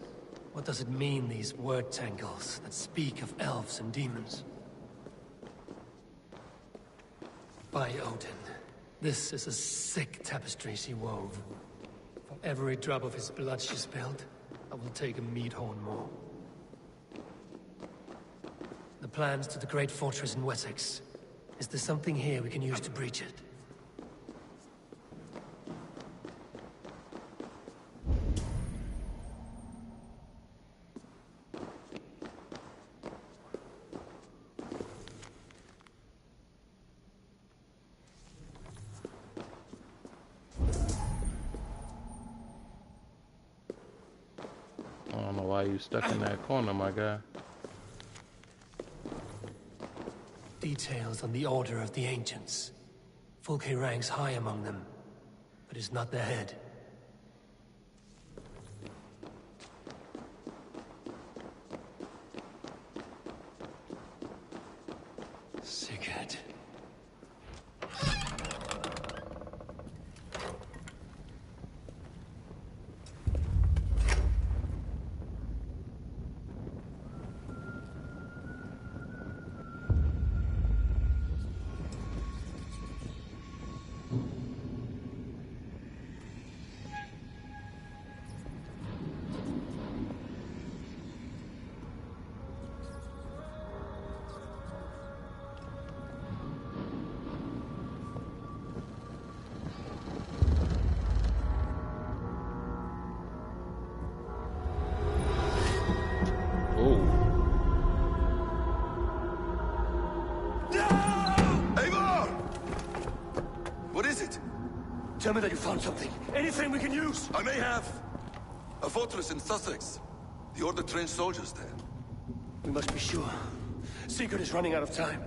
What does it mean, these word tangles that speak of elves and demons? By Odin, this is a sick tapestry she wove. For every drop of his blood she spilled, I will take a mead horn more. The plans to the great fortress in Wessex. Is there something here we can use to breach it?
I don't know why you stuck in that corner, my guy.
Details on the Order of the Ancients. Fulke ranks high among them, but is not their head. Sigurd.
Tell me that you found something. Anything we can use. I may have. A fortress in Sussex. The Order trained soldiers there.
We must be sure. Sigurd is running out of time.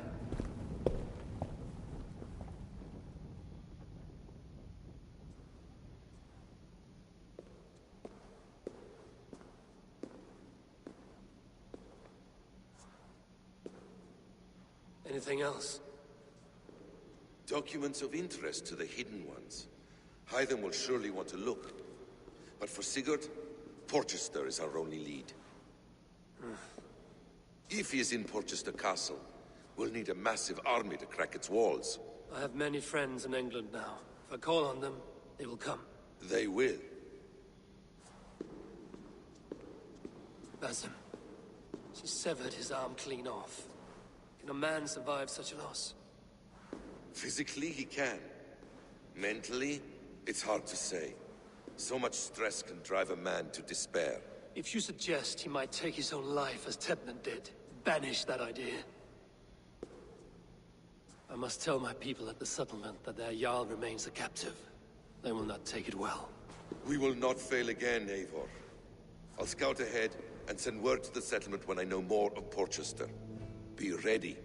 Anything else?
Documents of interest to the Hidden Ones. Hythen will surely want to look. But for Sigurd, Porchester is our only lead. If he is in Porchester Castle, we'll need a massive army to crack its walls.
I have many friends in England now. If I call on them, they will come.
They will.
Basim. She severed his arm clean off. Can a man survive such a loss?
Physically, he can. Mentally, it's hard to say. So much stress can drive a man to despair.
If you suggest he might take his own life as Tebnan did, banish that idea. I must tell my people at the settlement that their Jarl remains a captive. They will not take it well.
We will not fail again, Eivor. I'll scout ahead and send word to the settlement when I know more of Porchester. Be ready.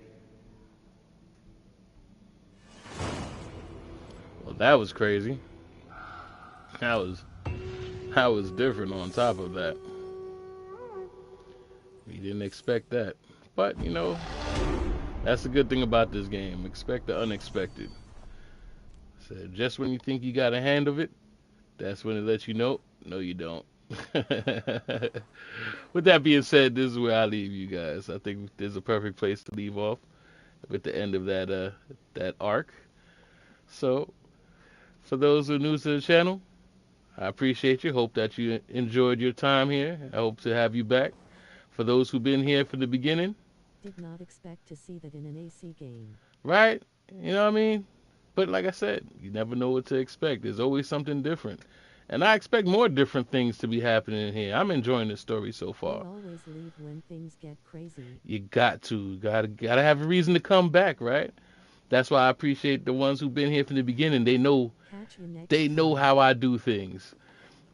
Well, that was crazy. That was different on top of that. We didn't expect that. But, you know, that's the good thing about this game. Expect the unexpected. So just when you think you got a hand of it, that's when it lets you know, no you don't. With that being said, this is where I leave you guys. I think there's a perfect place to leave off with the end of that arc. So, for those who are new to the channel, I appreciate you. Hope that you enjoyed your time here. I hope to have you back. For those who've been here from the beginning,
did not expect to see that in an AC game.
Right? You know what I mean? But like I said, you never know what to expect. There's always something different. And I expect more different things to be happening in here. I'm enjoying the story so far.
You always leave when things get crazy.
You got to. Gotta have a reason to come back, right? That's why I appreciate the ones who've been here from the beginning. They know how I do things.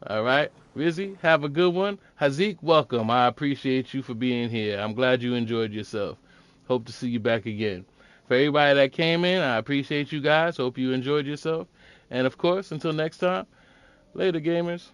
All right? Rizzy, have a good one. Hazik, welcome. I appreciate you for being here. I'm glad you enjoyed yourself. Hope to see you back again. For everybody that came in, I appreciate you guys. Hope you enjoyed yourself. And of course, until next time, later gamers.